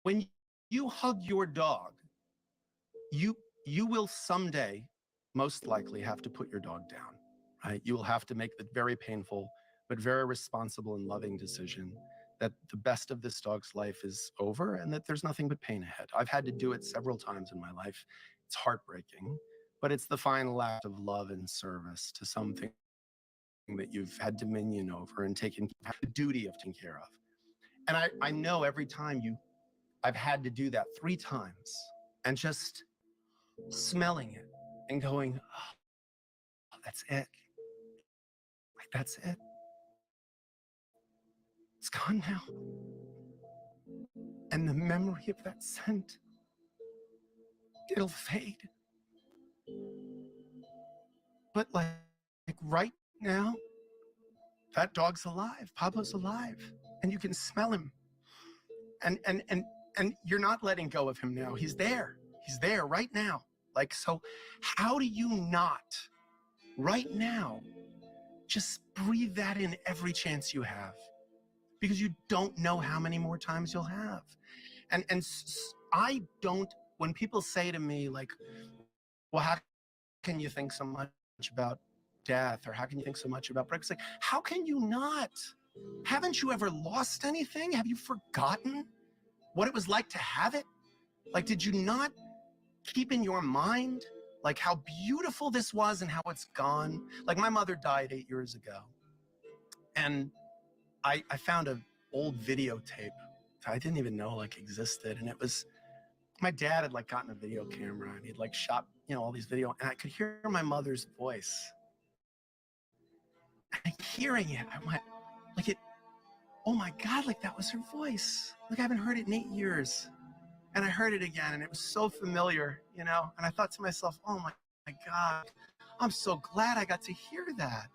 when you hug your dog, you will someday most likely have to put your dog down, right? You will have to make the very painful but very responsible and loving decision that the best of this dog's life is over and that there's nothing but pain ahead. I've had to do it several times in my life. It's heartbreaking, but it's the final act of love and service to something that you've had dominion over and taken the duty of taking care of. And I know every time I've had to do that 3 times and just smelling it and going, oh, that's it. Like, that's it. It's gone now. And the memory of that scent, it'll fade. But like right now, that dog's alive. Pablo's alive. And you can smell him. And you're not letting go of him now. He's there. He's there right now. Like, so how do you not right now just breathe that in every chance you have? Because you don't know how many more times you'll have. And I don't, when people say to me like, well, how can you think so much about death? Or how can you think so much about breaks? Like, how can you not? Haven't you ever lost anything? Have you forgotten what it was like to have it? Like, did you not keep in your mind like how beautiful this was and how it's gone? Like, my mother died 8 years ago. And I found an old videotape that I didn't even know like existed. And it was, my dad had like gotten a video camera and he'd like shot, you know, all these video, and I could hear my mother's voice. And hearing it, I went, like, oh my God, like that was her voice. Like, I haven't heard it in 8 years. And I heard it again and it was so familiar, you know? And I thought to myself, oh my God, I'm so glad I got to hear that.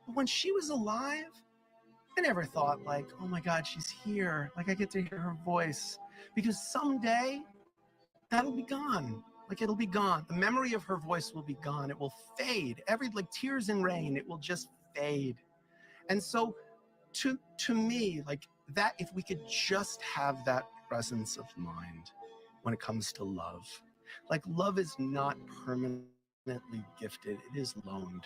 But when she was alive, I never thought like, oh my God, she's here. Like, I get to hear her voice. Because someday that'll be gone. Like, it'll be gone. The memory of her voice will be gone. It will fade. Like tears in rain, it will just fade. And so to me, like that, if we could just have that presence of mind when it comes to love, like love is not permanently gifted, it is loaned.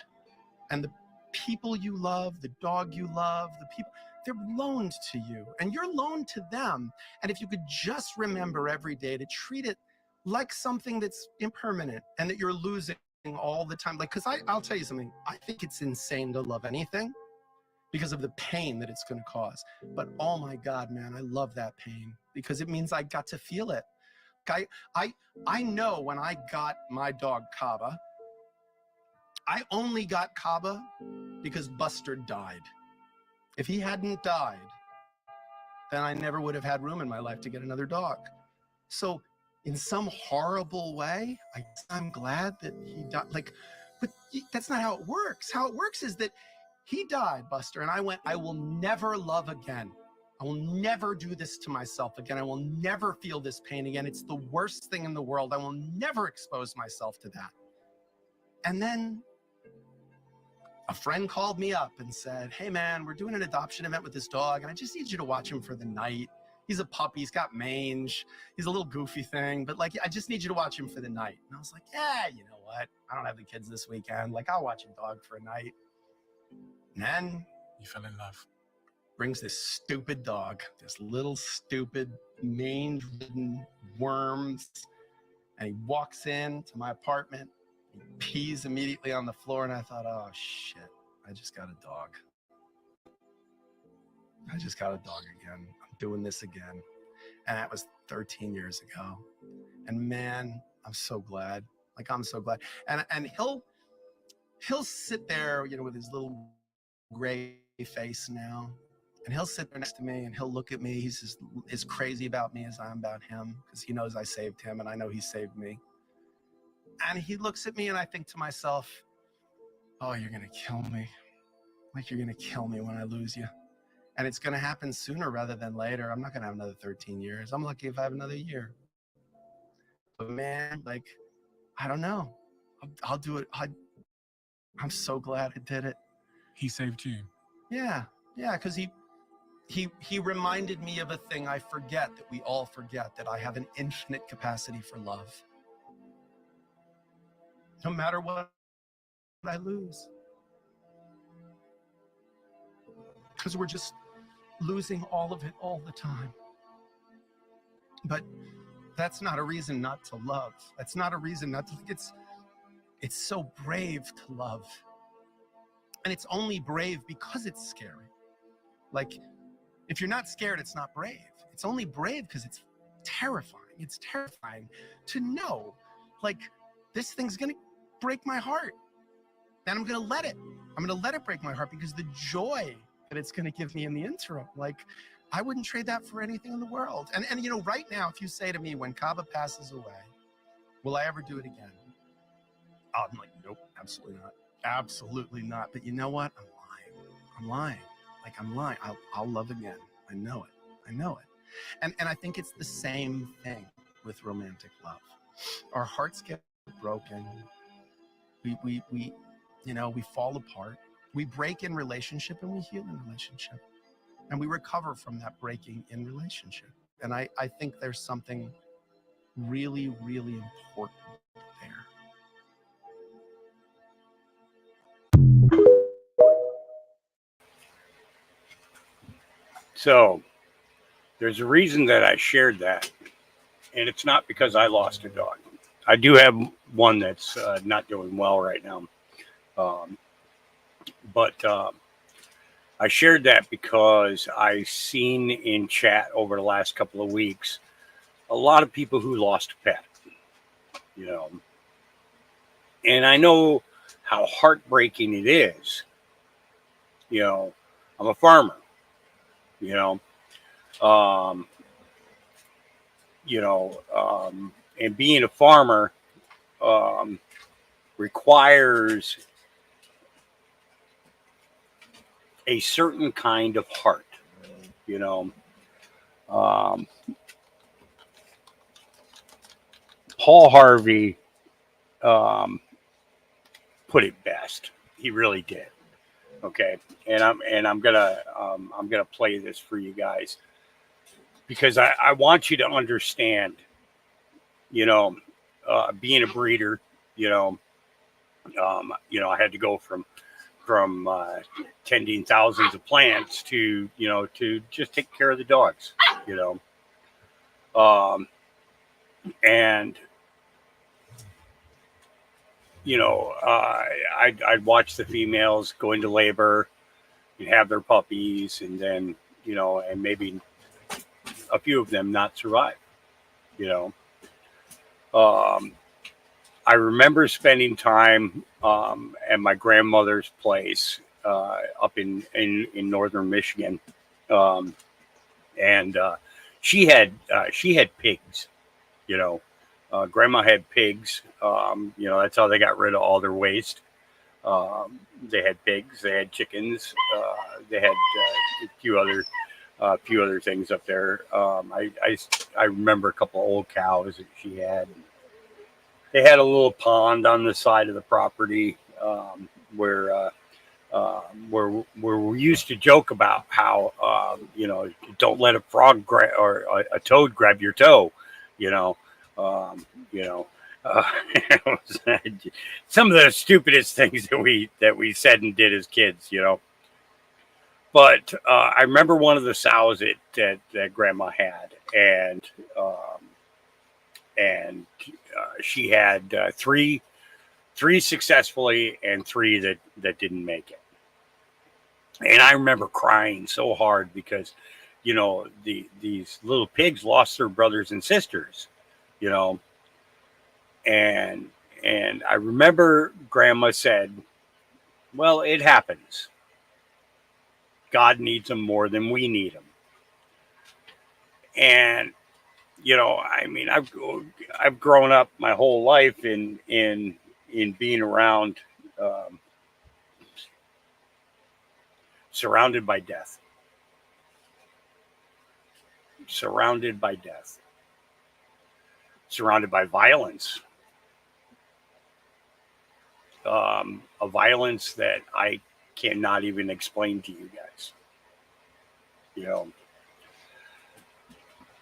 And the people you love, the dog you love, the people, they're loaned to you and you're loaned to them. And if you could just remember every day to treat it like something that's impermanent and that you're losing all the time. Like, cause I'll tell you something, I think it's insane to love anything because of the pain that it's gonna cause. But oh my God, man, I love that pain because it means I got to feel it. I know when I got my dog Kaba, I only got Kaba because Buster died. If he hadn't died, then I never would have had room in my life to get another dog. So in some horrible way, I'm glad that he died. Like, but that's not how it works. How it works is that he died, Buster, and I went, I will never love again. I will never do this to myself again. I will never feel this pain again. It's the worst thing in the world. I will never expose myself to that. And then a friend called me up and said, hey man, we're doing an adoption event with this dog and I just need you to watch him for the night. He's a puppy, he's got mange, he's a little goofy thing, but like, I just need you to watch him for the night. And I was like, yeah, you know what? I don't have the kids this weekend. Like, I'll watch a dog for a night. And then you fell in love. Brings this stupid dog, this little stupid mange-ridden worms. And he walks into my apartment. He pees immediately on the floor, and I thought, oh, shit, I just got a dog. I just got a dog again. I'm doing this again. And that was 13 years ago. And man, I'm so glad. Like, I'm so glad. And he'll sit there, you know, with his little gray face now. And he'll sit there next to me and he'll look at me. He's just as crazy about me as I'm about him because he knows I saved him and I know he saved me. And he looks at me and I think to myself, oh, you're going to kill me. Like, you're going to kill me when I lose you. And it's going to happen sooner rather than later. I'm not going to have another 13 years. I'm lucky if I have another year. But man, like, I don't know. I'll do it. I'm so glad I did it. He saved you. Yeah. Yeah. Cause he he reminded me of a thing I forget, that we all forget, that I have an infinite capacity for love. No matter what I lose. Because we're just losing all of it all the time. But that's not a reason not to love. That's not a reason not to. It's so brave to love. And it's only brave because it's scary. Like, if you're not scared, it's not brave. It's only brave because it's terrifying. It's terrifying to know, like, this thing's gonna break my heart. And I'm gonna let it. I'm gonna let it break my heart, because the joy that it's gonna give me in the interim, like, I wouldn't trade that for anything in the world. And you know, right now, if you say to me, when Kaba passes away, will I ever do it again? I'm like, nope, absolutely not. Absolutely not. But you know what? I'm lying. Like, I'm lying. I'll love again. I know it. I know it. And I think it's the same thing with romantic love. Our hearts get broken. We you know, we fall apart. We break in relationship and we heal in relationship. And we recover from that breaking in relationship. And I think there's something really, really important there. So there's a reason that I shared that, and it's not because I lost a dog. I do have one that's not doing well right now. Um, but I shared that because I seen in chat over the last couple of weeks a lot of people who lost a pet, you know, and I know how heartbreaking it is. You know, I'm a farmer, you know, um, and being a farmer um, requires a certain kind of heart, you know. Um, Paul Harvey put it best. He really did. Okay, and I'm gonna play this for you guys because I want you to understand. You know, being a breeder, you know, I had to go from tending thousands of plants to to just take care of the dogs. You know, and I'd watch the females go into labor and have their puppies, and then and maybe a few of them not survive. You know, um, I remember spending time at my grandmother's place up in northern Michigan, um, and she had pigs. You know, grandma had pigs. That's how they got rid of all their waste. They had pigs. They had chickens. They had a few other things up there. I remember a couple of old cows that she had. They had a little pond on the side of the property where we used to joke about how don't let a frog or a toad grab your toe, you know, um, you know. Uh, some of the stupidest things that we said and did as kids, you know. But I remember one of the sows that Grandma had, and she had three successfully and three that didn't make it. And I remember crying so hard because, these little pigs lost their brothers and sisters, you know, and I remember Grandma said, "Well, it happens. God needs them more than we need them." And I mean, I've grown up my whole life in being around, um, surrounded by death, surrounded by death, surrounded by violence, a violence that I cannot even explain to you guys. You know,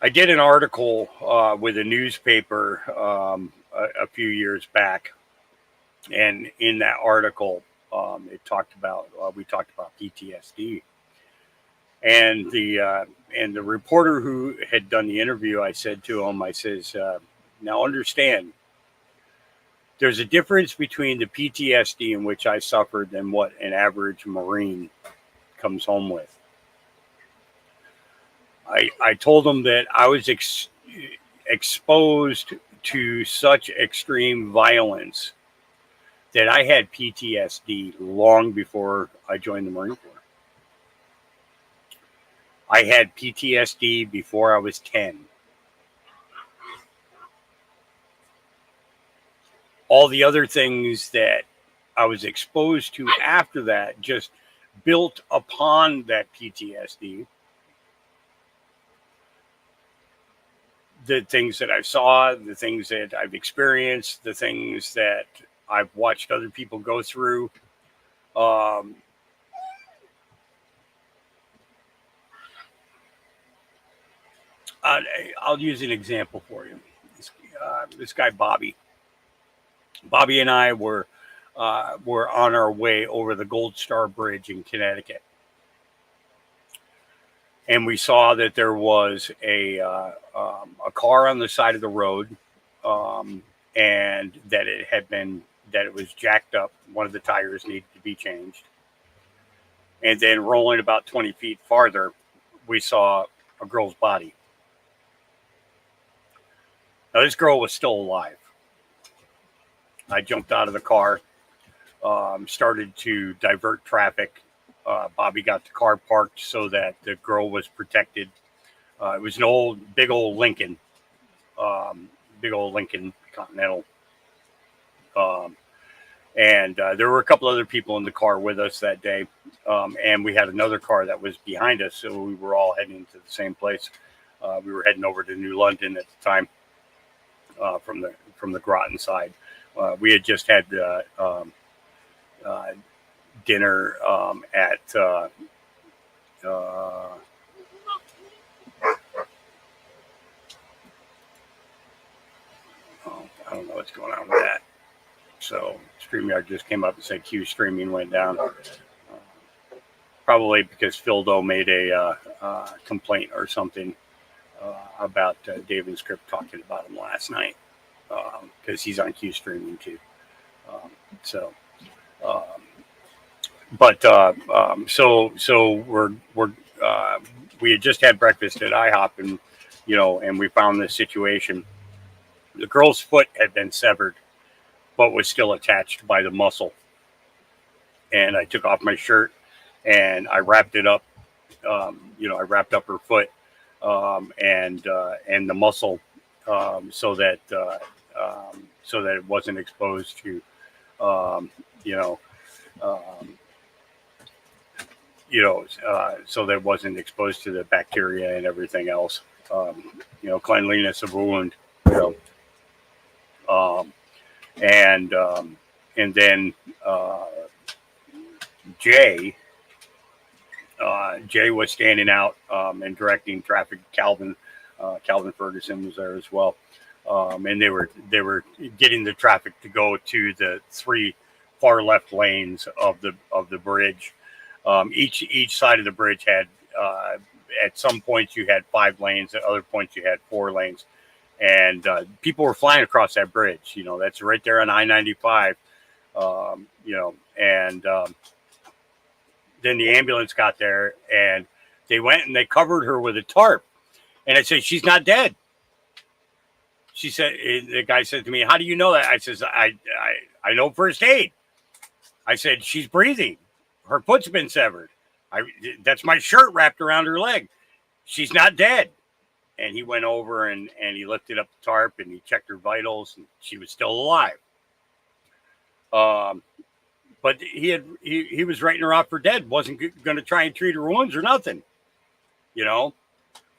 I did an article with a newspaper a few years back, and in that article, it talked about we talked about PTSD, and the reporter who had done the interview, I said to him, I says, now understand, there's a difference between the PTSD in which I suffered and what an average Marine comes home with. I told him that I was exposed to such extreme violence that I had PTSD long before I joined the Marine Corps. I had PTSD before I was 10. All the other things that I was exposed to after that just built upon that PTSD. The things that I saw, the things that I've experienced, the things that I've watched other people go through. I'll use an example for you. This guy, Bobby. Bobby and I were on our way over the Gold Star Bridge in Connecticut. And we saw that there was a car on the side of the road, and that it was jacked up. One of the tires needed to be changed. And then rolling about 20 feet farther, we saw a girl's body. Now, this girl was still alive. I jumped out of the car, started to divert traffic. Bobby got the car parked so that the girl was protected. It was an big old Lincoln Continental. And there were a couple other people in the car with us that day. And we had another car that was behind us. So we were all heading to the same place. We were heading over to New London at the time, from the Groton side. We had just had dinner at I don't know what's going on with that. So StreamYard just came up and said Q streaming went down. Probably because Phildo made a complaint or something about Dave and Script talking about him last night, because he's on Q streaming too. We had just had breakfast at IHOP, and and we found this situation. The girl's foot had been severed, but was still attached by the muscle. And I took off my shirt and I wrapped it up. I wrapped up her foot, and the muscle, so that it wasn't exposed to, so that it wasn't exposed to the bacteria and everything else. Cleanliness of a wound. And then Jay was standing out and directing traffic. Calvin Ferguson was there as well, and they were getting the traffic to go to the 3 far left lanes of the bridge. Each side of the bridge had, at some points you had 5 lanes, at other points you had 4 lanes. And people were flying across that bridge. That's right there on I-95. Then the ambulance got there, and they went and they covered her with a tarp. And I said, "She's not dead." She said, the guy said to me, "How do you know that?" I says, I know first aid. I said, "She's breathing. Her foot's been severed. That's my shirt wrapped around her leg. She's not dead." And he went over and he lifted up the tarp and he checked her vitals, and she was still alive. But he was writing her off for dead. Wasn't going to try and treat her wounds or nothing. Well,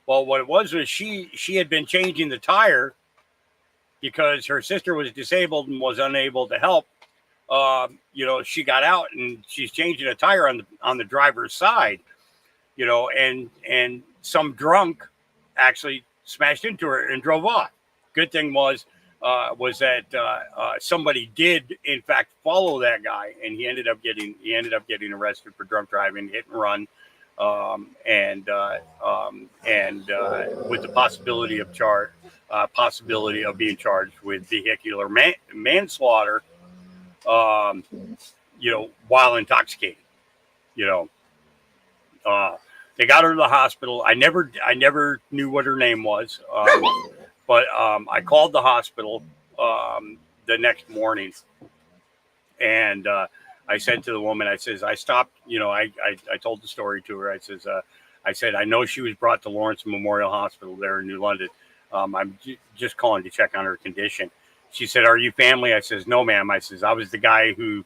what it was she had been changing the tire because her sister was disabled and was unable to help. She got out and she's changing a tire on the driver's side. you know, and some drunk actually smashed into her and drove off. Good thing was that somebody did in fact follow that guy, and he ended up getting arrested for drunk driving, hit and run, and with the possibility of being charged with vehicular manslaughter, um, you know, while intoxicated. You know, they got her to the hospital. I never knew what her name was, but I called the hospital the next morning, and I said to the woman, I says, I stopped. You know, I told the story to her. I said, I know she was brought to Lawrence Memorial Hospital there in New London. I'm just calling to check on her condition. She said, "Are you family?" I says, "No, ma'am." I says, "I was the guy who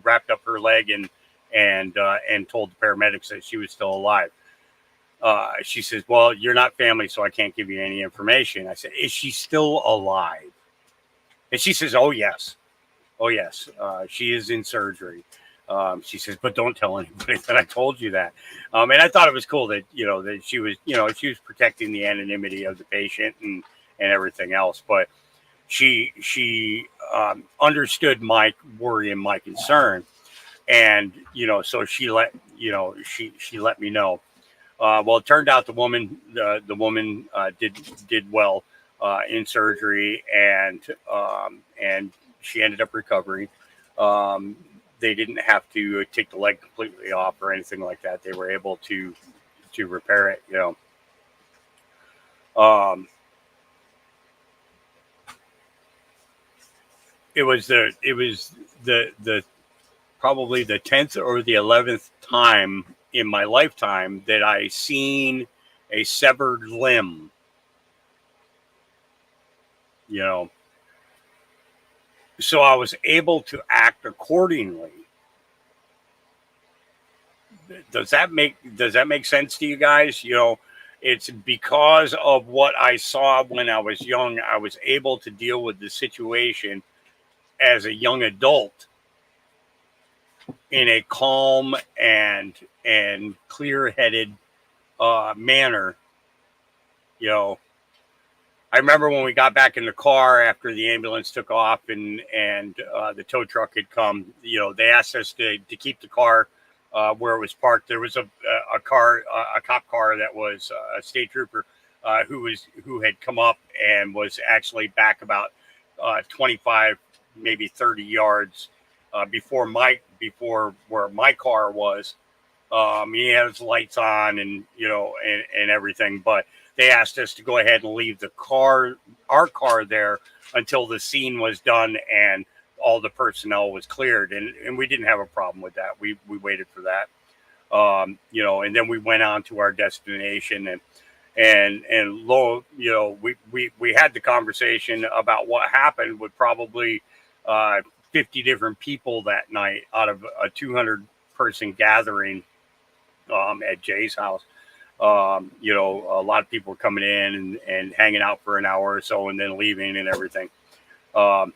wrapped up her leg and told the paramedics that she was still alive." She says, "Well, you're not family, so I can't give you any information." I said, "Is she still alive?" And she says, "Oh yes, she is in surgery." She says, "But don't tell anybody that I told you that." And I thought it was cool that that she was protecting the anonymity of the patient and everything else, but she understood my worry and my concern, and so she let me know. Well, it turned out the woman did well in surgery, and she ended up recovering. They didn't have to take the leg completely off or anything like that. They were able to repair it. It was the probably the 10th or the 11th time in my lifetime that I seen a severed limb. So I was able to act accordingly. Does that make sense to you guys? It's because of what I saw when I was young. I was able to deal with the situation as a young adult in a calm and clear-headed manner. I remember when we got back in the car after the ambulance took off and the tow truck had come. They asked us to keep the car where it was parked. There was a cop car that was a state trooper who had come up and was actually back about 25, maybe 30 yards before where my car was. He had his lights on and everything, but they asked us to go ahead and leave our car there until the scene was done and all the personnel was cleared, and we didn't have a problem with that. We waited for that, and then we went on to our destination, and lo, we had the conversation about what happened with probably 50 different people that night out of a 200 person gathering at Jay's house. A lot of people were coming in and hanging out for an hour or so and then leaving and everything. So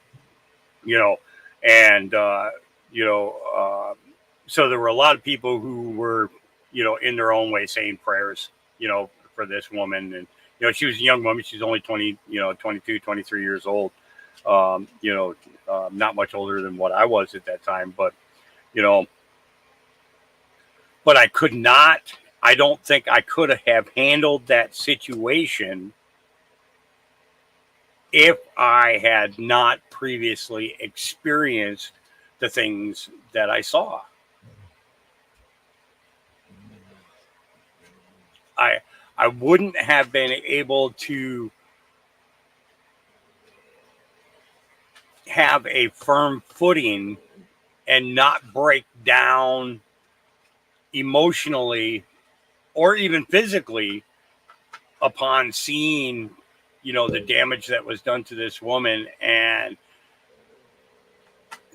there were a lot of people who were, in their own way saying prayers, for this woman. And, she was a young woman. She's only 22, 23 years old. Not much older than what I was at that time, but I don't think I could have handled that situation if I had not previously experienced the things that I saw. I wouldn't have been able to have a firm footing and not break down emotionally or even physically upon seeing, the damage that was done to this woman. And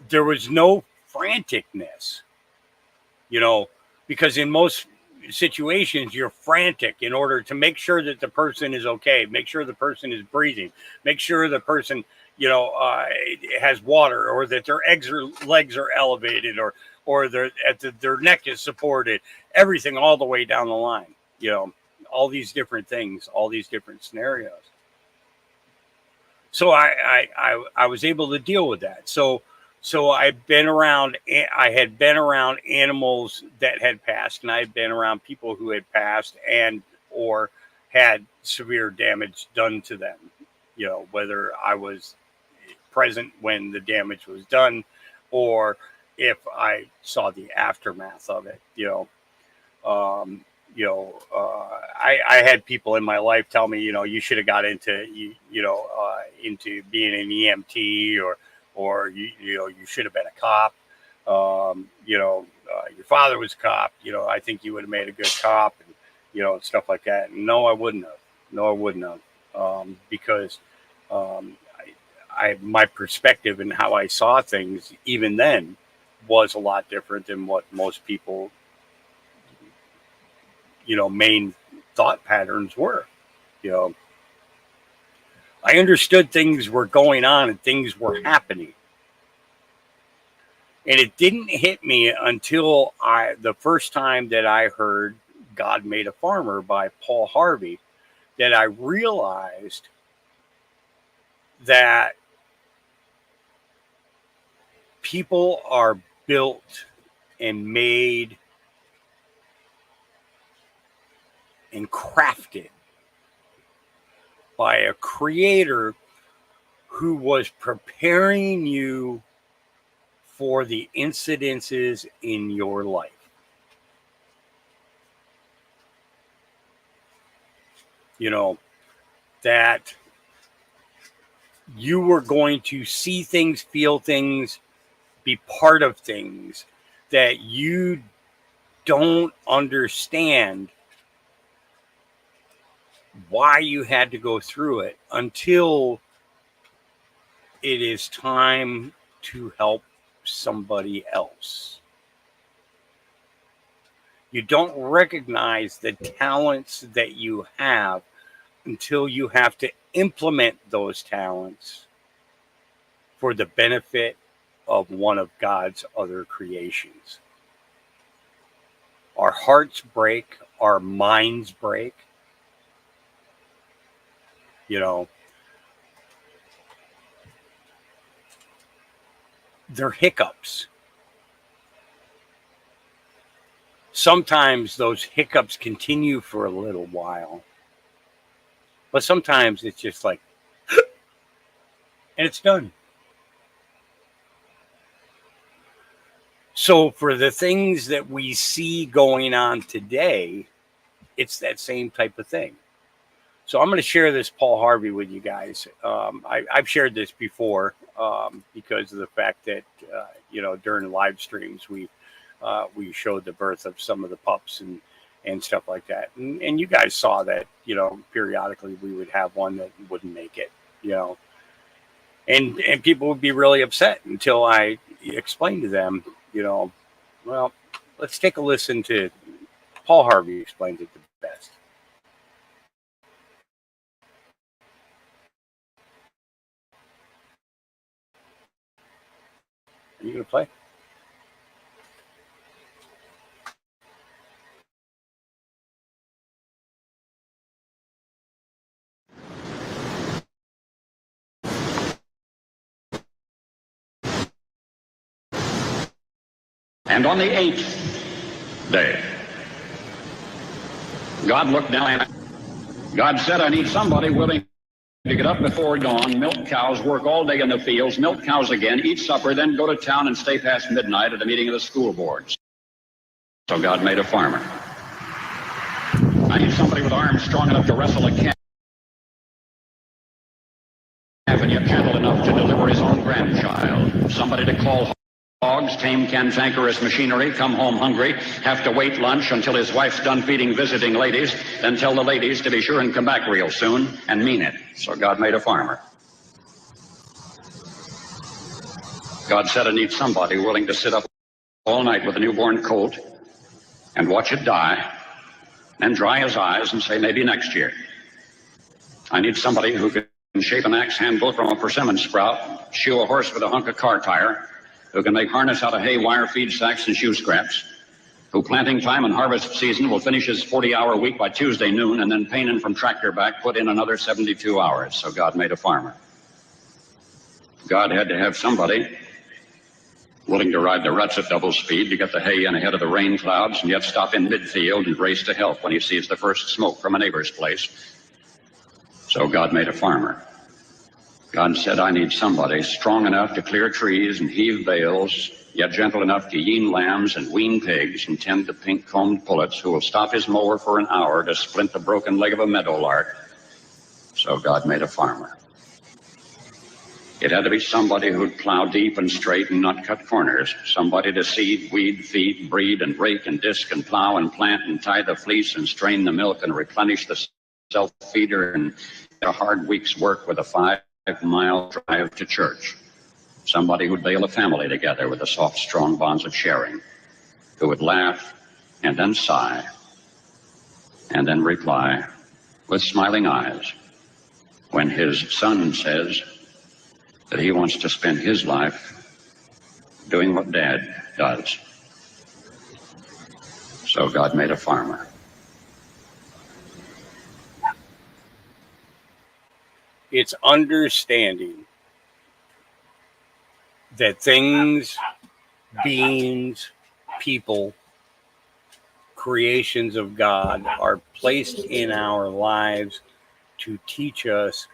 there was no franticness, because in most situations you're frantic in order to make sure that the person is okay, make sure the person is breathing, make sure the person, has water, or that their legs are elevated, or or their neck is supported, everything all the way down the line, all these different things, all these different scenarios. So I was able to deal with that. So I had been around animals that had passed, and I had been around people who had passed and or had severe damage done to them, whether I was present when the damage was done or if I saw the aftermath of it. I had people in my life tell me, you should have got into being an EMT, or you should have been a cop. Your father was a cop. I think you would have made a good cop, and and stuff like that. And no, I wouldn't have. Because my perspective and how I saw things even then was a lot different than what most people, main thought patterns were. I understood things were going on and things were happening. And it didn't hit me until the first time that I heard God Made a Farmer by Paul Harvey, that I realized that people are built and made and crafted by a creator who was preparing you for the incidences in your life. That you were going to see things, feel things, be part of things that you don't understand why you had to go through it until it is time to help somebody else. You don't recognize the talents that you have until you have to implement those talents for the benefit of one of God's other creations. Our hearts break, our minds break. They're hiccups. Sometimes those hiccups continue for a little while, but sometimes it's just like, and it's done. So for the things that we see going on today, it's that same type of thing. So I'm going to share this Paul Harvey with you guys. I've shared this before because of the fact that, during live streams, we showed the birth of some of the pups and stuff like that. And you guys saw that, periodically we would have one that wouldn't make it, and people would be really upset until I explained to them, well, let's take a listen to Paul Harvey explains it the best. Are you going to play? And on the 8th day, God looked down and God said, I need somebody willing to get up before dawn, milk cows, work all day in the fields, milk cows again, eat supper, then go to town and stay past midnight at a meeting of the school boards. So God made a farmer. I need somebody with arms strong enough to wrestle a calf and yet gentle enough to deliver his own grandchild. Somebody to call hogs, tame cantankerous machinery, come home hungry, have to wait lunch until his wife's done feeding visiting ladies, then tell the ladies to be sure and come back real soon, and mean it. So God made a farmer. God said I need somebody willing to sit up all night with a newborn colt and watch it die and dry his eyes and say maybe next year. I need somebody who can shape an axe handle from a persimmon sprout, shoe a horse with a hunk of car tire, who can make harness out of hay, wire, feed sacks, and shoe scraps, who planting time and harvest season will finish his 40-hour week by Tuesday noon, and then Paynin from tractor back put in another 72 hours. So God made a farmer. God had to have somebody willing to ride the ruts at double speed to get the hay in ahead of the rain clouds and yet stop in midfield and race to help when he sees the first smoke from a neighbor's place. So God made a farmer. God said, I need somebody strong enough to clear trees and heave bales, yet gentle enough to yean lambs and wean pigs and tend the pink-combed pullets, who will stop his mower for an hour to splint the broken leg of a meadowlark. So God made a farmer. It had to be somebody who'd plow deep and straight and not cut corners. Somebody to seed, weed, feed, breed, and rake and disc and plow and plant and tie the fleece and strain the milk and replenish the self-feeder and a hard week's work with a 5-mile drive to church. Somebody who'd bail a family together with the soft, strong bonds of sharing, who would laugh and then sigh and then reply with smiling eyes when his son says that he wants to spend his life doing what Dad does. So God made a farmer. It's understanding that things, beings, people, creations of God are placed in our lives to teach us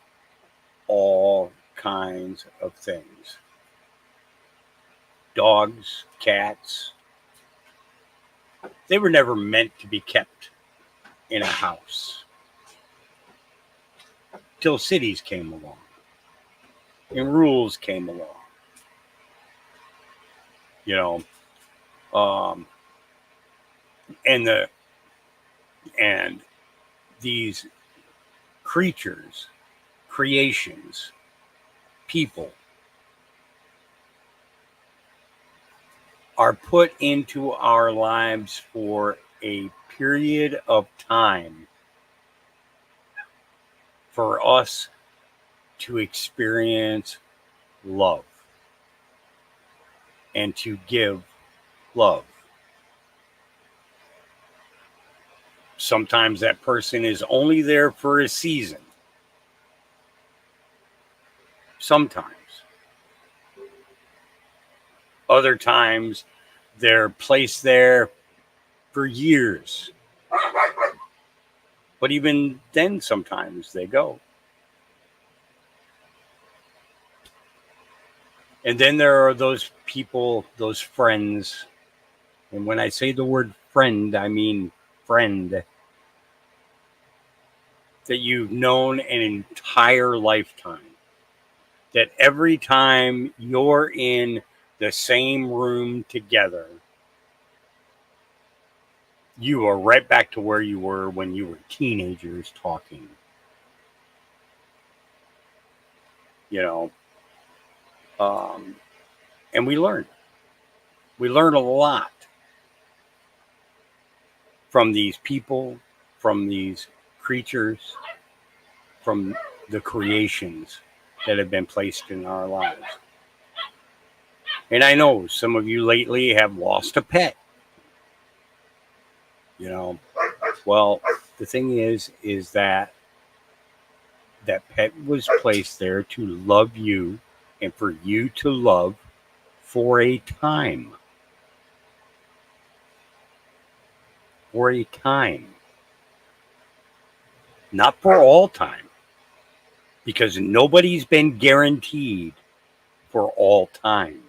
all kinds of things. Dogs, cats, they were never meant to be kept in a house till cities came along and rules came along. You know, and these creatures, creations, people are put into our lives for a period of time for us to experience love and to give love. Sometimes that person is only there for a season. Sometimes. Other times they're placed there for years. But even then, sometimes they go. And then there are those people, those friends. And when I say the word friend, I mean friend. That you've known an entire lifetime. That every time you're in the same room together, you are right back to where you were when you were teenagers talking. You know, and we learn. We learn a lot from these people, from these creatures, from the creations that have been placed in our lives. And I know some of you lately have lost a pet. You know, well, the thing is that that pet was placed there to love you and for you to love for a time. For a time. Not for all time. Because nobody's been guaranteed for all time.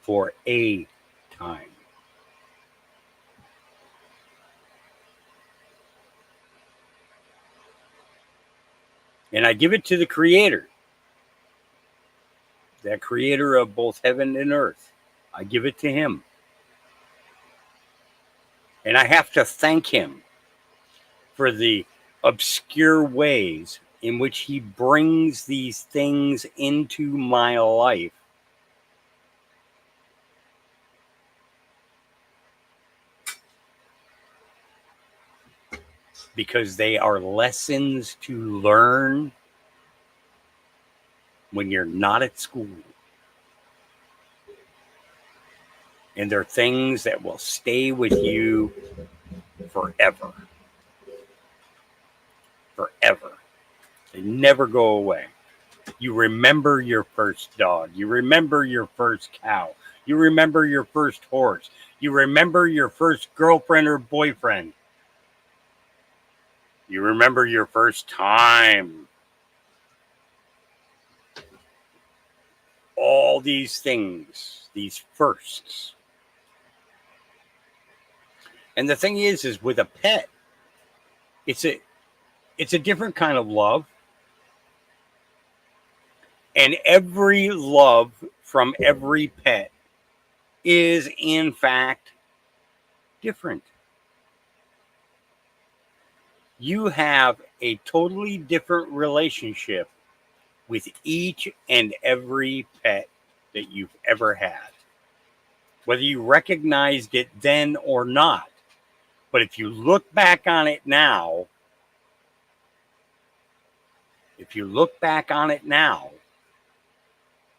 For a time. And I give it to the Creator. That Creator of both heaven and earth. I give it to Him. And I have to thank Him for the obscure ways in which He brings these things into my life. Because they are lessons to learn when you're not at school. And they're things that will stay with you forever. Forever. They never go away. You remember your first dog. You remember your first cow. You remember your first horse. You remember your first girlfriend or boyfriend. You remember your first time. All these things, these firsts. And the thing is with a pet, it's a different kind of love. And every love from every pet is in fact different. You have a totally different relationship with each and every pet that you've ever had. Whether you recognized it then or not. But if you look back on it now,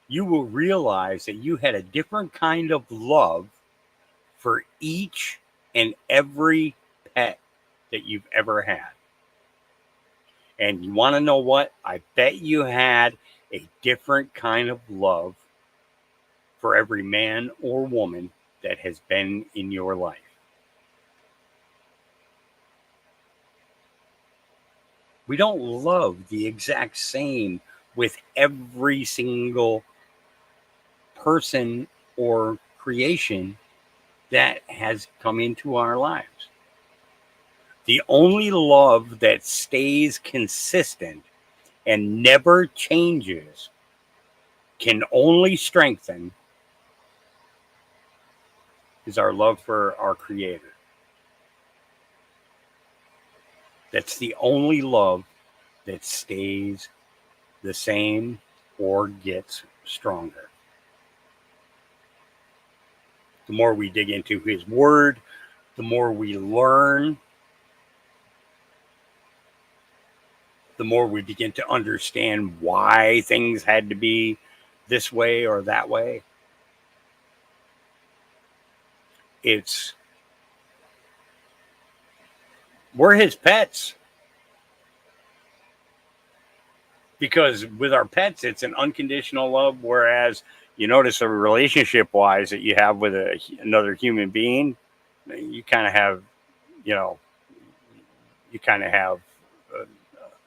you will realize that you had a different kind of love for each and every pet that you've ever had. And you want to know what? I bet you had a different kind of love for every man or woman that has been in your life. We don't love the exact same with every single person or creation that has come into our lives. The only love that stays consistent and never changes, can only strengthen, is our love for our Creator. That's the only love that stays the same or gets stronger. The more we dig into His Word, the more we learn, the more we begin to understand why things had to be this way or that way. We're His pets. Because with our pets, it's an unconditional love, whereas you notice a relationship-wise that you have with another human being, you kind of have,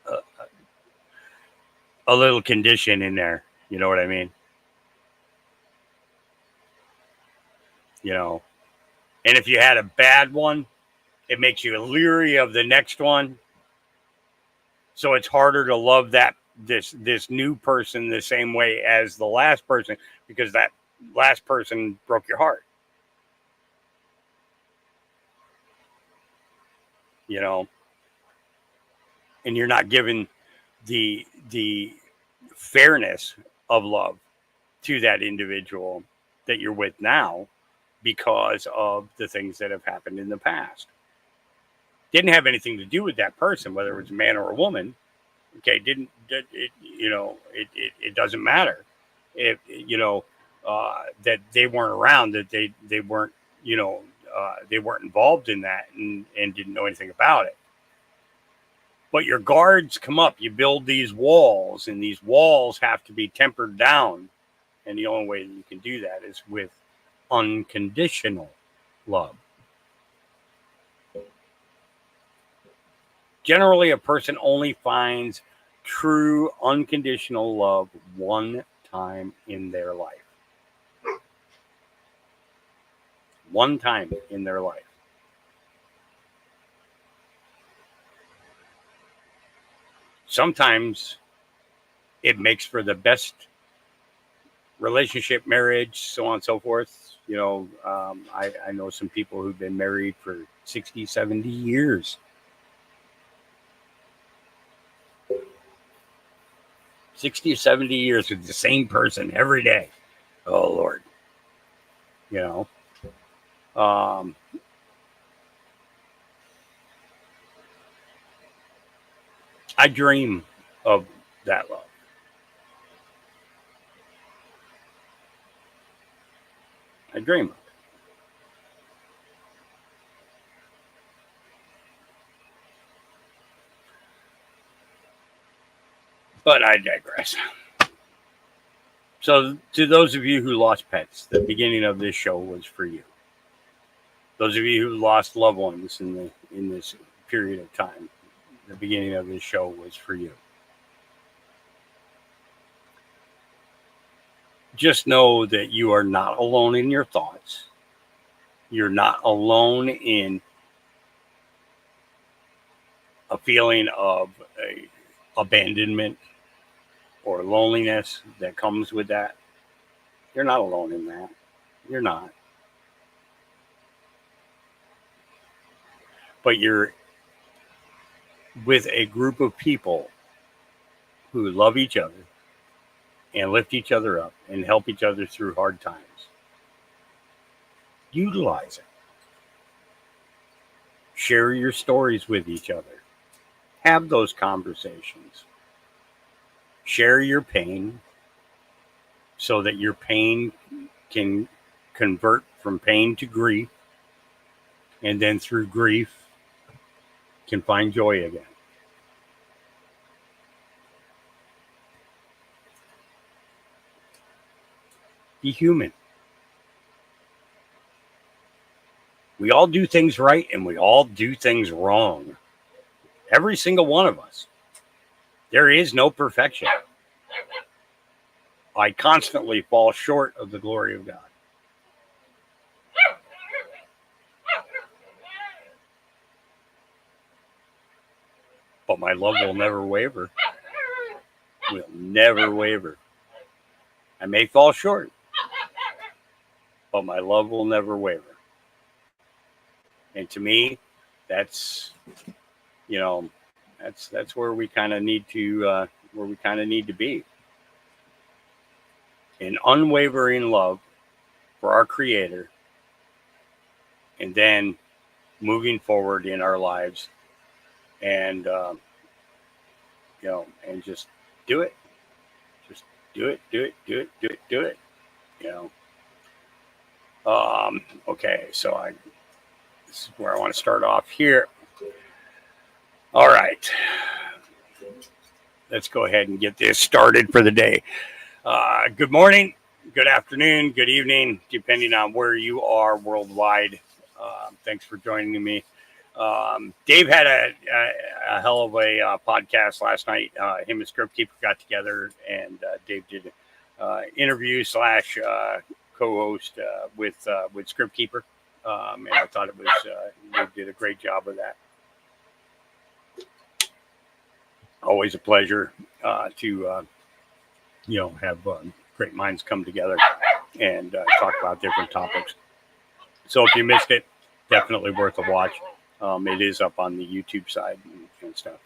a, a little condition in there. You know what I mean? And if you had a bad one, it makes you leery of the next one. So it's harder to love this new person the same way as the last person, because that last person broke your heart. And you're not given the fairness of love to that individual that you're with now because of the things that have happened in the past. Didn't have anything to do with that person, whether it was a man or a woman. Okay, it doesn't matter if that they weren't around, that they weren't they weren't involved in that and didn't know anything about it. But your guards come up. You build these walls, and these walls have to be tempered down. And the only way that you can do that is with unconditional love. Generally, a person only finds true unconditional love one time in their life. One time in their life. Sometimes it makes for the best relationship, marriage, so on and so forth. I know some people who've been married for 60, 70 years. 60 or 70 years with the same person every day. Oh, Lord. I dream of that love. dream of. But I digress. So, to those of you who lost pets, the beginning of this show was for you. Those of you who lost loved ones in this period of time, the beginning of this show was for you. Just know that you are not alone in your thoughts. You're not alone in a feeling of abandonment or loneliness that comes with that. You're not alone in that. You're not. But you're with a group of people who love each other and lift each other up and help each other through hard times. Utilize it. Share your stories with each other. Have those conversations. Share your pain so that your pain can convert from pain to grief, and then through grief can find joy again. Be human. We all do things right and we all do things wrong. Every single one of us. There is no perfection. I constantly fall short of the glory of God. But my love will never waver. Will never waver. I may fall short, but my love will never waver. And to me, that's that's where we kind of need to be. An unwavering love for our Creator, and then moving forward in our lives, and and just do it. Just do it. Okay, so this is where I want to start off here. All right. Let's go ahead and get this started for the day. Good morning, good afternoon, good evening, depending on where you are worldwide. Thanks for joining me. Dave had a hell of a podcast last night. Him and Script Keeper got together, and Dave did interview / co-host with Script Keeper, and I thought it was Dave did a great job of that. Always a pleasure to have great minds come together and talk about different topics. So if you missed it, definitely worth a watch. It is up on the YouTube side and stuff.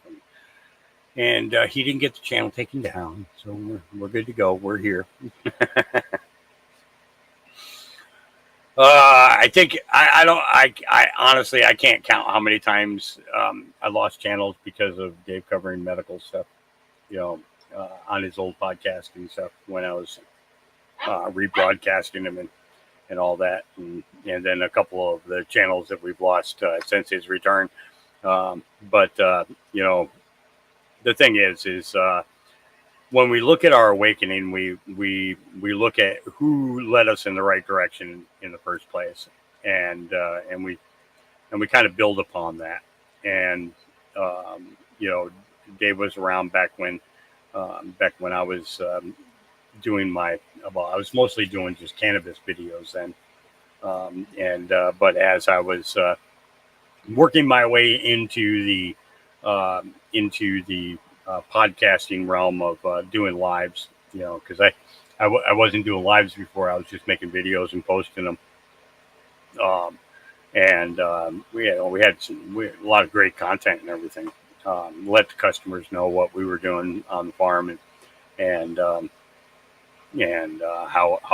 And he didn't get the channel taken down, so we're good to go. We're here. I think I honestly I can't count how many times I lost channels because of Dave covering medical stuff, on his old podcast and stuff when I was rebroadcasting him and all that, and then a couple of the channels that we've lost since his return. But the thing is when we look at our awakening, we look at who led us in the right direction in the first place, and we kind of build upon that. And Dave was around back when I was doing I was mostly doing just cannabis videos then, but as I was working my way into the podcasting realm of doing lives, because I wasn't doing lives before. I was just making videos and posting them. We had a lot of great content and everything. Let the customers know what we were doing on the farm and how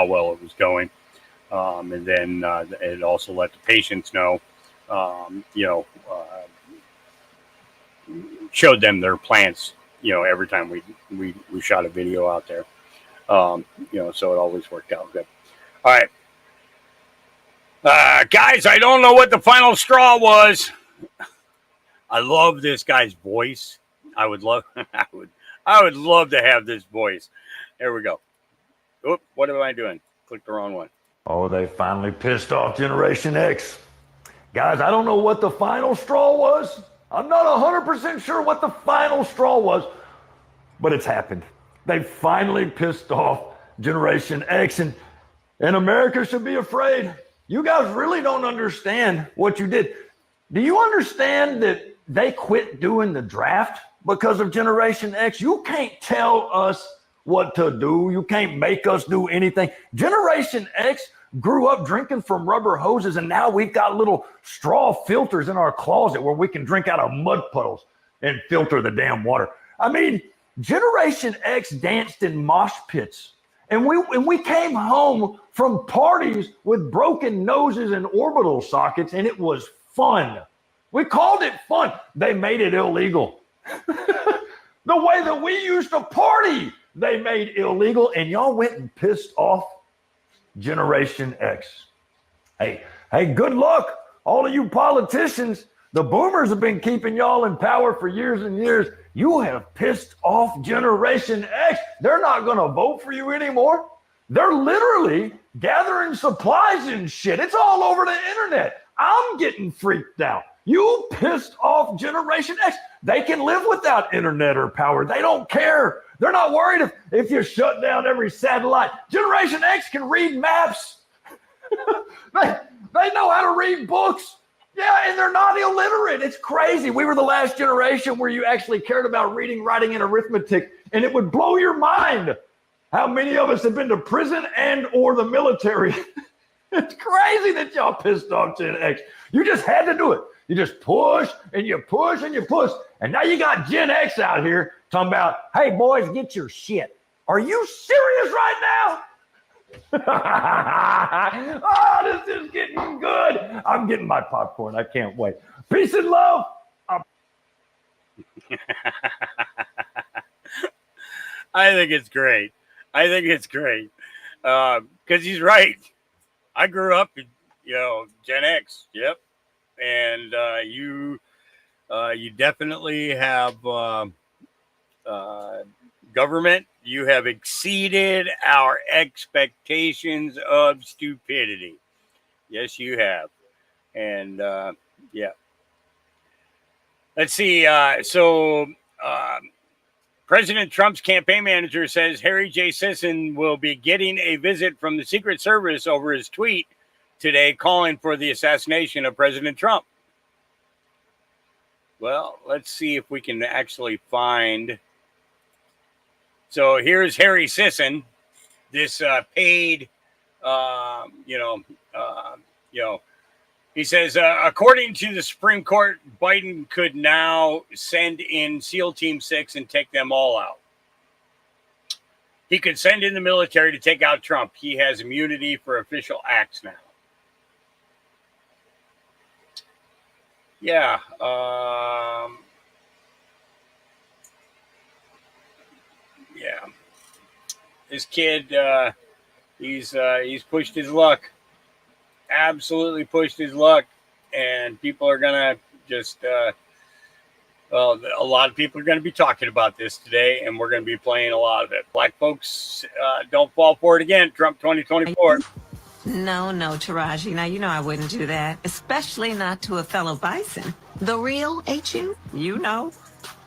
well it was going. And then it also let the patients know, showed them their plants, every time we shot a video out there. So it always worked out good. All right. Guys, I don't know what the final straw was. I love this guy's voice. I would love to have this voice. There we go. Oop, what am I doing? Clicked the wrong one. Oh, they finally pissed off Generation X. Guys, I don't know what the final straw was. I'm not 100% sure what the final straw was, but it's happened. They finally pissed off Generation X, and America should be afraid. You guys really don't understand what you did. Do you understand that they quit doing the draft because of Generation X? You can't tell us what to do. You can't make us do anything. Generation X grew up drinking from rubber hoses, and now we've got little straw filters in our closet where we can drink out of mud puddles and filter the damn water. I mean, Generation X danced in mosh pits, and we came home from parties with broken noses and orbital sockets, and it was fun. We called it fun. They made it illegal. The way that we used to party, they made illegal, and y'all went and pissed off Generation X. Hey, good luck, all of you politicians. The boomers have been keeping y'all in power for years and years. You have pissed off Generation X. They're not going to vote for you anymore. They're literally gathering supplies and shit. It's all over the internet. I'm getting freaked out. You pissed off Generation X. They can live without internet or power. They don't care. They're not worried if you shut down every satellite. Generation X can read maps. they know how to read books. Yeah, and they're not illiterate. It's crazy. We were the last generation where you actually cared about reading, writing, and arithmetic, and it would blow your mind how many of us have been to prison and or the military. It's crazy that y'all pissed off Gen X. You just had to do it. You just push and you push and you push. And now you got Gen X out here talking about, hey, boys, get your shit. Are you serious right now? Oh, this is getting good. I'm getting my popcorn. I can't wait. Peace and love. I think it's great. Because he's right. I grew up, Gen X. Yep. And you definitely have government. You have exceeded our expectations of stupidity. Yes, you have. And yeah. Let's see. President Trump's campaign manager says Harry J. Sisson will be getting a visit from the Secret Service over his tweet today calling for the assassination of President Trump. Well, let's see if we can actually find. So here's Harry Sisson, this paid, he says, according to the Supreme Court, Biden could now send in SEAL Team 6 and take them all out. He could send in the military to take out Trump. He has immunity for official acts now. Yeah. Yeah. This kid, he's pushed his luck. Absolutely pushed his luck. And people are going to just, a lot of people are going to be talking about this today, and we're going to be playing a lot of it. Black folks, don't fall for it again. Trump 2024. No, Taraji. Now, you know I wouldn't do that, especially not to a fellow bison. The real, ain't you? You know.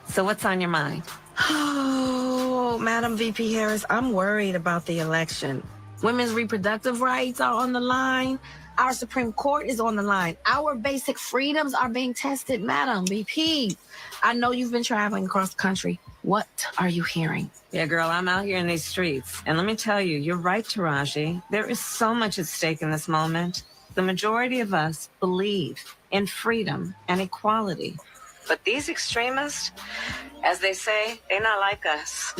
So what's on your mind? Oh, Madam VP Harris, I'm worried about the election. Women's reproductive rights are on the line. Our Supreme Court is on the line. Our basic freedoms are being tested, Madam VP. I know you've been traveling across the country. What are you hearing? Yeah, girl, I'm out here in these streets. And let me tell you, you're right, Taraji. There is so much at stake in this moment. The majority of us believe in freedom and equality. But these extremists, as they say, they're not like us.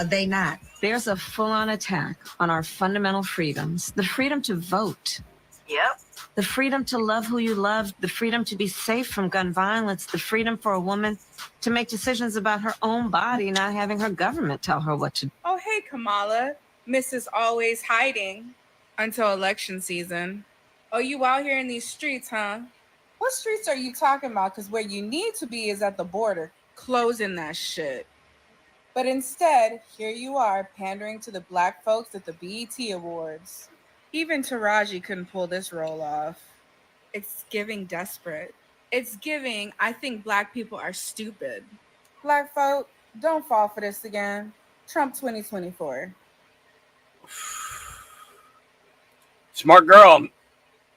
They not. There's a full-on attack on our fundamental freedoms. The freedom to vote. Yep. The freedom to love who you love. The freedom to be safe from gun violence. The freedom for a woman to make decisions about her own body, not having her government tell her what to do. Oh, hey, Kamala. Mrs. Always hiding until election season. Oh, you out here in these streets, huh? What streets are you talking about? Because where you need to be is at the border, closing that shit. But instead, here you are pandering to the black folks at the BET Awards. Even Taraji couldn't pull this role off. It's giving desperate. It's giving, I think black people are stupid. Black folk, don't fall for this again. Trump 2024. Smart girl.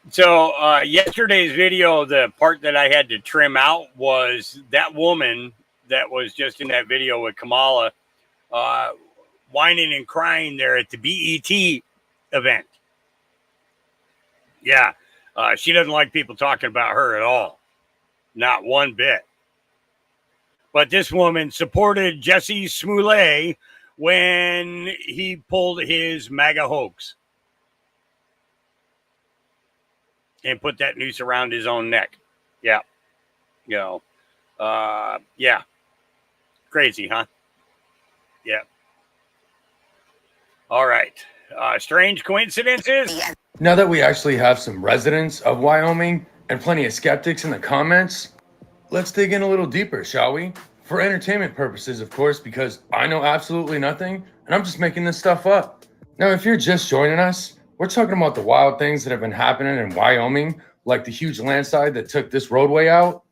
So yesterday's video, the part that I had to trim out was that woman that was just in that video with Kamala whining and crying there at the BET event. Yeah, she doesn't like people talking about her at all. Not one bit. But this woman supported Jesse Smollett when he pulled his MAGA hoax and put that noose around his own neck. Yeah. You know, yeah. Crazy, huh? Yeah. All right. Strange coincidences. Now that we actually have some residents of Wyoming and plenty of skeptics in the comments, let's dig in a little deeper, shall we? For entertainment purposes, of course, because I know absolutely nothing and I'm just making this stuff up. Now, if you're just joining us, we're talking about the wild things that have been happening in Wyoming, like the huge landslide that took this roadway out.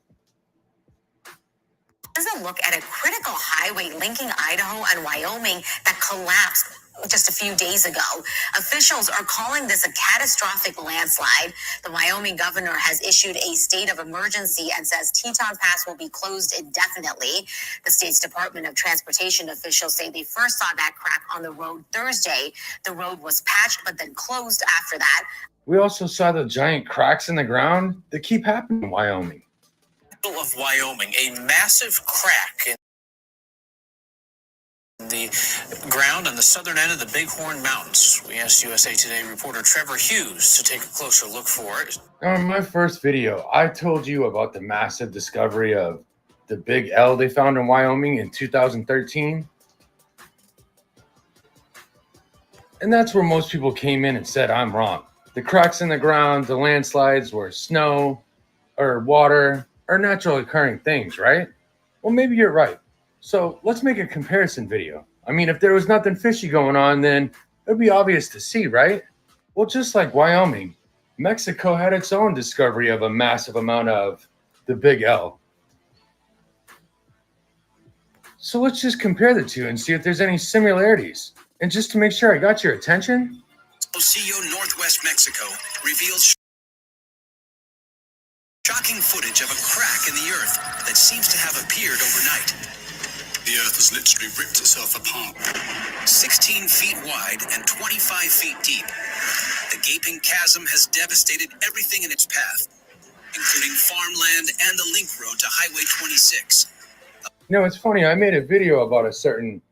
Here's a look at a critical highway linking Idaho and Wyoming that collapsed just a few days ago. Officials are calling this a catastrophic landslide. The Wyoming governor has issued a state of emergency and says Teton Pass will be closed indefinitely. The state's Department of Transportation officials say they first saw that crack on the road Thursday. The road was patched but then closed after that. We also saw the giant cracks in the ground that keep happening in Wyoming. Of Wyoming, a massive crack in the ground on the southern end of the Bighorn Mountains. We asked USA Today reporter Trevor Hughes to take a closer look for it. Now, in my first video, I told you about the massive discovery of the Big L they found in Wyoming in 2013. And that's where most people came in and said I'm wrong. The cracks in the ground, the landslides were snow or water or natural occurring things, right? Well, maybe you're right. So let's make a comparison video. I mean, if there was nothing fishy going on, then it would be obvious to see, right? Well, just like Wyoming, Mexico had its own discovery of a massive amount of the Big L. So let's just compare the two and see if there's any similarities. And just to make sure I got your attention. Ocio, northwest Mexico, reveals shocking footage of a crack in the earth that seems to have appeared overnight. The earth has literally ripped itself apart. 16 feet wide and 25 feet deep. The gaping chasm has devastated everything in its path, including farmland and the link road to Highway 26. You know, it's funny. I made a video about a certain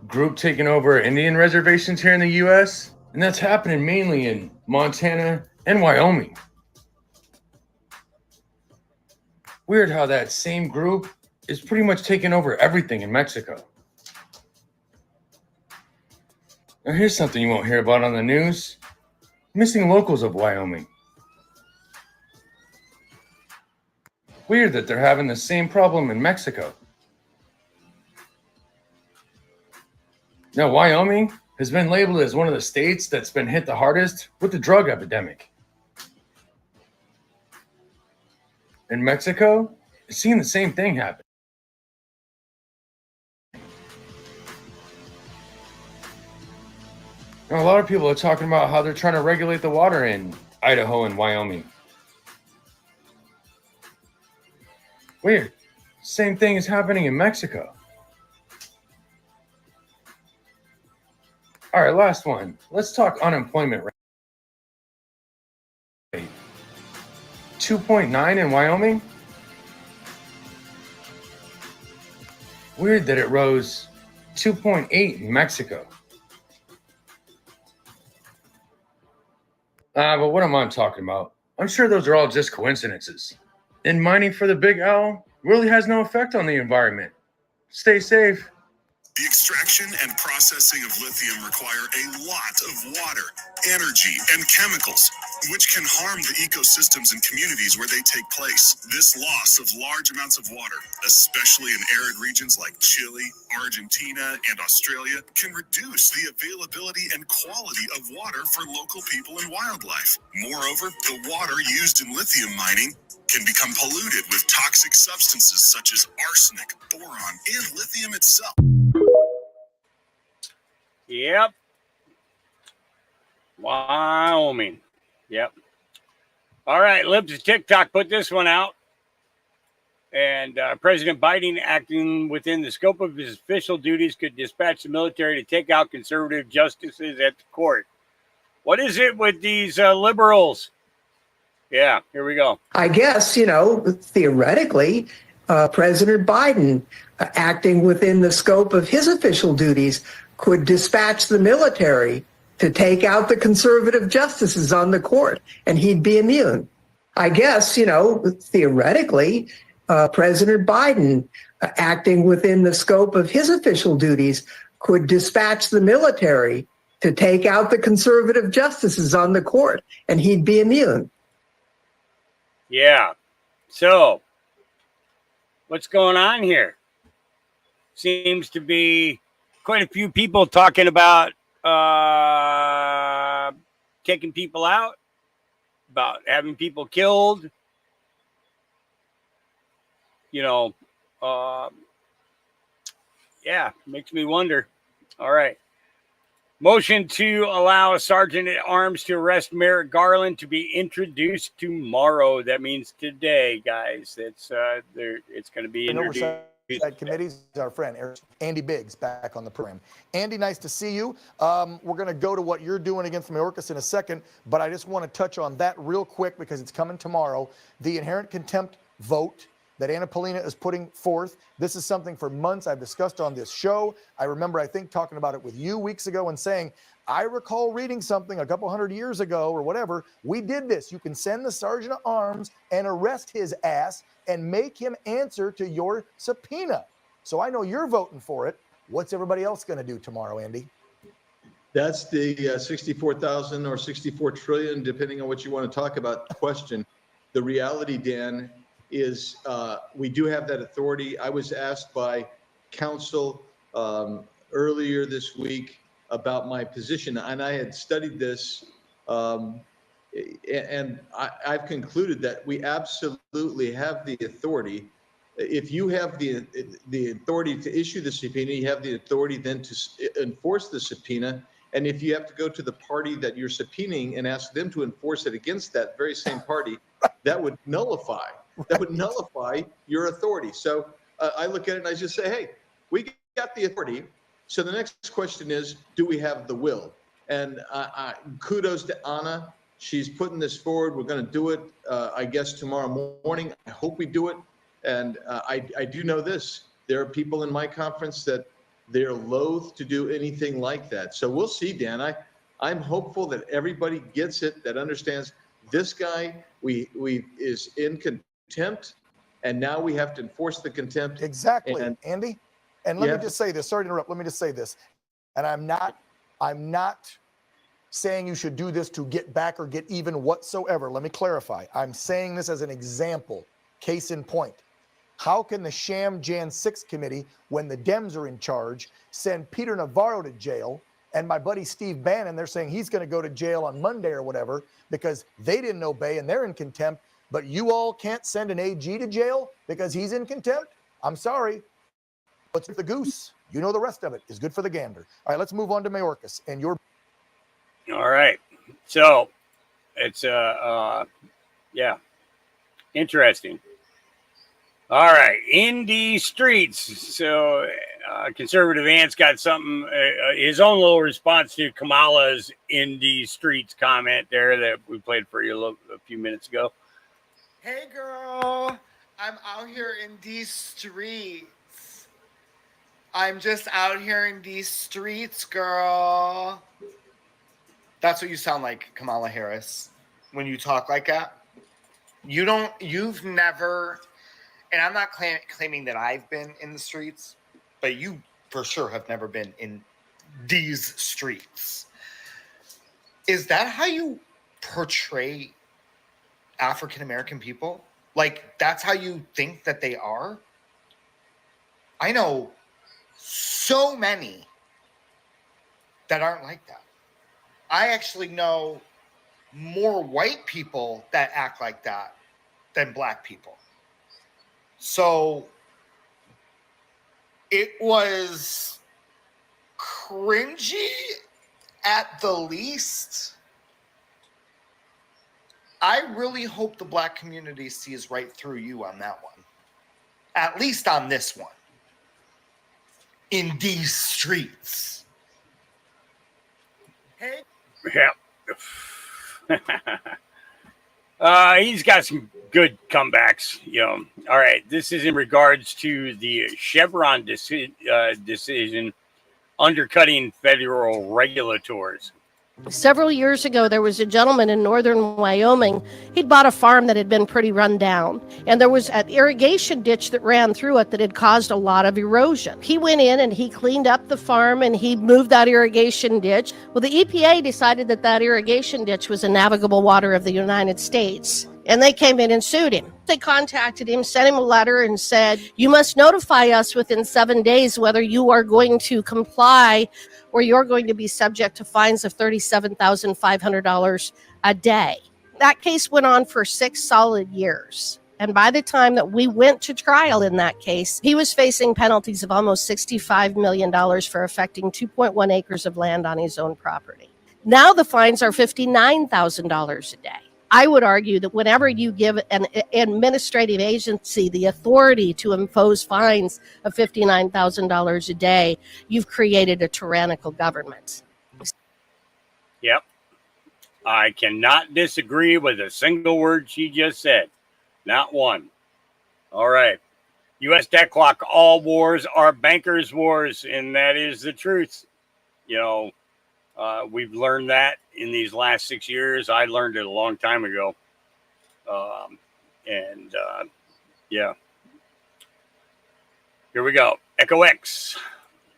group taking over Indian reservations here in the U.S., and that's happening mainly in Montana and Wyoming. Weird how that same group is pretty much taking over everything in Mexico. Now here's something you won't hear about on the news. Missing locals of Wyoming. Weird that they're having the same problem in Mexico. Now, Wyoming has been labeled as one of the states that's been hit the hardest with the drug epidemic. In Mexico, it's seeing the same thing happen. Now, a lot of people are talking about how they're trying to regulate the water in Idaho and Wyoming. Weird. Same thing is happening in Mexico. All right, last one. Let's talk unemployment rate. 2.9 in Wyoming. Weird that it rose 2.8 in Mexico. But what am I talking about? I'm sure those are all just coincidences. And mining for the Big L really has no effect on the environment. Stay safe. The extraction and processing of lithium require a lot of water, energy, and chemicals, which can harm the ecosystems and communities where they take place. This loss of large amounts of water, especially in arid regions like Chile, Argentina, and Australia, can reduce the availability and quality of water for local people and wildlife. Moreover, the water used in lithium mining can become polluted with toxic substances such as arsenic, boron, and lithium itself. Yep. Wyoming. Yep. All right, Libs of TikTok put this one out. And President Biden, acting within the scope of his official duties, could dispatch the military to take out conservative justices at the court. What is it with these liberals? Yeah, here we go. I guess, theoretically, President Biden, acting within the scope of his official duties, could dispatch the military to take out the conservative justices on the court, and he'd be immune. I guess, theoretically, President Biden, acting within the scope of his official duties, could dispatch the military to take out the conservative justices on the court, and he'd be immune. Yeah. So, what's going on here? Seems to be quite a few people talking about taking people out, about having people killed. Yeah, makes me wonder. All right. Motion to allow a sergeant at arms to arrest Merrick Garland to be introduced tomorrow. That means today, guys. It's going to be introduced. Oversight committees, our friend Andy Biggs back on the program. Andy, nice to see you. We're going to go to what you're doing against Mayorkas in a second, but I just want to touch on that real quick because it's coming tomorrow. The inherent contempt vote that Anna Paulina is putting forth. This is something for months I've discussed on this show. I remember, I think, talking about it with you weeks ago and saying, I recall reading something a couple hundred years ago or whatever. We did this. You can send the sergeant at arms and arrest his ass and make him answer to your subpoena. So I know you're voting for it. What's everybody else going to do tomorrow, Andy? That's the 64,000 or 64 trillion, depending on what you want to talk about, question. The reality, Dan, is we do have that authority. I was asked by counsel earlier this week about my position, and I had studied this, and I've concluded that we absolutely have the authority. If you have the authority to issue the subpoena, you have the authority then to enforce the subpoena. And if you have to go to the party that you're subpoenaing and ask them to enforce it against that very same party, that would nullify. That would nullify your authority. So I look at it and I just say, hey, we got the authority. So the next question is, do we have the will? And kudos to Anna. She's putting this forward. We're going to do it, I guess, tomorrow morning. I hope we do it. And I do know this. There are people in my conference that they're loath to do anything like that. So we'll see, Dan. I'm hopeful that everybody gets it, that understands this guy is in contempt, and now we have to enforce the contempt. Exactly, Andy. And let me just say this. Sorry to interrupt. Let me just say this. And I'm not saying you should do this to get back or get even whatsoever. Let me clarify. I'm saying this as an example. Case in point. How can the sham Jan 6 committee, when the Dems are in charge, send Peter Navarro to jail, and my buddy Steve Bannon, they're saying he's going to go to jail on Monday or whatever because they didn't obey and they're in contempt, but you all can't send an AG to jail because he's in contempt? I'm sorry. What's the goose? You know the rest of it is good for the gander. All right, let's move on to Mayorkas and your. All right. So it's, interesting. All right, in the streets. So conservative Ant's got something, his own little response to Kamala's in the streets comment there that we played for you a few minutes ago. Hey, girl, I'm out here in these streets. I'm just out here in these streets, girl. That's what you sound like, Kamala Harris, when you talk like that. You've never... And I'm not claiming that I've been in the streets, but you for sure have never been in these streets. Is that how you portray African American people? Like, that's how you think that they are? I know so many that aren't like that. I actually know more white people that act like that than black people. So it was cringy at the least. I really hope the black community sees right through you on that one. At least on this one. In these streets. Hey. Yeah. He's got some good comebacks, you know. All right, this is in regards to the Chevron decision undercutting federal regulators. Several years ago, there was a gentleman in northern Wyoming. He'd bought a farm that had been pretty run down, and there was an irrigation ditch that ran through it that had caused a lot of erosion. He went in and he cleaned up the farm and he moved that irrigation ditch. Well, the EPA decided that that irrigation ditch was a navigable water of the United States, and they came in and sued him. They contacted him, sent him a letter, and said, "You must notify us within 7 days whether you are going to comply or you're going to be subject to fines of $37,500 a day." That case went on for 6 solid years. And by the time that we went to trial in that case, he was facing penalties of almost $65 million for affecting 2.1 acres of land on his own property. Now the fines are $59,000 a day. I would argue that whenever you give an administrative agency the authority to impose fines of $59,000 a day, you've created a tyrannical government. Yep. I cannot disagree with a single word she just said. Not one. All right. U.S. debt clock. All wars are bankers' wars, and that is the truth. You know, we've learned that in these last 6 years. I learned it a long time ago. Yeah. Here we go. Echo X.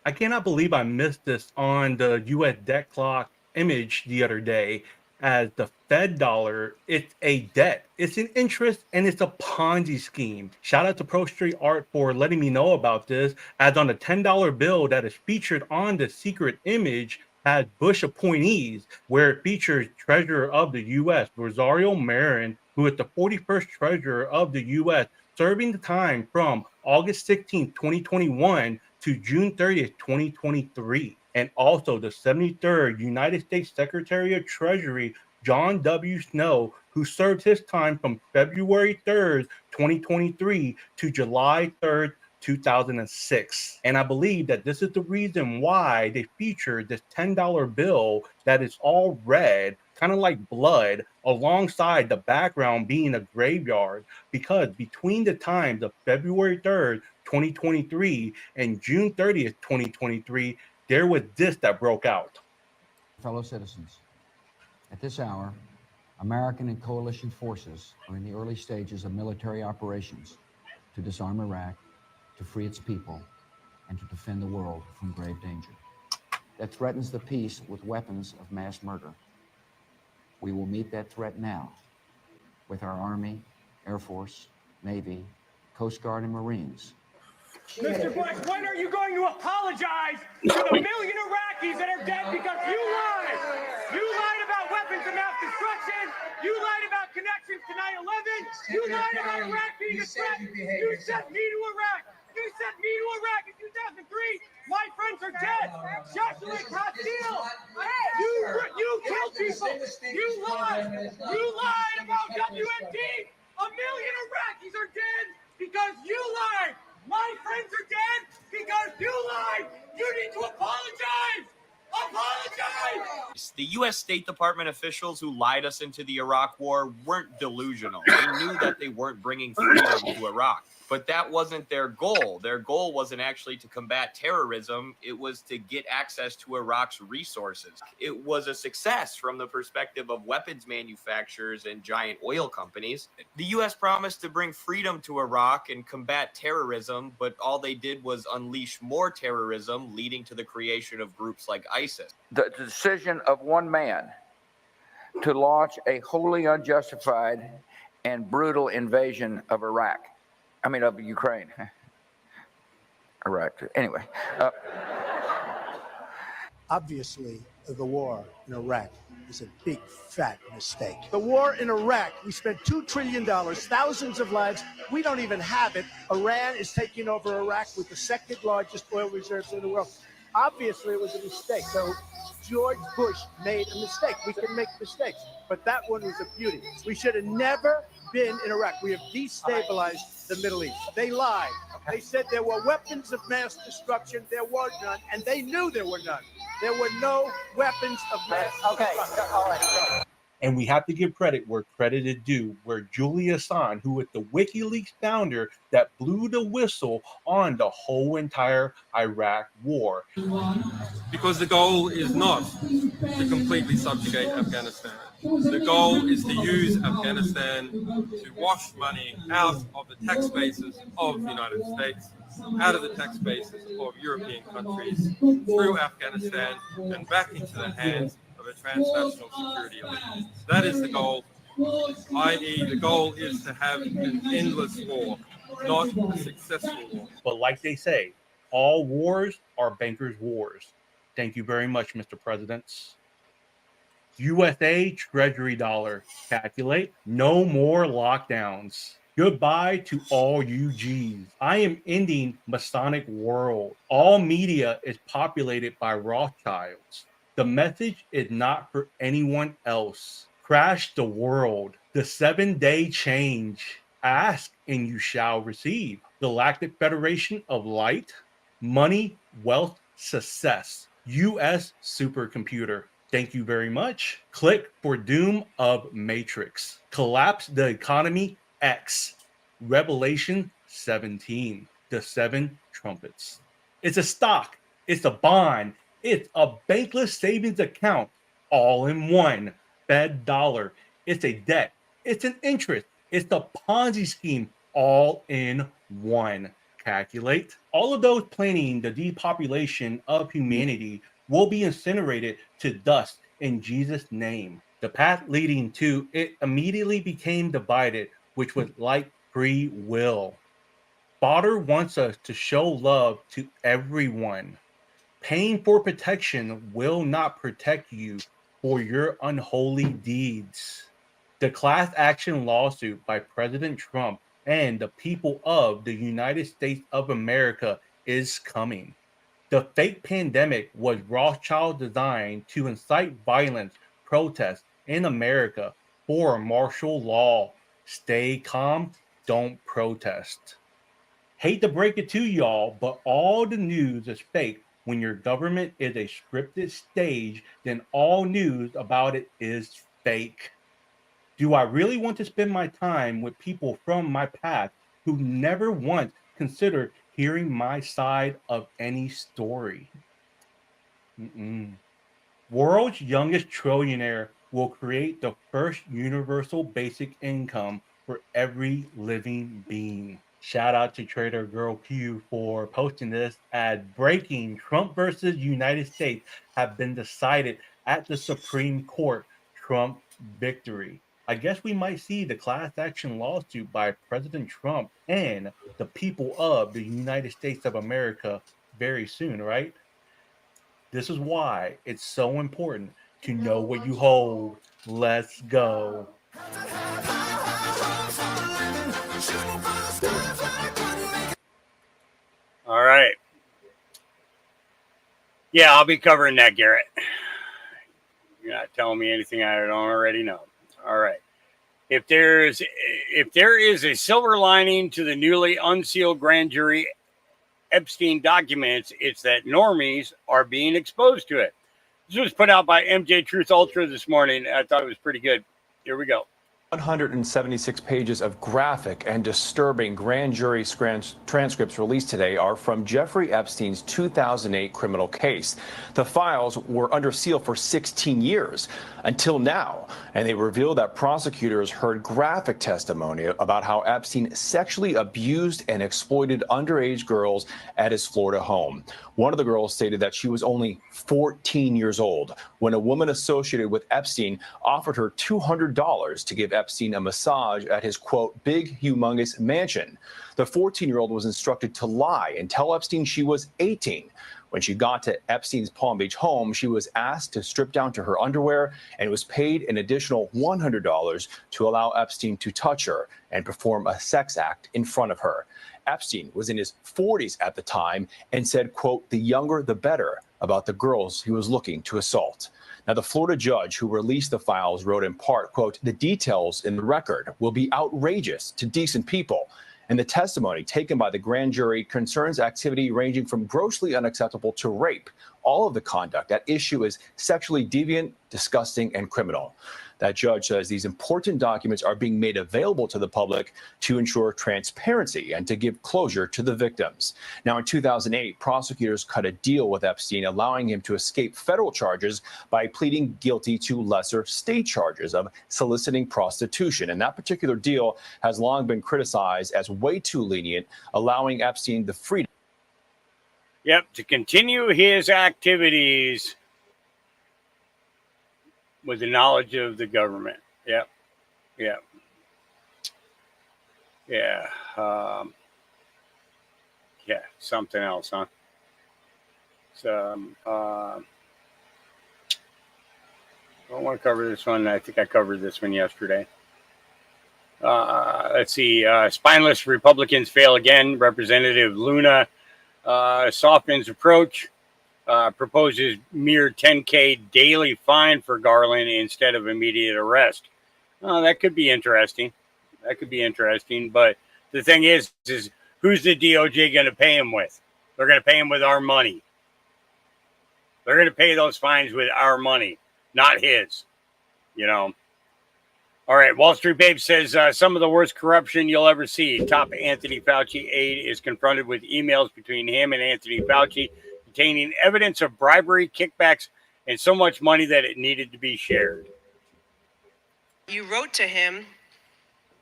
I cannot believe I missed this on the U.S. debt clock image the other day. As the Fed dollar, it's a debt, it's an interest, and it's a Ponzi scheme. Shout out to Pro Street Art for letting me know about this, as on the $10 bill that is featured on the secret image has Bush appointees, where it features Treasurer of the U.S., Rosario Marin, who is the 41st Treasurer of the U.S., serving the time from August 16, 2021 to June 30th, 2023. And also the 73rd United States Secretary of Treasury, John W. Snow, who served his time from February 3rd, 2023 to July 3rd, 2006. And I believe that this is the reason why they featured this $10 bill that is all red, kind of like blood, alongside the background being a graveyard, because between the times of February 3rd, 2023 and June 30th, 2023, there was this that broke out. Fellow citizens, at this hour, American and coalition forces are in the early stages of military operations to disarm Iraq, to free its people, and to defend the world from grave danger that threatens the peace with weapons of mass murder. We will meet that threat now with our Army, Air Force, Navy, Coast Guard, and Marines. Mr. Bush, when are you going to apologize to the million Iraqis that are dead because you lied? You lied about weapons of mass destruction. You lied about connections to 9/11. You lied about Iraq being a threat. You sent me to Iraq. You sent me to Iraq in 2003. My friends are dead. Joshua Castile. You killed people. You lied. You lied about WMD. A million Iraqis are dead because you lied. My friends are dead because you lied. You need to apologize. Apologize. The U.S. State Department officials who lied us into the Iraq War weren't delusional. They knew that they weren't bringing freedom to Iraq. But that wasn't their goal. Their goal wasn't actually to combat terrorism. It was to get access to Iraq's resources. It was a success from the perspective of weapons manufacturers and giant oil companies. The U.S. promised to bring freedom to Iraq and combat terrorism, but all they did was unleash more terrorism, leading to the creation of groups like ISIS. The decision of one man to launch a wholly unjustified and brutal invasion of Iraq. Of Ukraine. Iraq. Anyway. Obviously, the war in Iraq is a big, fat mistake. The war in Iraq, we spent $2 trillion, thousands of lives. We don't even have it. Iran is taking over Iraq with the second largest oil reserves in the world. Obviously, it was a mistake. So George Bush made a mistake. We can make mistakes, but that one was a beauty. We should have never been in Iraq. We have destabilized the Middle East. They lied. They said there were weapons of mass destruction. There were none, and they knew there were none. There were no weapons of mass destruction. All right. And we have to give credit where credit is due, where Julian Assange, who was the WikiLeaks founder that blew the whistle on the whole entire Iraq war. Because the goal is not to completely subjugate Afghanistan. The goal is to use Afghanistan to wash money out of the tax bases of the United States, out of the tax bases of European countries, through Afghanistan and back into the hands of a transnational security elite. That is the goal, i.e. the goal is to have an endless war, not a successful war. But like they say, all wars are bankers' wars. Thank you very much, Mr. Presidents. USA Treasury dollar. Calculate. No more lockdowns. Goodbye to all you G's. I am ending Masonic world. All media is populated by Rothschilds. The message is not for anyone else. Crash the world. The 7-day change. Ask and you shall receive. Galactic Federation of Light. Money, wealth, success. U.S. supercomputer. Thank you very much. Click for Doom of Matrix. Collapse the economy X. Revelation 17. The 7 trumpets. It's a stock. It's a bond. It's a bankless savings account. All in one. Fed dollar. It's a debt. It's an interest. It's the Ponzi scheme. All in one. Calculate. All of those planning the depopulation of humanity will be incinerated to dust in Jesus' name. The path leading to it immediately became divided, which was like free will. Father wants us to show love to everyone. Paying for protection will not protect you for your unholy deeds. The class action lawsuit by President Trump and the people of the United States of America is coming. The fake pandemic was Rothschild designed to incite violence, protests in America for martial law. Stay calm, don't protest. Hate to break it to y'all, but all the news is fake. When your government is a scripted stage, then all news about it is fake. Do I really want to spend my time with people from my past who never once considered hearing my side of any story? World's youngest trillionaire will create the first universal basic income for every living being. Shout out to Trader Girl Q for posting this as breaking Trump versus United States have been decided at the Supreme Court. Trump victory. I guess we might see the class action lawsuit by President Trump and the people of the United States of America very soon, right? This is why it's so important to know what you hold. Let's go. All right. Yeah, I'll be covering that, Garrett. You're not telling me anything I don't already know. All right. If there is a silver lining to the newly unsealed grand jury Epstein documents, it's that normies are being exposed to it. This was put out by MJ Truth Ultra this morning. I thought it was pretty good. Here we go. 176 pages of graphic and disturbing grand jury transcripts released today are from Jeffrey Epstein's 2008 criminal case. The files were under seal for 16 years until now, and they reveal that prosecutors heard graphic testimony about how Epstein sexually abused and exploited underage girls at his Florida home. One of the girls stated that she was only 14 years old when a woman associated with Epstein offered her $200 to give Epstein a massage at his, quote, big, humongous mansion. The 14-year-old was instructed to lie and tell Epstein she was 18. When she got to Epstein's Palm Beach home, she was asked to strip down to her underwear and was paid an additional $100 to allow Epstein to touch her and perform a sex act in front of her. Epstein was in his 40s at the time and said, quote, the younger the better about the girls he was looking to assault. Now, the Florida judge who released the files wrote in part, quote, the details in the record will be outrageous to decent people. And the testimony taken by the grand jury concerns activity ranging from grossly unacceptable to rape. All of the conduct at issue is sexually deviant, disgusting, and criminal. That judge says these important documents are being made available to the public to ensure transparency and to give closure to the victims. Now, in 2008, prosecutors cut a deal with Epstein, allowing him to escape federal charges by pleading guilty to lesser state charges of soliciting prostitution. And that particular deal has long been criticized as way too lenient, allowing Epstein the freedom. Yep, to continue his activities with the knowledge of the government. Yep. Yeah. Yeah, something else, huh? So, I don't want to cover this one. I think I covered this one yesterday. Let's see. Spineless Republicans fail again. Representative Luna softens approach. Proposes mere $10K daily fine for Garland instead of immediate arrest. That could be interesting. But the thing is who's the DOJ going to pay him with? They're going to pay him with our money. They're going to pay those fines with our money, not his. You know. All right. Wall Street Babe says some of the worst corruption you'll ever see. Top Anthony Fauci aide is confronted with emails between him and Anthony Fauci containing evidence of bribery, kickbacks, and so much money that it needed to be shared. You wrote to him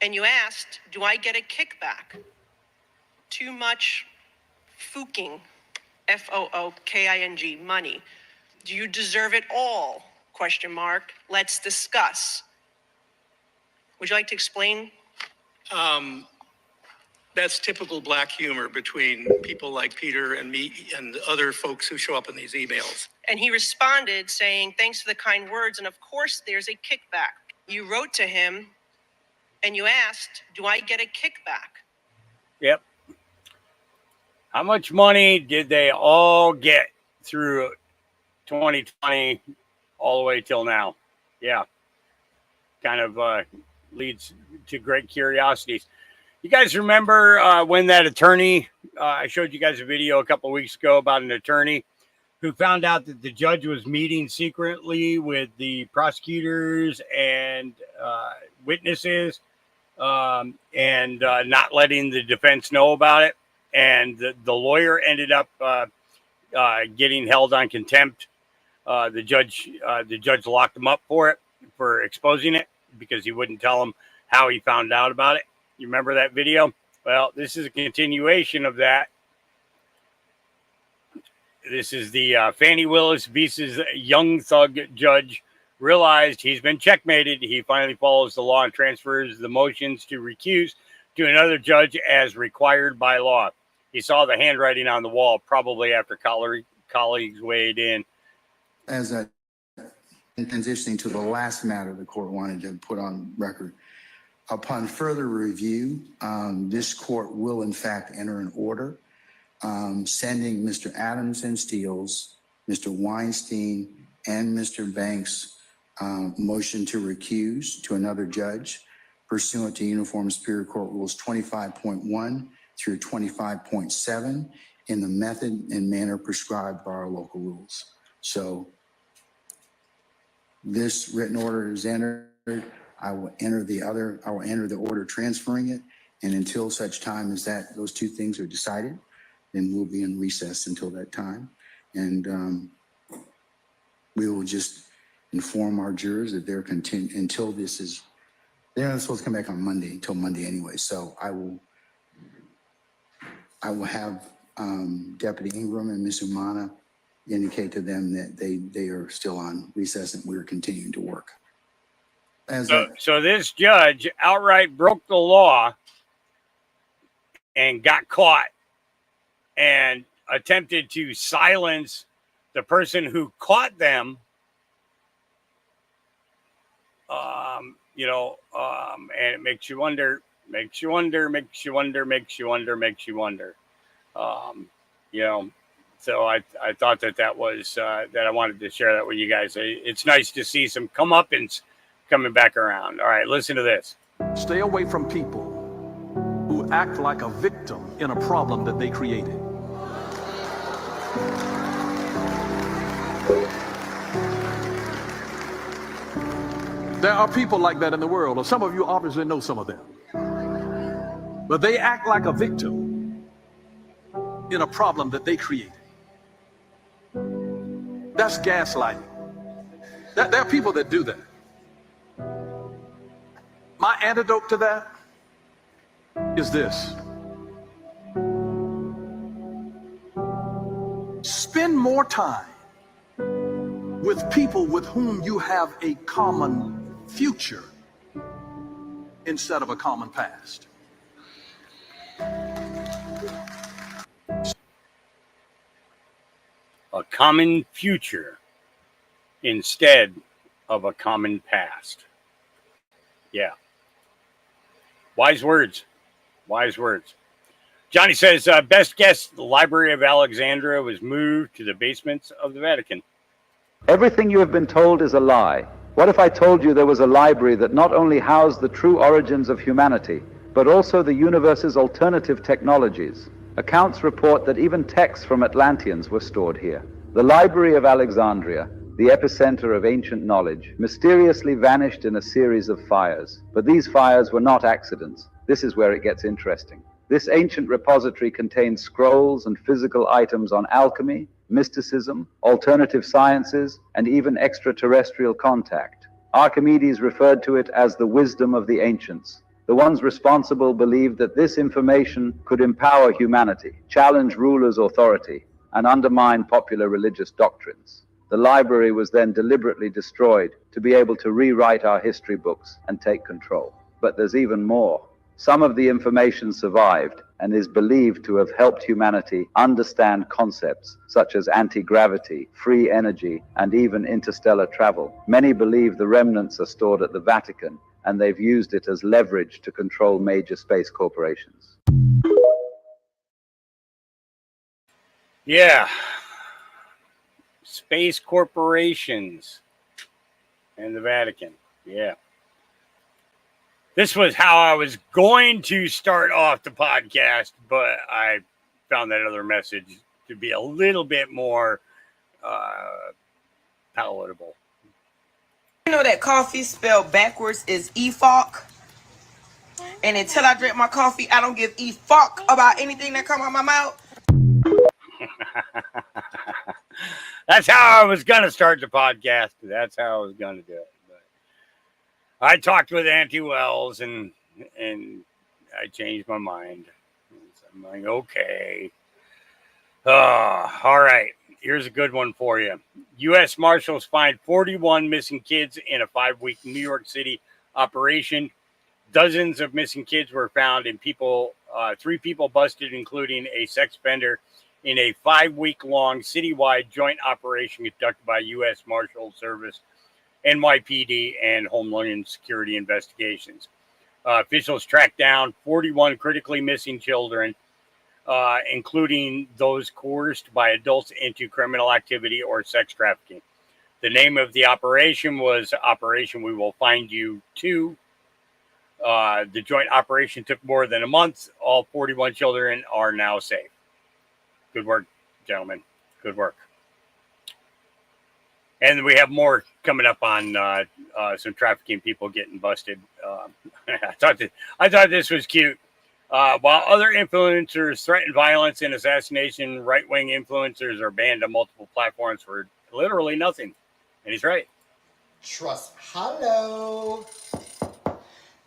and you asked, do I get a kickback? Too much fooking, F-O-O-K-I-N-G, money. Do you deserve it all? ? Let's discuss. Would you like to explain? That's typical black humor between people like Peter and me and other folks who show up in these emails. And he responded saying, thanks for the kind words. And of course, there's a kickback. You wrote to him and you asked, do I get a kickback? Yep. How much money did they all get through 2020 all the way till now? Yeah. Kind of leads to great curiosities. You guys remember when that attorney, I showed you guys a video a couple of weeks ago about an attorney who found out that the judge was meeting secretly with the prosecutors and witnesses and not letting the defense know about it. And the lawyer ended up getting held on contempt. The judge locked him up for it, for exposing it, because he wouldn't tell him how he found out about it. You remember that video? Well, this is a continuation of that. This is the Fannie Willis Visa's young thug judge realized he's been checkmated. He finally follows the law and transfers the motions to recuse to another judge as required by law. He saw the handwriting on the wall, probably after colleagues weighed in. As in transitioning to the last matter the court wanted to put on record, upon further review, this court will in fact enter an order sending Mr. Adams and Steele's, Mr. Weinstein, and Mr. Banks' motion to recuse to another judge pursuant to Uniform Superior Court Rules 25.1 through 25.7 in the method and manner prescribed by our local rules. So this written order is entered, I will enter the order transferring it. And until such time as those two things are decided, then we'll be in recess until that time. And we will just inform our jurors that they're until they're not supposed to come back on Monday until Monday anyway. So I will have Deputy Ingram and Ms. Umana indicate to them that they are still on recess and we're continuing to work. So this judge outright broke the law and got caught and attempted to silence the person who caught them. And it makes you wonder. So I thought that was that I wanted to share that with you guys. It's nice to see some comeuppance coming back around. All right, listen to this. Stay away from people who act like a victim in a problem that they created. There are people like that in the world, or some of you obviously know some of them. But they act like a victim in a problem that they created. That's gaslighting. There are people that do that. My antidote to that is this. Spend more time with people with whom you have a common future instead of a common past. A common future instead of a common past. Yeah. Wise words. Johnny says, best guess, the Library of Alexandria was moved to the basements of the Vatican. Everything you have been told is a lie. What if I told you there was a library that not only housed the true origins of humanity, but also the universe's alternative technologies? Accounts report that even texts from Atlanteans were stored here. The Library of Alexandria, the epicenter of ancient knowledge, mysteriously vanished in a series of fires. But these fires were not accidents. This is where it gets interesting. This ancient repository contains scrolls and physical items on alchemy, mysticism, alternative sciences, and even extraterrestrial contact. Archimedes referred to it as the wisdom of the ancients. The ones responsible believed that this information could empower humanity, challenge rulers' authority, and undermine popular religious doctrines. The library was then deliberately destroyed to be able to rewrite our history books and take control. But there's even more. Some of the information survived and is believed to have helped humanity understand concepts such as anti-gravity, free energy, and even interstellar travel. Many believe the remnants are stored at the Vatican, and they've used it as leverage to control major space corporations. Yeah. Space corporations and the Vatican. Yeah. This was how I was going to start off the podcast, but I found that other message to be a little bit more palatable. You know that coffee spelled backwards is e-fuck? And until I drink my coffee, I don't give e-fuck about anything that comes out my mouth. That's how I was going to start the podcast. That's how I was going to do it. But I talked with Auntie Wells and I changed my mind. I'm like, okay. All right. Here's a good one for you. U.S. Marshals find 41 missing kids in a 5-week New York City operation. Dozens of missing kids were found and 3 people busted, including a sex offender, in a 5-week-long citywide joint operation conducted by U.S. Marshal Service, NYPD, and Homeland Security Investigations. Officials tracked down 41 critically missing children, including those coerced by adults into criminal activity or sex trafficking. The name of the operation was Operation We Will Find You 2. The joint operation took more than a month. All 41 children are now safe. Good work, gentlemen. Good work. And we have more coming up on some trafficking people getting busted. I thought this was cute. While other influencers threaten violence and assassination, right-wing influencers are banned on multiple platforms for literally nothing. And he's right. Hello.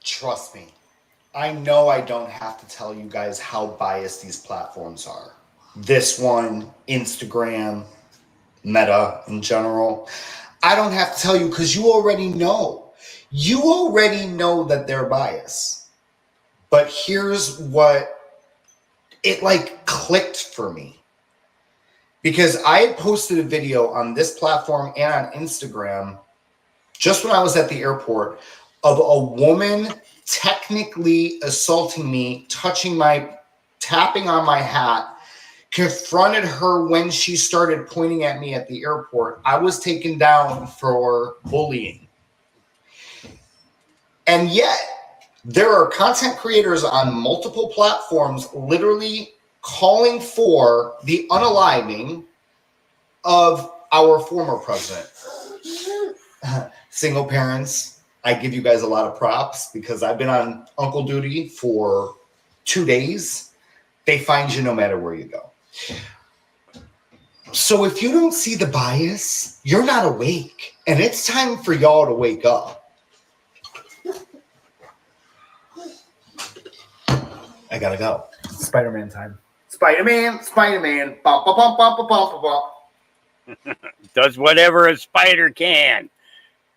Trust me. I know I don't have to tell you guys how biased these platforms are. This one, Instagram, Meta in general. I don't have to tell you because you already know. You already know that they're biased. But here's what it like clicked for me. Because I had posted a video on this platform and on Instagram just when I was at the airport of a woman technically assaulting me, tapping on my hat, confronted her when she started pointing at me at the airport. I was taken down for bullying. And yet, there are content creators on multiple platforms literally calling for the unaliving of our former president. Single parents, I give you guys a lot of props because I've been on uncle duty for 2 days. They find you no matter where you go. So if you don't see the bias, you're not awake. And it's time for y'all to wake up. I gotta go. Spider-Man time. Spider-Man. Bop, bop, bop, bop, bop, bop. Does whatever a spider can.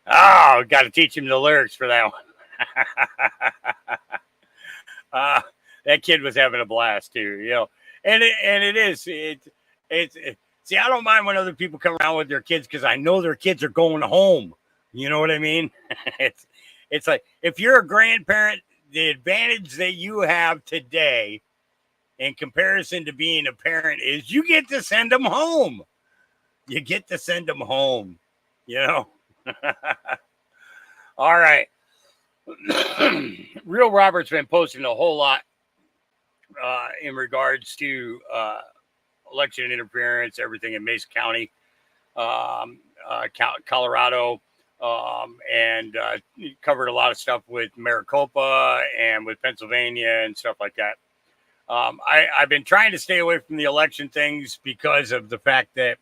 Oh, got to teach him the lyrics for that one. That kid was having a blast too, you know. And it is. See, I don't mind when other people come around with their kids because I know their kids are going home. You know what I mean? It's like if you're a grandparent, the advantage that you have today in comparison to being a parent is you get to send them home. You get to send them home, you know? All right. Real Robert's been posting a whole lot in regards to election interference, everything in Mesa County, Colorado, and covered a lot of stuff with Maricopa and with Pennsylvania and stuff like that. I've been trying to stay away from the election things because of the fact that,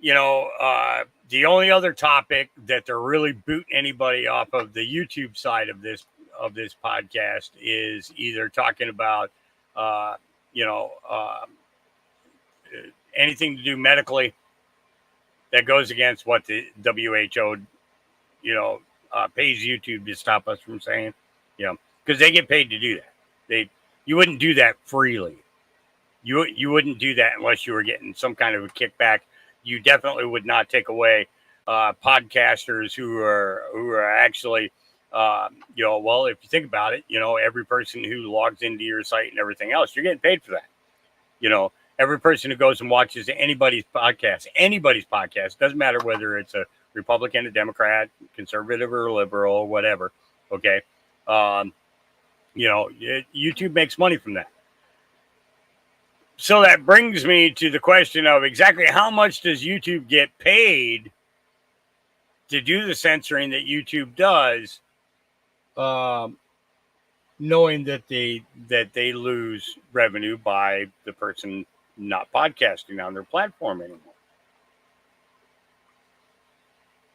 the only other topic that they're really booting anybody off of the YouTube side of this podcast is either talking about, anything to do medically that goes against what the WHO, pays YouTube to stop us from saying, because they get paid to do that. You wouldn't do that freely. You wouldn't do that unless you were getting some kind of a kickback. You definitely would not take away podcasters who are actually, well, if you think about it, every person who logs into your site and everything else, you're getting paid for that. Every person who goes and watches anybody's podcast, doesn't matter whether it's a Republican, a Democrat, conservative or liberal, whatever. Okay. YouTube makes money from that. So that brings me to the question of exactly how much does YouTube get paid to do the censoring that YouTube does, knowing that they lose revenue by the person not podcasting on their platform anymore.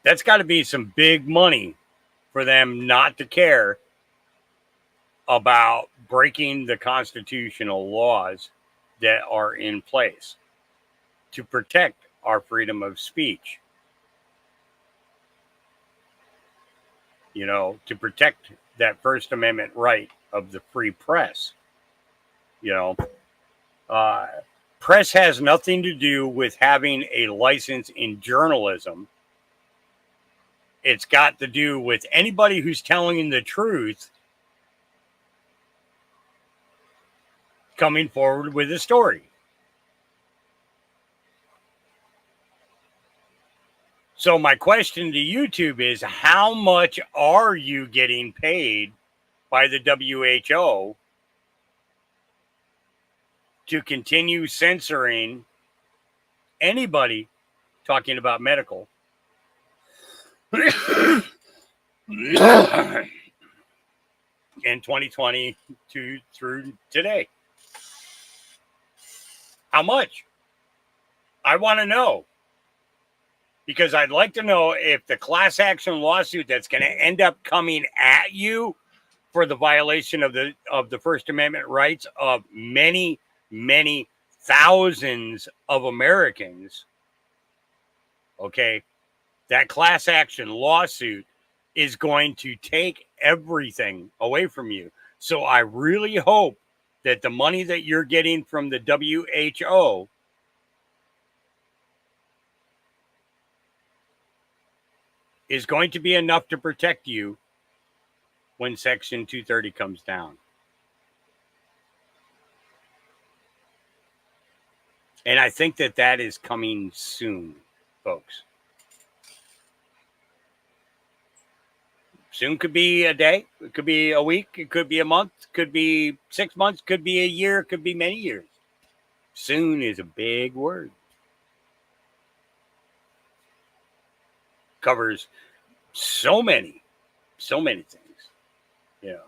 That's got to be some big money for them not to care about breaking the constitutional laws that are in place to protect our freedom of speech. To protect that First Amendment right of the free press. Press has nothing to do with having a license in journalism. It's got to do with anybody who's telling the truth coming forward with a story. So my question to YouTube is, how much are you getting paid by the WHO to continue censoring anybody talking about medical. In 2020 through today. How much? I want to know. Because I'd like to know if the class action lawsuit that's going to end up coming at you for the violation of the First Amendment rights of many, many thousands of Americans, okay, that class action lawsuit is going to take everything away from you. So I really hope that the money that you're getting from the WHO is going to be enough to protect you when Section 230 comes down. And I think that is coming soon, folks. Soon could be a day, it could be a week, it could be a month, could be 6 months, could be a year, could be many years. Soon is a big word. Covers so many things, you know.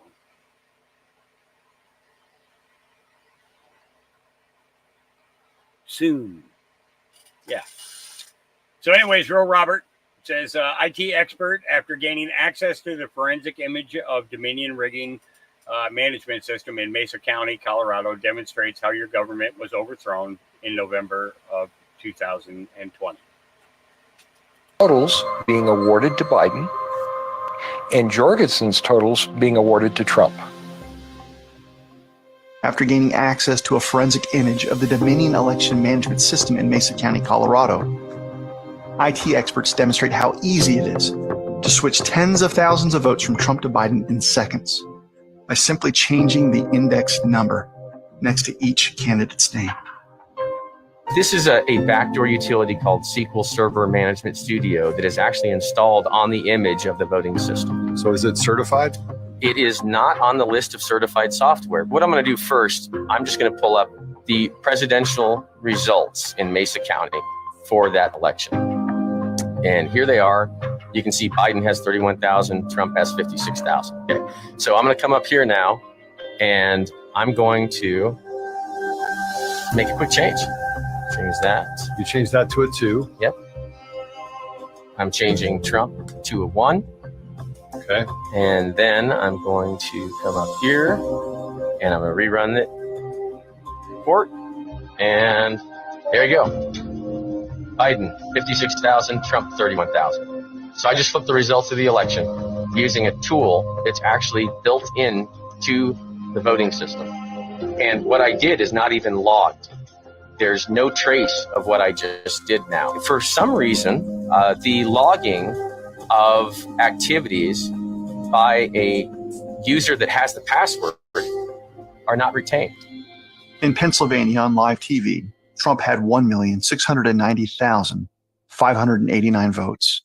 Soon. Yeah. So anyways, Real Robert says, IT expert, after gaining access to the forensic image of Dominion rigging management system in Mesa County, Colorado, demonstrates how your government was overthrown in November of 2020. Totals being awarded to Biden and Jorgensen's totals being awarded to Trump. After gaining access to a forensic image of the Dominion election management system in Mesa County, Colorado, IT experts demonstrate how easy it is to switch tens of thousands of votes from Trump to Biden in seconds by simply changing the index number next to each candidate's name. This is a backdoor utility called SQL Server Management Studio that is actually installed on the image of the voting system. So is it certified? It is not on the list of certified software. What I'm going to do first, I'm just going to pull up the presidential results in Mesa County for that election. And here they are. You can see Biden has 31,000, Trump has 56,000. Okay. So I'm going to come up here now and I'm going to make a quick change. Change that. You change that to a 2. Yep. I'm changing Trump to a 1. Okay. And then I'm going to come up here and I'm going to rerun the report. And there you go. Biden, 56,000, Trump, 31,000. So I just flipped the results of the election using a tool that's actually built in to the voting system. And what I did is not even logged. There's no trace of what I just did now. For some reason, the logging of activities by a user that has the password are not retained. In Pennsylvania on live TV, Trump had 1,690,589 votes,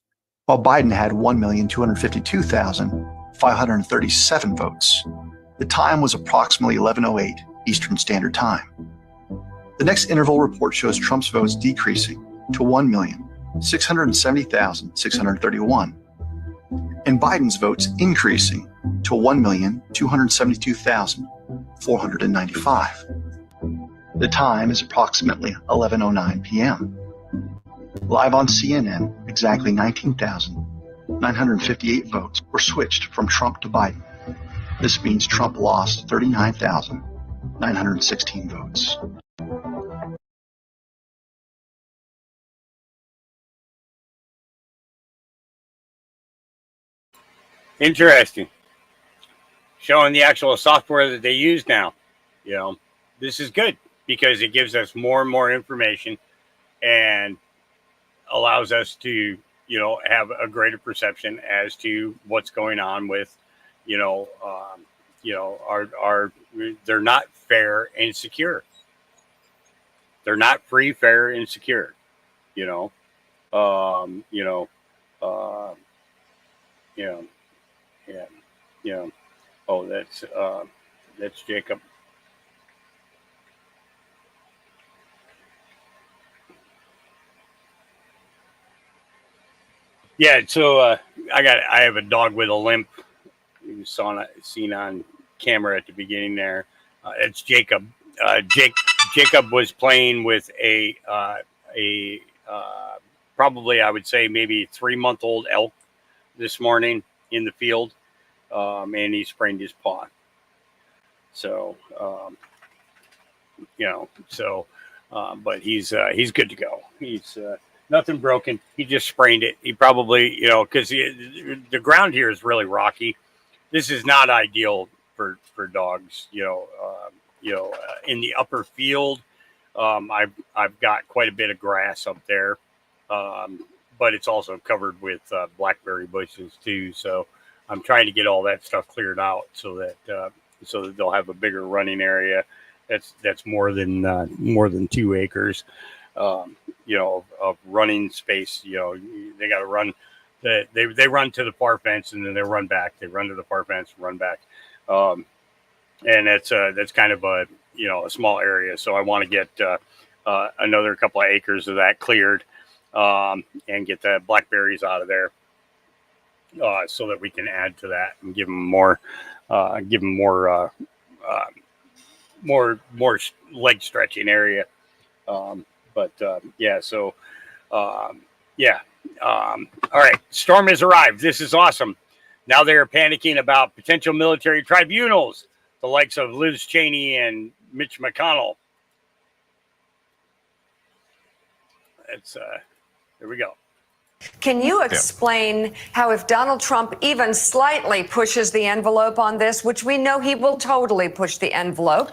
while Biden had 1,252,537 votes. The time was approximately 11:08 Eastern Standard Time. The next interval report shows Trump's votes decreasing to 1,670,631, and Biden's votes increasing to 1,272,495. The time is approximately 11:09 p.m. Live on CNN, exactly 19,958 votes were switched from Trump to Biden. This means Trump lost 39,916 votes. Interesting. Showing the actual software that they use now. You know, this is good because it gives us more and more information and allows us to, you know, have a greater perception as to what's going on with, they're not fair and secure. They're not free, fair, and secure. Oh, that's Jacob. Yeah, so I have a dog with a limp. You saw seen on camera at the beginning there. It's Jacob. Jacob was playing with a probably, I would say, maybe 3-month-old elk this morning in the field, and he sprained his paw. So but he's good to go. He's nothing broken. He just sprained it. He probably, because the ground here is really rocky. This is not ideal for dogs. In the upper field, I've got quite a bit of grass up there, but it's also covered with blackberry bushes too. So I'm trying to get all that stuff cleared out so that they'll have a bigger running area. That's more than 2 acres, of running space. They got to run. They run to the far fence and then they run back. They run to the far fence, run back, and that's kind of a small area. So I want to get another couple of acres of that cleared, and get the blackberries out of there, so that we can add to that and give them more leg stretching area. All right. Storm has arrived. This is awesome. Now they're panicking about potential military tribunals, the likes of Liz Cheney and Mitch McConnell. Here we go. Can you explain how if Donald Trump even slightly pushes the envelope on this, which we know he will totally push the envelope,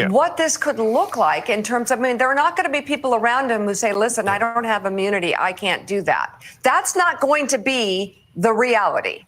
what this could look like in terms of, there are not going to be people around him who say, listen, I don't have immunity, I can't do that. That's not going to be the reality.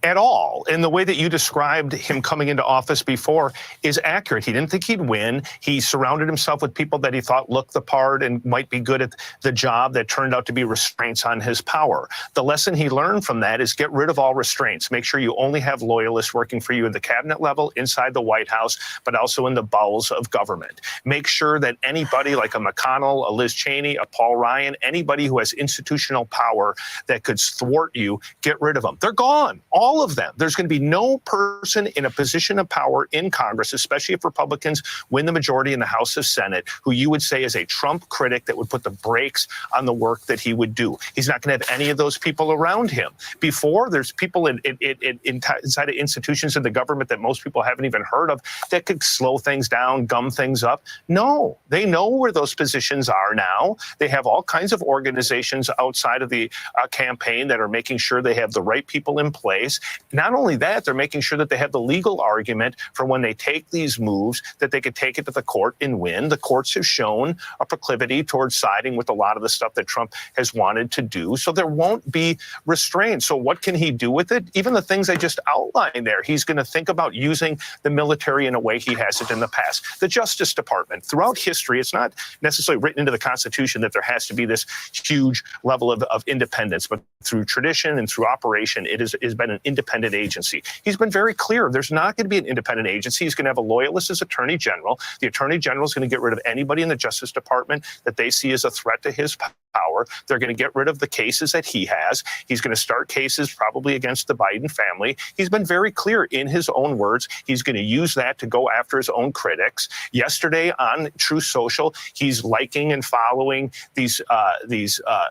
At all. And the way that you described him coming into office before is accurate. He didn't think he'd win. He surrounded himself with people that he thought looked the part and might be good at the job that turned out to be restraints on his power. The lesson he learned from that is get rid of all restraints. Make sure you only have loyalists working for you at the cabinet level, inside the White House, but also in the bowels of government. Make sure that anybody like a McConnell, a Liz Cheney, a Paul Ryan, anybody who has institutional power that could thwart you, get rid of them. They're gone. All of them. There's going to be no person in a position of power in Congress, especially if Republicans win the majority in the House of Senate, who you would say is a Trump critic that would put the brakes on the work that he would do. He's not going to have any of those people around him. Before, there's people inside of institutions in the government that most people haven't even heard of that could slow things down, gum things up. No, they know where those positions are now. They have all kinds of organizations outside of the campaign that are making sure they have the right people in place. Not only that, they're making sure that they have the legal argument for when they take these moves, that they could take it to the court and win. The courts have shown a proclivity towards siding with a lot of the stuff that Trump has wanted to do. So there won't be restraint. So what can he do with it? Even the things I just outlined there, he's going to think about using the military in a way he hasn't in the past. The Justice Department, throughout history, it's not necessarily written into the Constitution that there has to be this huge level of independence, but through tradition and through operation, it has been an independent agency. He's been very clear. There's not going to be an independent agency. He's going to have a loyalist as Attorney General. The Attorney General is going to get rid of anybody in the Justice Department that they see as a threat to his power. They're going to get rid of the cases that he has. He's going to start cases probably against the Biden family. He's been very clear in his own words. He's going to use that to go after his own critics. Yesterday on Truth Social, he's liking and following these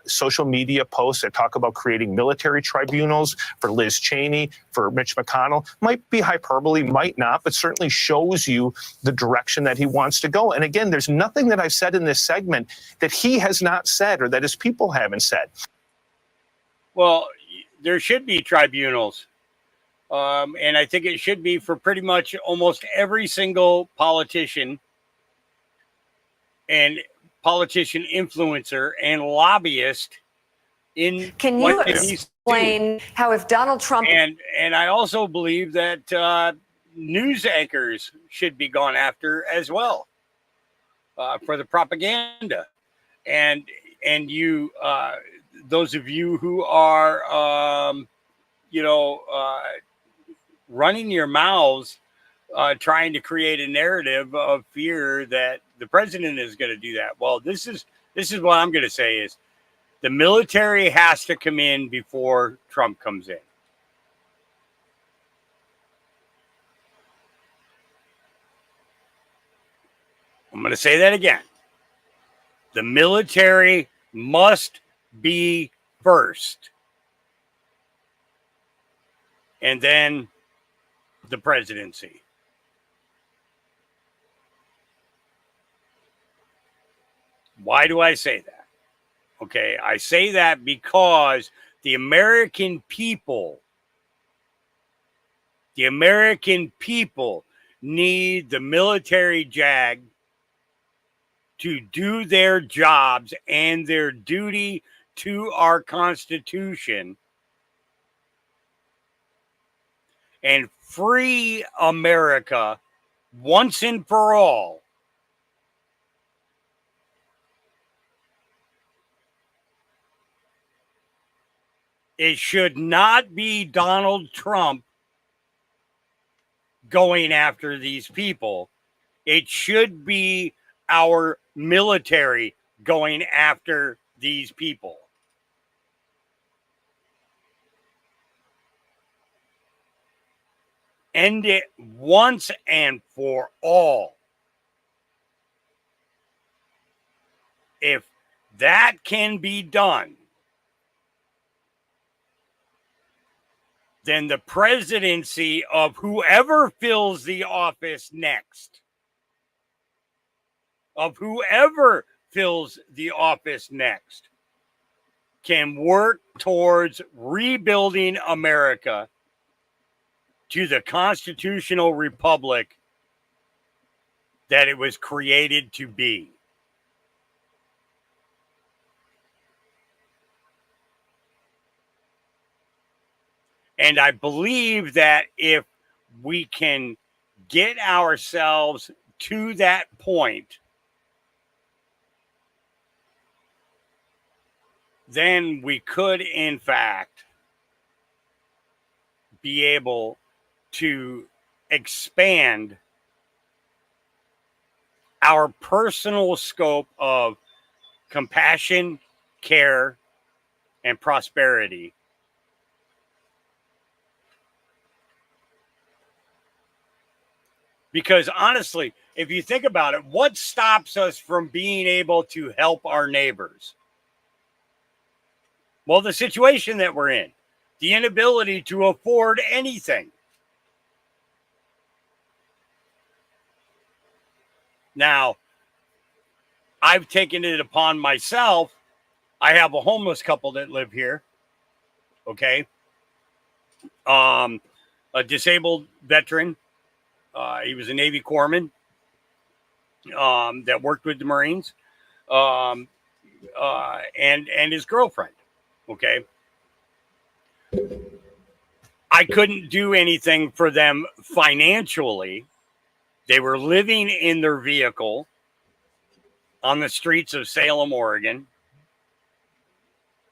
social media posts that talk about creating military tribunals for Liz Cheney, for Mitch McConnell. Might be hyperbole, might not, but certainly shows you the direction that he wants to go. And again, there's nothing that I've said in this segment that he has not said or that his people haven't said. Well, there should be tribunals. And I think it should be for pretty much almost every single politician and politician influencer and lobbyist in. Can you explain how if Donald Trump and I also believe that news anchors should be gone after as well for the propaganda, and you those of you who are running your mouths trying to create a narrative of fear that the president is going to do that. Well, this is what I'm going to say is The military has to come in before Trump comes in. I'm going to say that again. The military must be first. And then the presidency. Why do I say that? Okay, I say that because the American people need the military JAG to do their jobs and their duty to our Constitution and free America once and for all. It should not be Donald Trump going after these people. It should be our military going after these people. End it once and for all. If that can be done, then the presidency of whoever fills the office next, can work towards rebuilding America to the constitutional republic that it was created to be. And I believe that if we can get ourselves to that point, then we could, in fact, be able to expand our personal scope of compassion, care, and prosperity. Because honestly, if you think about it, what stops us from being able to help our neighbors? Well, the situation that we're in, the inability to afford anything. Now, I've taken it upon myself. I have a homeless couple that live here. Okay. A disabled veteran. He was a Navy corpsman that worked with the Marines. And his girlfriend. Okay. I couldn't do anything for them financially. They were living in their vehicle on the streets of Salem, Oregon.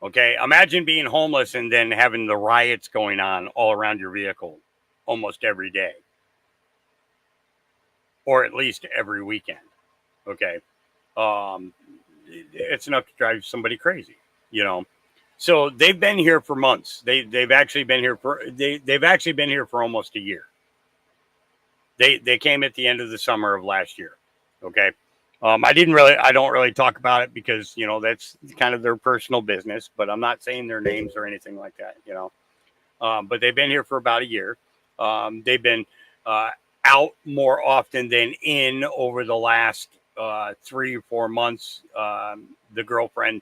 Okay, imagine being homeless and then having the riots going on all around your vehicle almost every day, or at least every weekend. Okay, it's enough to drive somebody crazy, you know. So they've been here for months. They've actually been here for almost a year. They came at the end of the summer of last year. Okay. I don't really talk about it because, you know, that's kind of their personal business, but I'm not saying their names or anything like that, you know. But they've been here for about a year. They've been out more often than in over the last 3 or 4 months. The girlfriend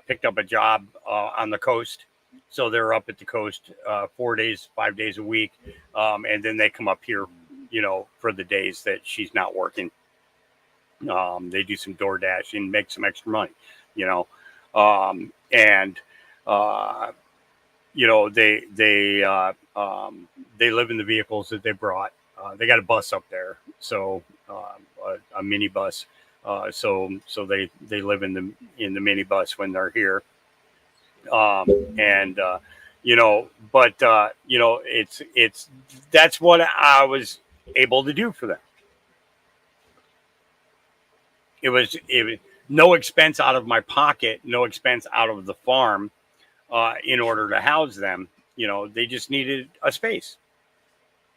picked up a job on the coast. So they're up at the coast 4 days, 5 days a week. And then they come up here, you know, for the days that she's not working. They do some DoorDash and make some extra money, you know. You know, they live in the vehicles that they brought. They got a bus up there, so a mini bus. So they live in the mini bus when they're here. You know, but you know, it's that's what I was able to do for them. no expense out of my pocket, no expense out of the farm in order to house them. You know, they just needed a space.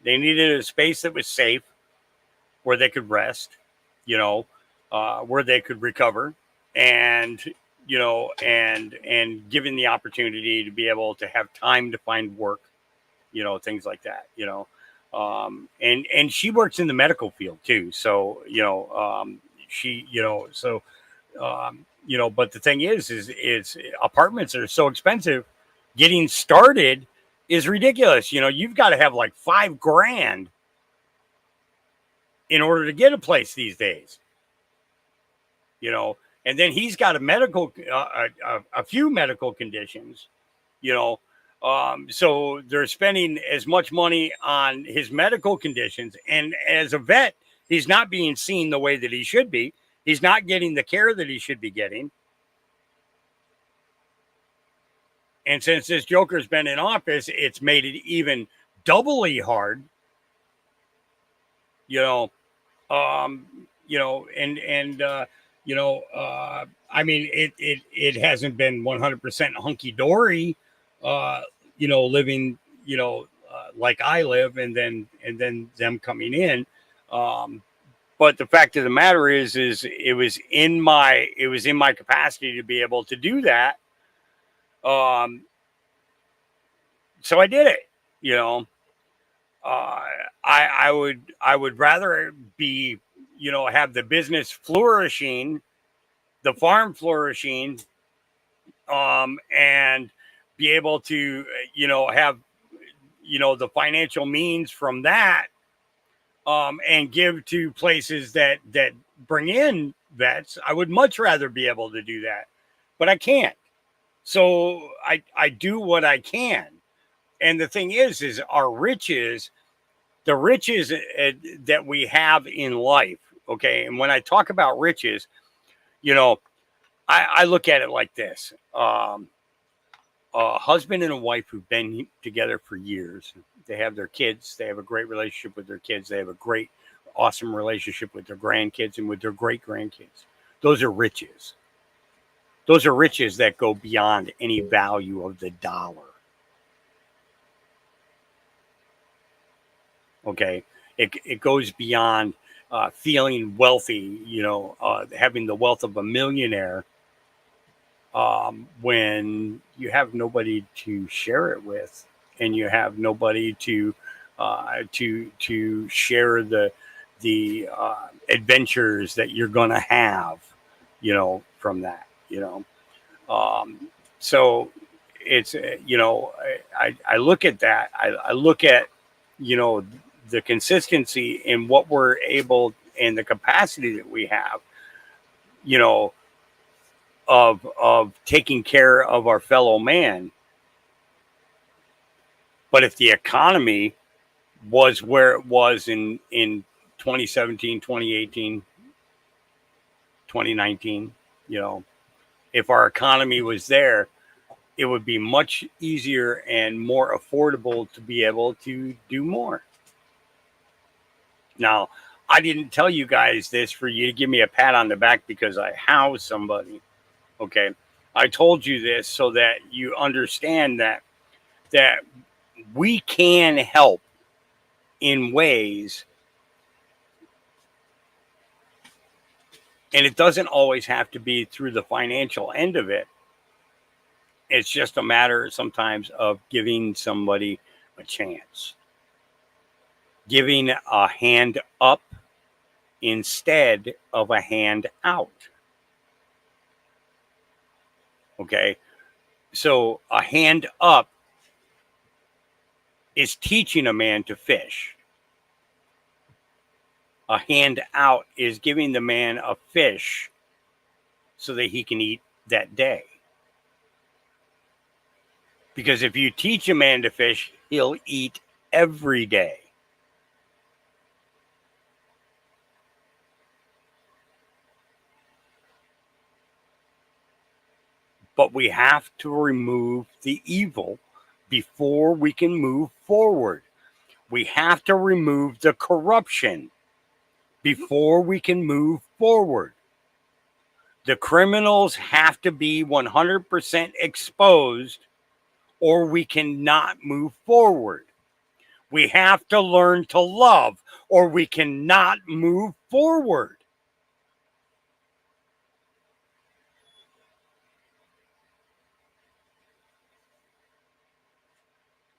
They needed a space that was safe, where they could rest, you know, where they could recover, and you know, and given the opportunity to be able to have time to find work, you know, things like that, you know. And she works in the medical field too, so you know, she, you know, so you know, but the thing is apartments are so expensive. Getting started is ridiculous. You know, you've got to have like $5,000 in order to get a place these days. You know, and then he's got a medical, a few medical conditions. You know, so they're spending as much money on his medical conditions, and as a vet, he's not being seen the way that he should be. He's not getting the care that he should be getting. And since this Joker's been in office, it's made it even doubly hard. You know, you know, you know, I mean, it hasn't been 100% hunky dory, you know, living, you know, like I live, and then them coming in. But the fact of the matter is it was in my capacity to be able to do that. So I did it, you know. I would rather be, you know, have the business flourishing, the farm flourishing, and be able to, you know, have, you know, the financial means from that, and give to places that bring in vets. I would much rather be able to do that, but I can't. So I do what I can. And the thing is our riches, the riches that we have in life. Okay. And when I talk about riches, you know, I look at it like this. A husband and a wife who've been together for years. They have their kids. They have a great relationship with their kids. They have a great, awesome relationship with their grandkids and with their great grandkids. Those are riches. Those are riches that go beyond any value of the dollar. Okay. It goes beyond feeling wealthy, you know, having the wealth of a millionaire, when you have nobody to share it with, and you have nobody to share the adventures that you're going to have, you know, from that, you know. So it's, you know, I look at that. I look at, you know, the consistency in what we're able, and the capacity that we have, you know, of taking care of our fellow man. But if the economy was where it was in 2017, 2018, 2019, you know, if our economy was there, it would be much easier and more affordable to be able to do more. Now, I didn't tell you guys this for you to give me a pat on the back because I housed somebody. Okay. I told you this so that you understand that we can help in ways, and it doesn't always have to be through the financial end of it. It's just a matter sometimes of giving somebody a chance, giving a hand up instead of a hand out. Okay. So a hand up is teaching a man to fish. A hand out is giving the man a fish so that he can eat that day. Because if you teach a man to fish, he'll eat every day. But we have to remove the evil before we can move forward. We have to remove the corruption before we can move forward. The criminals have to be 100% exposed, or we cannot move forward. We have to learn to love, or we cannot move forward.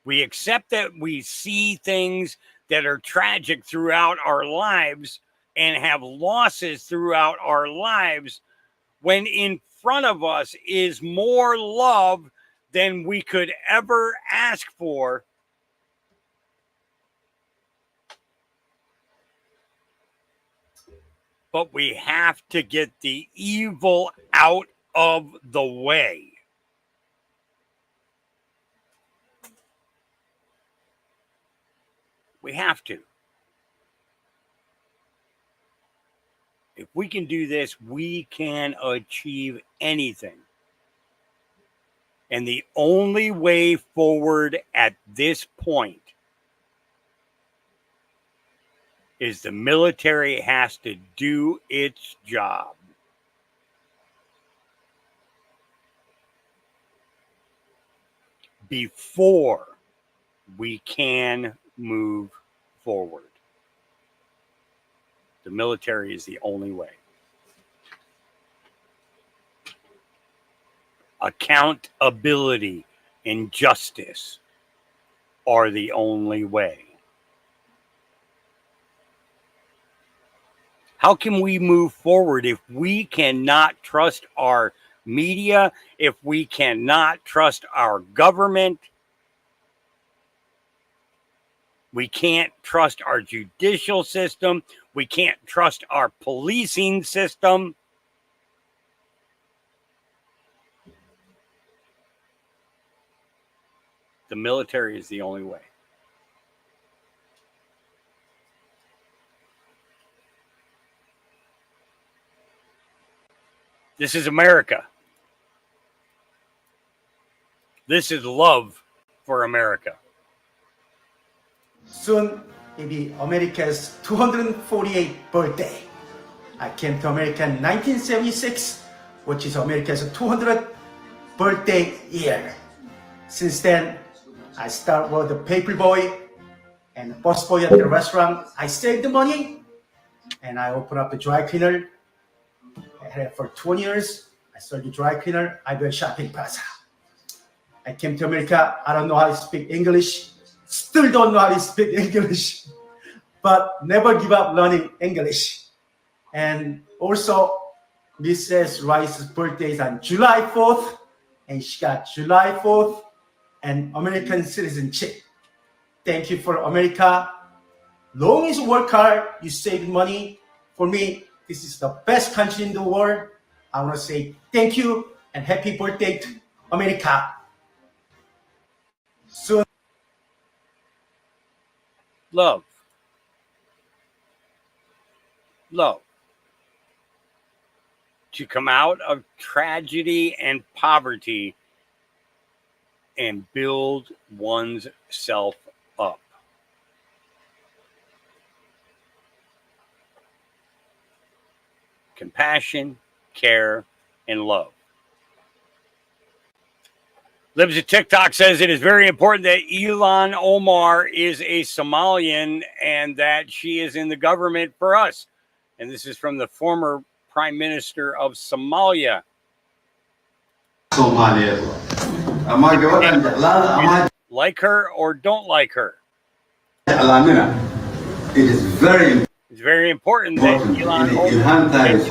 We accept that we see things that are tragic throughout our lives and have losses throughout our lives, when in front of us is more love than we could ever ask for. But we have to get the evil out of the way. We have to. If we can do this, we can achieve anything. And the only way forward at this point is the military has to do its job. Before we can move forward. The military is the only way. Accountability and justice are the only way. How can we move forward if we cannot trust our media, if we cannot trust our government? We can't trust our judicial system. We can't trust our policing system. The military is the only way. This is America. This is love for America. Soon it'll be America's 248th birthday. I came to America in 1976, which is America's 200th birthday year. Since then, I started with the paper boy and the bus boy at the restaurant. I saved the money and I opened up the dry cleaner. I had it for 20 years. I started the dry cleaner. I built shopping plaza. I came to America. I don't know how to speak English. Still don't know how to speak English. But never give up learning English. And also, Mrs. Rice's birthday is on July 4th. And she got July 4th and American citizenship. Thank you for America. Long as you work hard, you save money. For me, this is the best country in the world. I want to say thank you and happy birthday to America. Soon. Love. Love. To come out of tragedy and poverty and build one's self up. Compassion, care, and love. Libs at TikTok says it is very important that Ilhan Omar is a Somalian and that she is in the government for us. And this is from the former Prime Minister of Somalia. Like her or don't like her? It is very important that Ilhan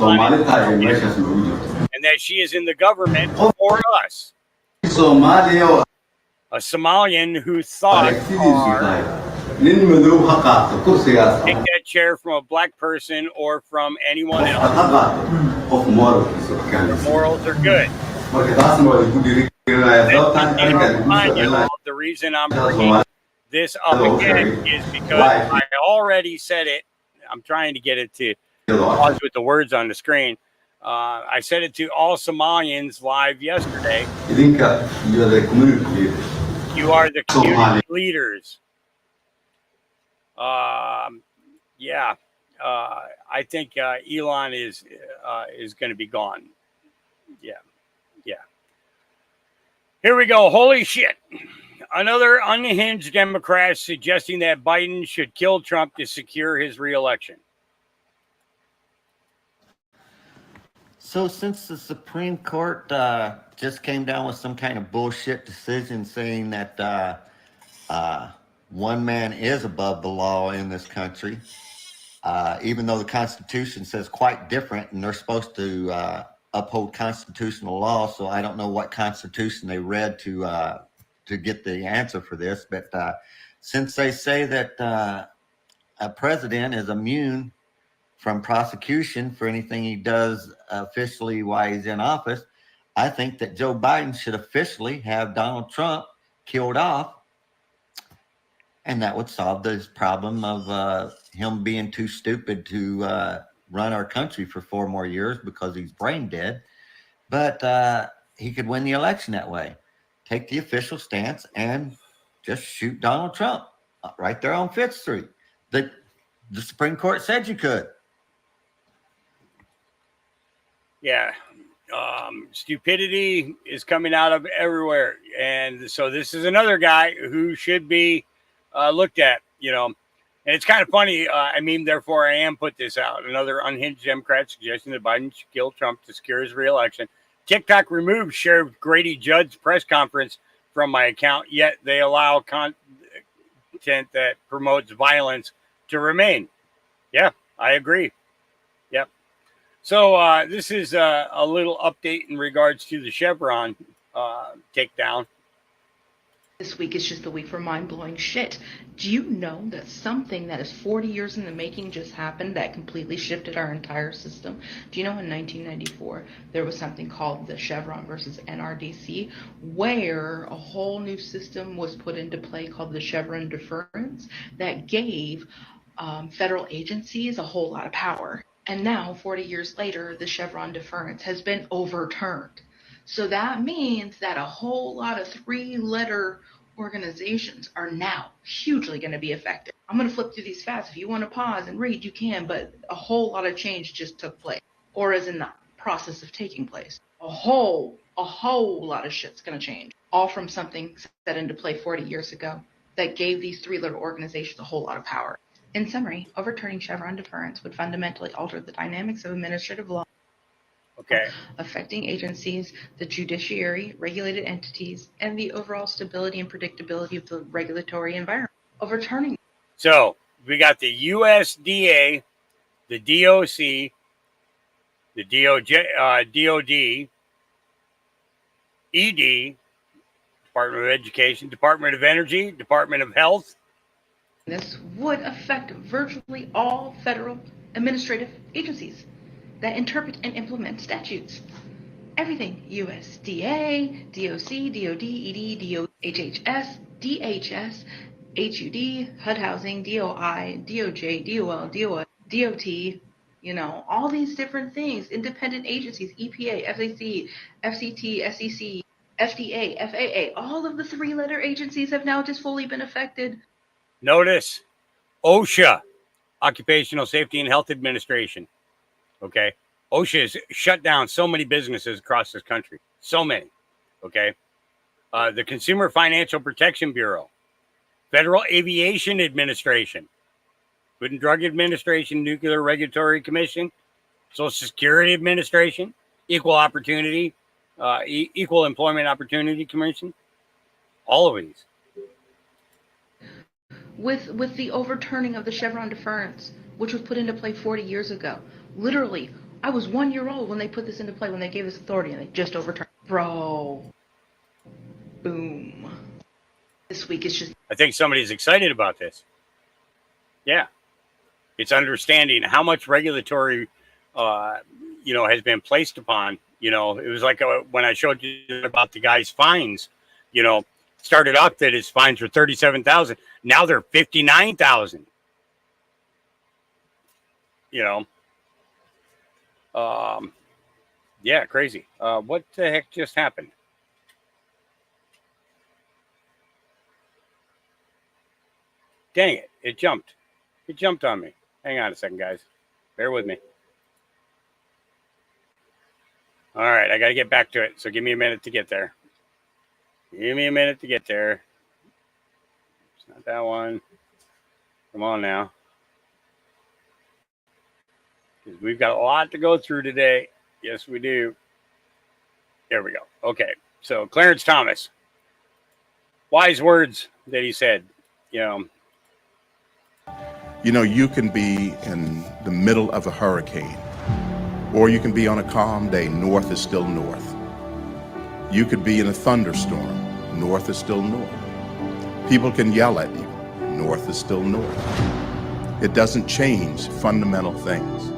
Omar and that she is in the government for us. A Somalian who thought take that chair from a black person or from anyone else. Morals are good. The reason I'm bringing this up again is because I already said it. I'm trying to get it to pause with the words on the screen. I said it to all Somalians live yesterday. You are the community leaders. I think Elon is going to be gone. Yeah. Yeah. Here we go. Holy shit. Another unhinged Democrat suggesting that Biden should kill Trump to secure his reelection. So since the Supreme Court just came down with some kind of bullshit decision saying that one man is above the law in this country, even though the Constitution says quite different, and they're supposed to uphold constitutional law. So I don't know what Constitution they read to get the answer for this. But since they say that a president is immune from prosecution for anything he does officially while he's in office, I think that Joe Biden should officially have Donald Trump killed off. And that would solve this problem of him being too stupid to run our country for 4 more years because he's brain dead. But he could win the election that way. Take the official stance and just shoot Donald Trump right there on 5th Street. The Supreme Court said you could. Yeah. Stupidity is coming out of everywhere. And so this is another guy who should be looked at, you know. And it's kind of funny. Therefore I am put this out. Another unhinged Democrat suggesting that Biden should kill Trump to secure his reelection. TikTok removed Sheriff Grady Judd's press conference from my account, yet they allow content that promotes violence to remain. Yeah, I agree. Yep. So this is a little update in regards to the Chevron takedown. This week is just the week for mind-blowing shit. Do you know that something that is 40 years in the making just happened that completely shifted our entire system? Do you know in 1994 there was something called the Chevron versus NRDC, where a whole new system was put into play called the Chevron deference that gave federal agencies a whole lot of power. And now, 40 years later, the Chevron deference has been overturned. So that means that a whole lot of 3-letter organizations are now hugely going to be affected. I'm going to flip through these fast. If you want to pause and read, you can, but a whole lot of change just took place, or is in the process of taking place. A whole lot of shit's going to change, all from something set into play 40 years ago that gave these 3-letter organizations a whole lot of power. In summary, overturning Chevron deference would fundamentally alter the dynamics of administrative law, affecting agencies, the judiciary, regulated entities, and the overall stability and predictability of the regulatory environment. Overturning. So we got the USDA, the DOC, the DOD, ED, Department of Education, Department of Energy, Department of Health. This would affect virtually all federal administrative agencies that interpret and implement statutes. Everything: USDA, DOC, DOD, ED, HHS, DHS, HUD, HUD Housing, DOI, DOJ, DOL, DOI, DOT, you know, all these different things, independent agencies, EPA, FCC, FCT, SEC, FDA, FAA, all of the 3-letter agencies have now just fully been affected. Notice OSHA, Occupational Safety and Health Administration. Okay. OSHA has shut down so many businesses across this country. So many. Okay. The Consumer Financial Protection Bureau, Federal Aviation Administration, Food and Drug Administration, Nuclear Regulatory Commission, Social Security Administration, Equal Opportunity, Equal Employment Opportunity Commission. All of these. With the overturning of the Chevron deference, which was put into play 40 years ago. Literally, I was 1 year old when they put this into play, when they gave us authority, and they just overturned. Bro. Boom. This week is just... I think somebody's excited about this. Yeah. It's understanding how much regulatory, has been placed upon. You know, it was like when I showed you about the guy's fines, started off that his fines were $37,000. Now they're $59,000. Yeah, crazy. What the heck just happened? Dang it. It jumped. It jumped on me. Hang on a second, guys. Bear with me. All right, I got to get back to it. So give me a minute to get there. Give me a minute to get there. It's not that one. Come on now. Because we've got a lot to go through today. Yes, we do. There we go. Okay. So Clarence Thomas. Wise words that he said. You know, you can be in the middle of a hurricane, or you can be on a calm day. North is still north. You could be in a thunderstorm. North is still north. People can yell at you. North is still north. It doesn't change fundamental things.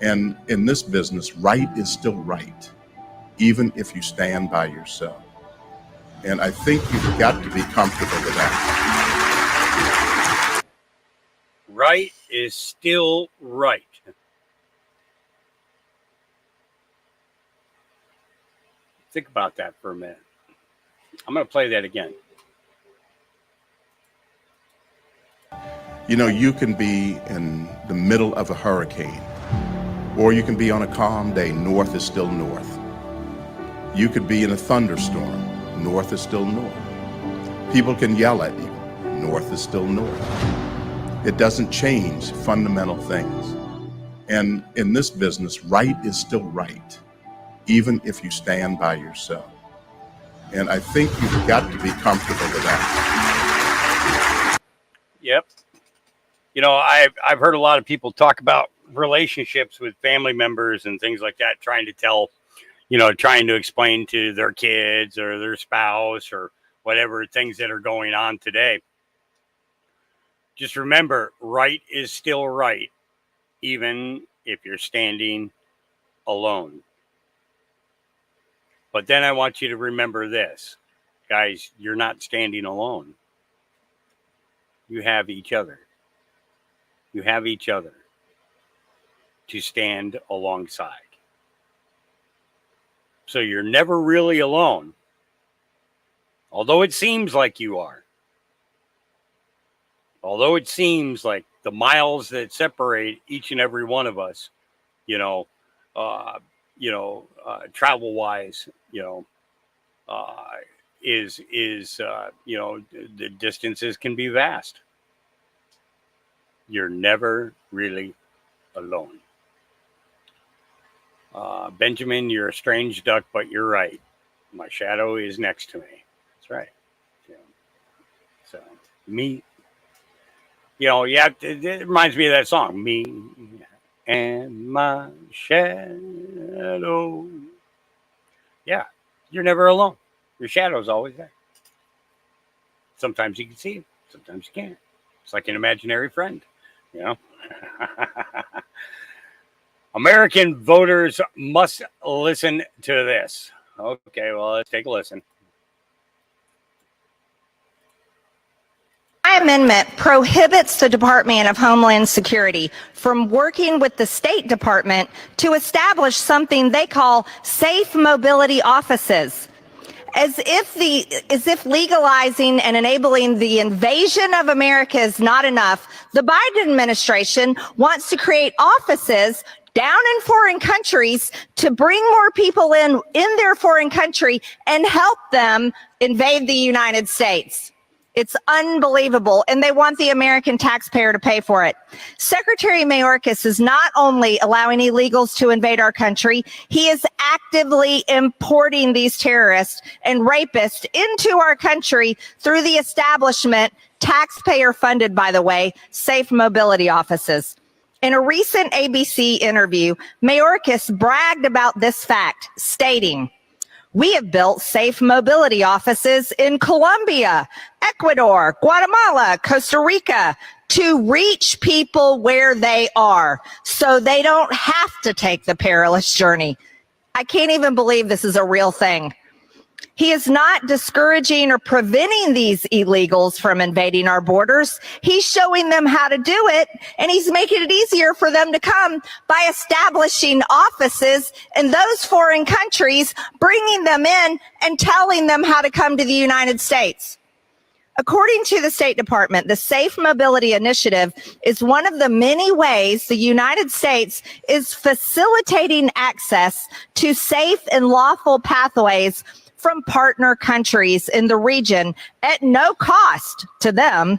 And in this business, right is still right, even if you stand by yourself. And I think you've got to be comfortable with that. Right is still right. Think about that for a minute. I'm going to play that again. You know, you can be in the middle of a hurricane, or you can be on a calm day. North is still north. You could be in a thunderstorm. North is still north. People can yell at you. North is still north. It doesn't change fundamental things. And in this business, right is still right, even if you stand by yourself. And I think you've got to be comfortable with that. Yep. You know, I've heard a lot of people talk about relationships with family members and things like that, trying to explain to their kids or their spouse or whatever things that are going on today. Just remember, right is still right, even if you're standing alone. But then I want you to remember this. Guys, you're not standing alone. You have each other. You have each other to stand alongside. So you're never really alone, although it seems like you are. Although it seems like the miles that separate each and every one of us, travel-wise, the distances can be vast. You're never really alone. Benjamin, you're a strange duck, but you're right. My shadow is next to me. That's right. So me, it reminds me of that song, Me and My Shadow. Yeah, you're never alone. Your shadow's always there. Sometimes you can see it, sometimes you can't. It's like an imaginary friend, American voters must listen to this. Okay, well, let's take a listen. My amendment prohibits the Department of Homeland Security from working with the State Department to establish something they call safe mobility offices. As if legalizing and enabling the invasion of America is not enough, the Biden administration wants to create offices down in foreign countries to bring more people in their foreign country and help them invade the United States. It's unbelievable, and they want the American taxpayer to pay for it. Secretary Mayorkas is not only allowing illegals to invade our country, he is actively importing these terrorists and rapists into our country through the establishment, taxpayer funded, by the way, safe mobility offices. In a recent ABC interview, Mayorkas bragged about this fact, stating, "We have built safe mobility offices in Colombia, Ecuador, Guatemala, Costa Rica to reach people where they are so they don't have to take the perilous journey." I can't even believe this is a real thing. He is not discouraging or preventing these illegals from invading our borders. He's showing them how to do it, and he's making it easier for them to come by establishing offices in those foreign countries, bringing them in and telling them how to come to the United States. According to the State Department, the Safe Mobility Initiative is one of the many ways the United States is facilitating access to safe and lawful pathways from partner countries in the region at no cost to them,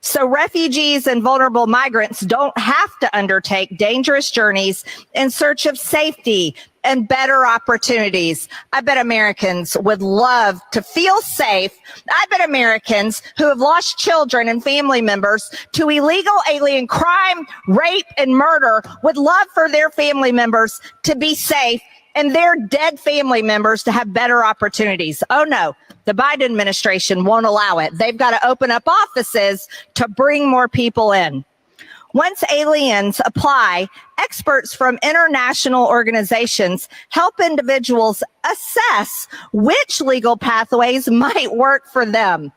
so refugees and vulnerable migrants don't have to undertake dangerous journeys in search of safety and better opportunities. I bet Americans would love to feel safe. I bet Americans who have lost children and family members to illegal alien crime, rape, and murder would love for their family members to be safe and their dead family members to have better opportunities. Oh no, the Biden administration won't allow it. They've got to open up offices to bring more people in. Once aliens apply, experts from international organizations help individuals assess which legal pathways might work for them.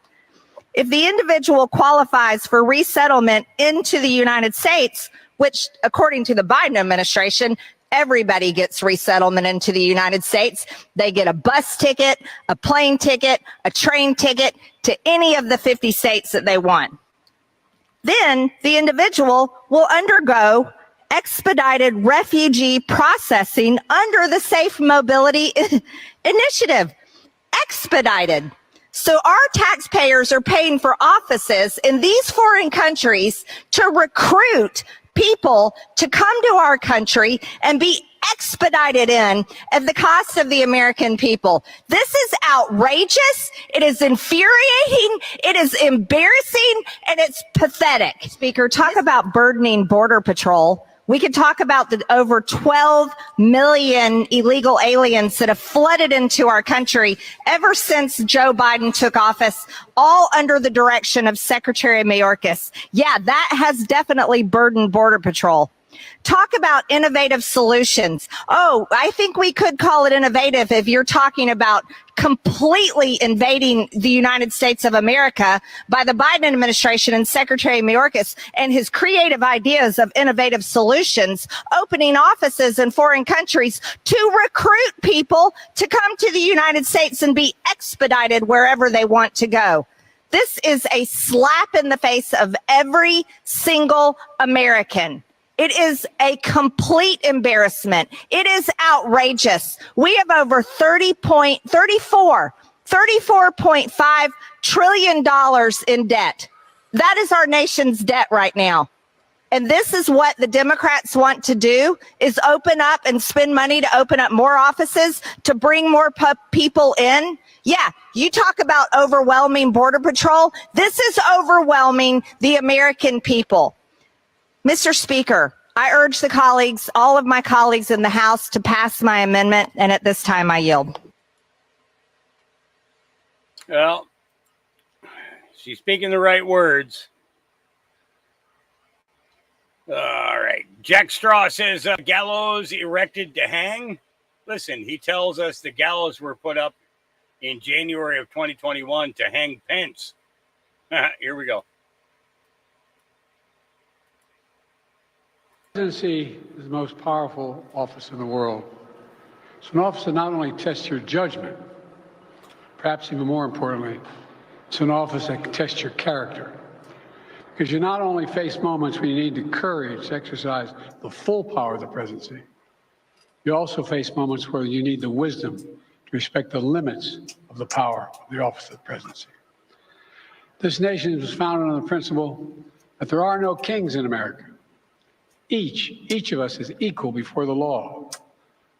If the individual qualifies for resettlement into the United States, which according to the Biden administration, everybody gets resettlement into the United States. They get a bus ticket, a plane ticket, a train ticket to any of the 50 states that they want. Then the individual will undergo expedited refugee processing under the Safe Mobility Initiative. Expedited. So our taxpayers are paying for offices in these foreign countries to recruit people to come to our country and be expedited in at the cost of the American people. This is outrageous. It is infuriating. It is embarrassing, and it's pathetic. Speaker, talk about burdening Border Patrol. We could talk about the over 12 million illegal aliens that have flooded into our country ever since Joe Biden took office, all under the direction of Secretary Mayorkas. Yeah, that has definitely burdened Border Patrol. Talk about innovative solutions. Oh, I think we could call it innovative if you're talking about completely invading the United States of America by the Biden administration and Secretary Mayorkas and his creative ideas of innovative solutions, opening offices in foreign countries to recruit people to come to the United States and be expedited wherever they want to go. This is a slap in the face of every single American. It is a complete embarrassment. It is outrageous. We have over $34.5 trillion in debt. That is our nation's debt right now. And this is what the Democrats want to do, is open up and spend money to open up more offices, to bring more people in. Yeah, you talk about overwhelming Border Patrol. This is overwhelming the American people. Mr. Speaker, I urge the colleagues, all of my colleagues in the House, to pass my amendment, and at this time I yield. Well, she's speaking the right words. All right. Jack Straw says gallows erected to hang. Listen, he tells us the gallows were put up in January of 2021 to hang Pence. Here we go. The presidency is the most powerful office in the world. It's an office that not only tests your judgment, perhaps even more importantly, it's an office that tests your character. Because you not only face moments when you need the courage to exercise the full power of the presidency, you also face moments where you need the wisdom to respect the limits of the power of the office of the presidency. This nation was founded on the principle that there are no kings in America. Each of us is equal before the law.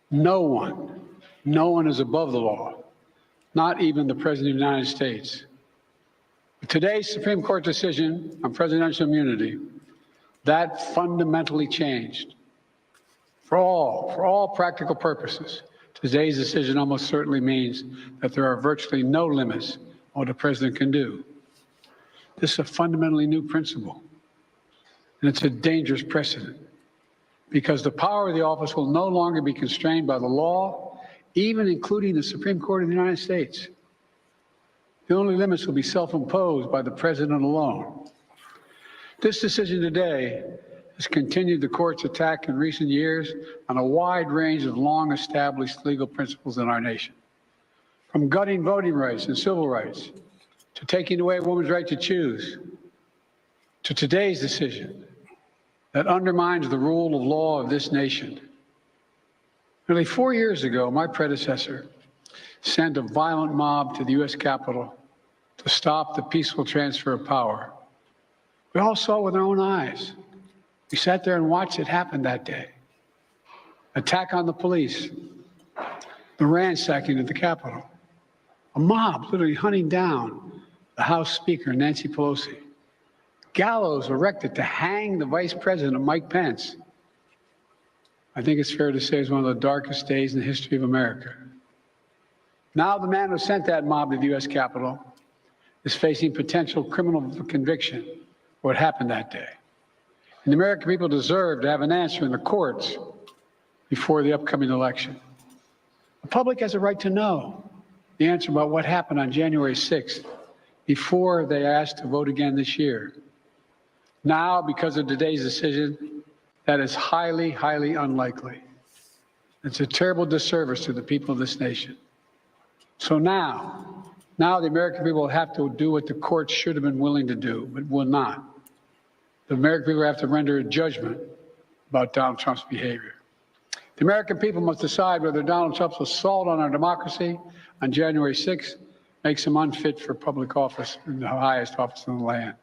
No one is above the law, not even the President of the United States. With today's Supreme Court decision on presidential immunity, that fundamentally changed. For all practical purposes, today's decision almost certainly means that there are virtually no limits on what a president can do. This is a fundamentally new principle. And it's a dangerous precedent, because the power of the office will no longer be constrained by the law, even including the Supreme Court of the United States. The only limits will be self-imposed by the president alone. This decision today has continued the court's attack in recent years on a wide range of long-established legal principles in our nation, from gutting voting rights and civil rights to taking away a woman's right to choose, to today's decision that undermines the rule of law of this nation. Nearly 4 years ago, my predecessor sent a violent mob to the U.S. Capitol to stop the peaceful transfer of power. We all saw it with our own eyes. We sat there and watched it happen that day. Attack on the police, the ransacking of the Capitol, a mob literally hunting down the House Speaker, Nancy Pelosi, gallows erected to hang the Vice President, Mike Pence. I think it's fair to say it's one of the darkest days in the history of America. Now the man who sent that mob to the U.S. Capitol is facing potential criminal conviction for what happened that day. And the American people deserve to have an answer in the courts before the upcoming election. The public has a right to know the answer about what happened on January 6th before they asked to vote again this year. Now, because of today's decision, that is highly, highly unlikely. It's a terrible disservice to the people of this nation. So now the American people will have to do what the courts should have been willing to do, but will not. The American people have to render a judgment about Donald Trump's behavior. The American people must decide whether Donald Trump's assault on our democracy on January 6th makes him unfit for public office in the highest office in the land.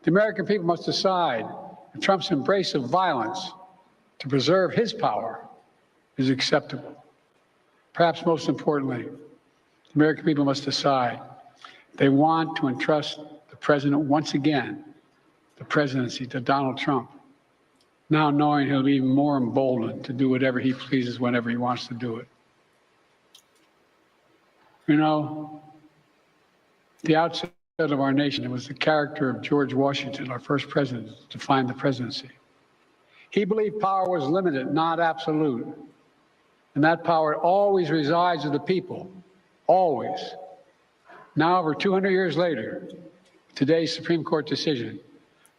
The American people must decide if Trump's embrace of violence to preserve his power is acceptable. Perhaps most importantly, the American people must decide if they want to entrust the president once again, the presidency, to Donald Trump, now knowing he'll be even more emboldened to do whatever he pleases whenever he wants to do it. You know, the outset of our nation, it was the character of George Washington, our first president, to define the presidency. He believed power was limited, not absolute. And that power always resides with the people, always. Now, over 200 years later, today's Supreme Court decision,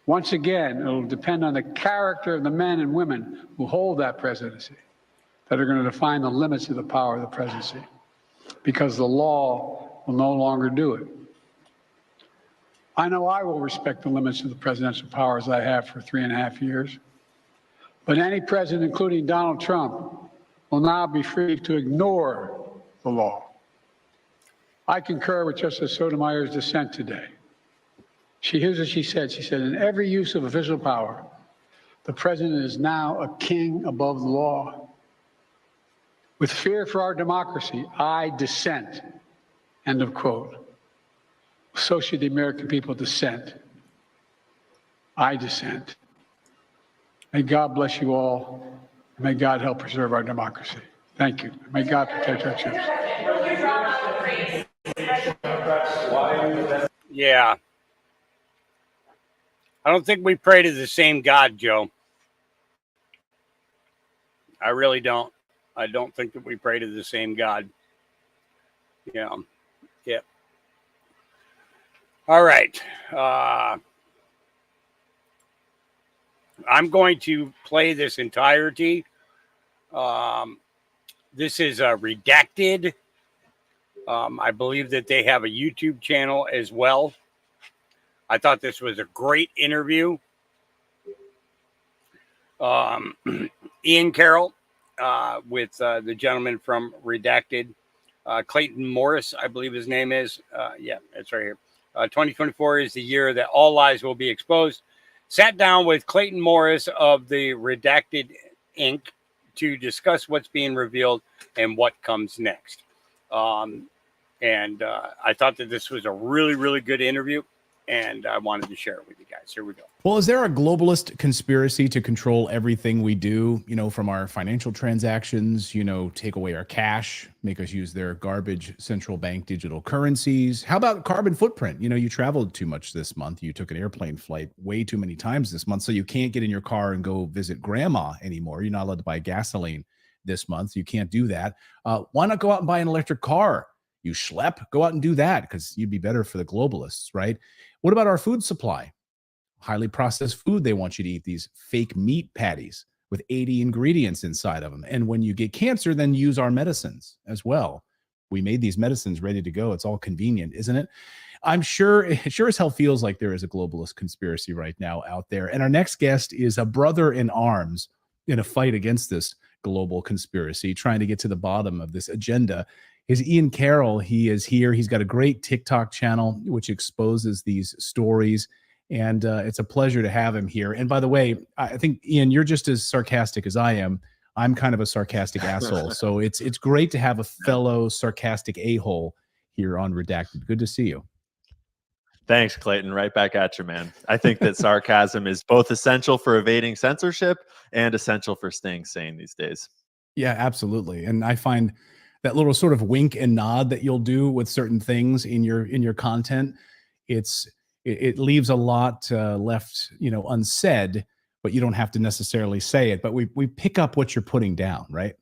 once again, it'll depend on the character of the men and women who hold that presidency that are going to define the limits of the power of the presidency, because the law will no longer do it. I know I will respect the limits of the presidential powers I have for 3.5 years, but any president, including Donald Trump, will now be free to ignore the law. I concur with Justice Sotomayor's dissent today. Here's what she said. She said, in every use of official power, the president is now a king above the law. With fear for our democracy, I dissent. End of quote. So should the American people dissent. I dissent. May God bless you all. And may God help preserve our democracy. Thank you. May God protect our troops. Yeah. I don't think we pray to the same God, Joe. I really don't. I don't think that we pray to the same God. Yeah. Yep. All right. I'm going to play this entirety. This is redacted. I believe that they have a YouTube channel as well. I thought this was a great interview. Ian Carroll with the gentleman from Redacted. Clayton Morris, I believe his name is. Yeah, it's right here. 2024 is the year that all lies will be exposed. Sat down with Clayton Morris of the Redacted Inc. to discuss what's being revealed and what comes next. And I thought that this was a really, really good interview, and I wanted to share it with you guys. Here we go. Well, is there a globalist conspiracy to control everything we do, you know, from our financial transactions, you know, take away our cash, make us use their garbage central bank digital currencies? How about carbon footprint? You know, you traveled too much this month. You took an airplane flight way too many times this month, so you can't get in your car and go visit grandma anymore. You're not allowed to buy gasoline this month. You can't do that. Why not go out and buy an electric car? You schlep, go out and do that because you'd be better for the globalists, right? What about our food supply? Highly processed food they want you to eat, these fake meat patties with 80 ingredients inside of them. And when you get cancer, then use our medicines as well. We made these medicines ready to go. It's all convenient, isn't it? I'm sure it sure as hell feels like there is a globalist conspiracy right now out there. And our next guest is a brother in arms in a fight against this global conspiracy, trying to get to the bottom of this agenda. Is Ian Carroll. He is here. He's got a great TikTok channel which exposes these stories. And it's a pleasure to have him here. And by the way, I think, Ian, you're just as sarcastic as I am. I'm kind of a sarcastic asshole. So it's great to have a fellow sarcastic a-hole here on Redacted. Good to see you. Thanks, Clayton. Right back at you, man. I think that sarcasm is both essential for evading censorship and essential for staying sane these days. Yeah, absolutely. And I find that little sort of wink and nod that you'll do with certain things in your content, it leaves a lot left, unsaid, but you don't have to necessarily say it. But we pick up what you're putting down, right?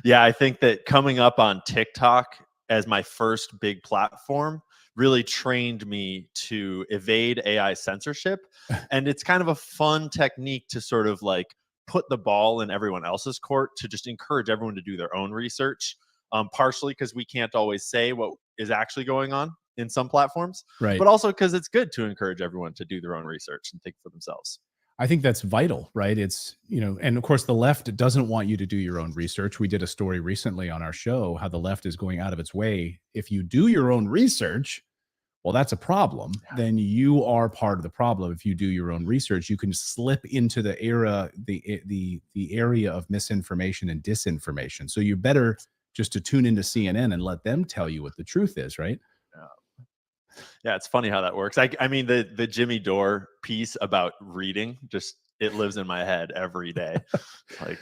Yeah. I think that coming up on TikTok as my first big platform really trained me to evade AI censorship. And it's kind of a fun technique to sort of like put the ball in everyone else's court, to just encourage everyone to do their own research, partially because we can't always say what is actually going on in some platforms, Right. but also because it's good to encourage everyone to do their own research and think for themselves. I think that's vital, right? It's, and of course the left doesn't want you to do your own research. We did a story recently on our show, how the left is going out of its way. If you do your own research, well, that's a problem. Then you are part of the problem. If you do your own research, you can slip into the area of misinformation and disinformation. So you better just to tune into CNN and let them tell you what the truth is, right? Yeah, it's funny how that works. I mean, the Jimmy Dore piece about reading, just it lives in my head every day. Like,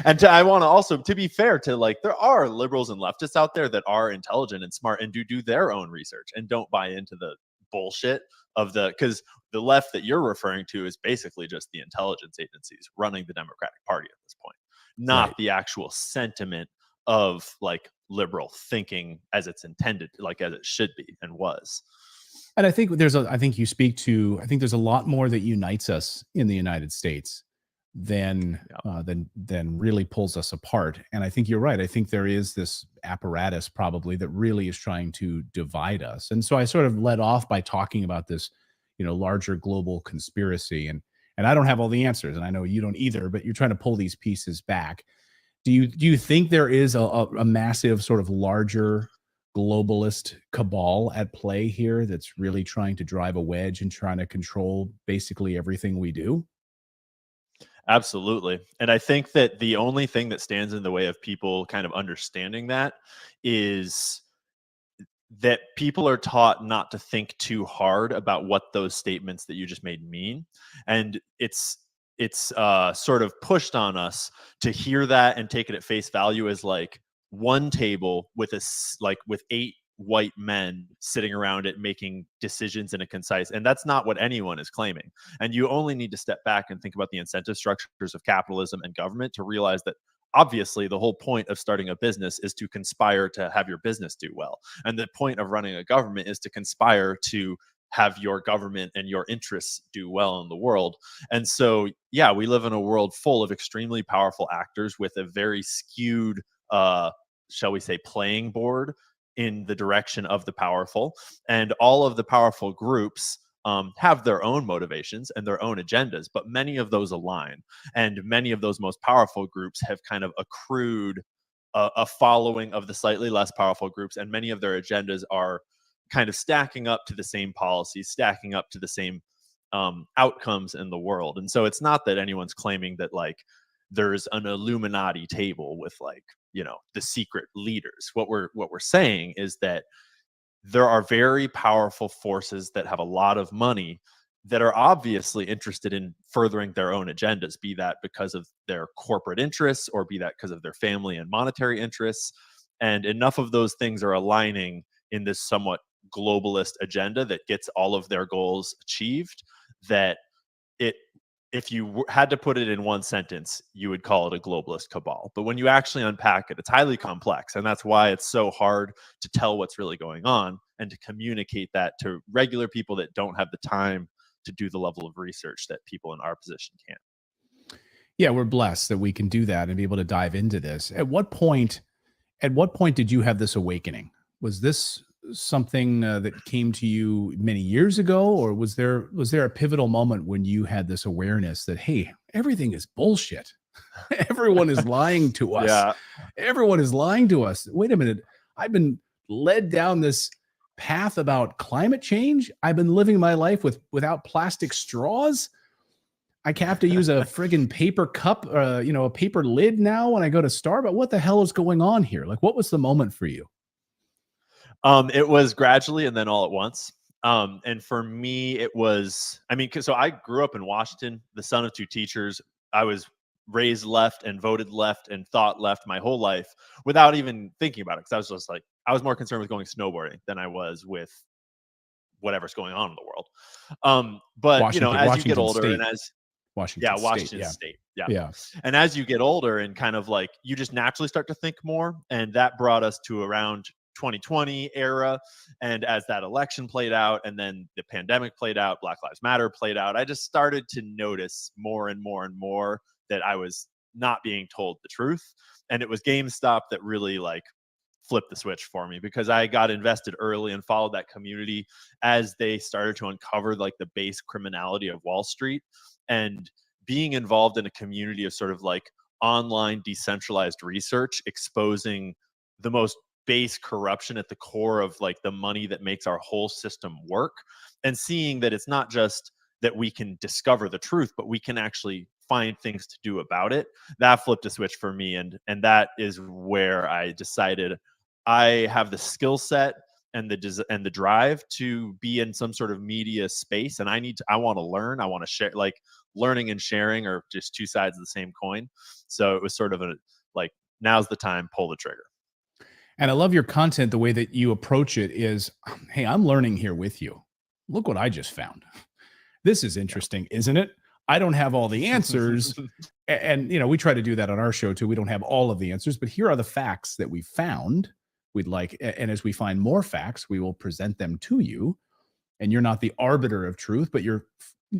and I want to also, to be fair to, like, there are liberals and leftists out there that are intelligent and smart and do their own research and don't buy into the bullshit of because the left that you're referring to is basically just the intelligence agencies running the Democratic Party at this point, not Right. the actual sentiment of like liberal thinking as it's intended, like as it should be and was. And I think there's a there's a lot more that unites us in the United States than really pulls us apart. And I think you're right. I think there is this apparatus probably that really is trying to divide us. And so I sort of led off by talking about this, larger global conspiracy. And I don't have all the answers, and I know you don't either, but you're trying to pull these pieces back. Do you think there is a massive sort of larger globalist cabal at play here that's really trying to drive a wedge and trying to control basically everything we do? Absolutely. And I think that the only thing that stands in the way of people kind of understanding that is that people are taught not to think too hard about what those statements that you just made mean. And it's sort of pushed on us to hear that and take it at face value as like one table with with 8 white men sitting around it making decisions in a concise, and that's not what anyone is claiming. And you only need to step back and think about the incentive structures of capitalism and government to realize that obviously the whole point of starting a business is to conspire to have your business do well, and the point of running a government is to conspire to have your government and your interests do well in the world. And so, yeah, we live in a world full of extremely powerful actors with a very skewed, shall we say, playing board in the direction of the powerful. And all of the powerful groups have their own motivations and their own agendas, but many of those align. And many of those most powerful groups have kind of accrued a following of the slightly less powerful groups, and many of their agendas are kind of stacking up to the same policies, stacking up to the same outcomes in the world. And so it's not that anyone's claiming that like there's an Illuminati table with like, the secret leaders. What we're saying is that there are very powerful forces that have a lot of money that are obviously interested in furthering their own agendas, be that because of their corporate interests or be that because of their family and monetary interests. And enough of those things are aligning in this somewhat globalist agenda that gets all of their goals achieved, that if you had to put it in one sentence, you would call it a globalist cabal. But when you actually unpack it, it's highly complex. And that's why it's so hard to tell what's really going on and to communicate that to regular people that don't have the time to do the level of research that people in our position can. Yeah, we're blessed that we can do that and be able to dive into this. At what point did you have this awakening? Was this something that came to you many years ago, or was there a pivotal moment when you had this awareness that, hey, everything is bullshit? Everyone is lying to us. Yeah. Everyone is lying to us. Wait a minute. I've been led down this path about climate change. I've been living my life without plastic straws. I have to use a friggin' paper cup, a paper lid now when I go to Starbucks. What the hell is going on here? Like, what was the moment for you? It was gradually and then all at once. And for me, it was, I mean, so I grew up in Washington, the son of two teachers. I was raised left and voted left and thought left my whole life without even thinking about it. Cause I was just like, I was more concerned with going snowboarding than I was with whatever's going on in the world. But as you get older State. and as Washington State. Yeah. Yeah. And as you get older and kind of like you just naturally start to think more. And that brought us to around 2020 era. And as that election played out and then the pandemic played out, Black Lives Matter played out, I just started to notice more and more and more that I was not being told the truth. And it was GameStop that really like flipped the switch for me because I got invested early and followed that community as they started to uncover like the base criminality of Wall Street. And being involved in a community of sort of like online decentralized research exposing the most base corruption at the core of like the money that makes our whole system work, and seeing that it's not just that we can discover the truth, but we can actually find things to do about it. That flipped a switch for me, and that is where I decided I have the skill set and the drive to be in some sort of media space, and I want to learn. I want to share. Like learning and sharing are just two sides of the same coin. So it was sort of a like, now's the time, pull the trigger. And I love your content. The way that you approach it is, hey, I'm learning here with you. Look what I just found. This is interesting, isn't it? I don't have all the answers. And, we try to do that on our show too. We don't have all of the answers, but here are the facts that we found. We'd like, and as we find more facts, we will present them to you. And you're not the arbiter of truth, but you're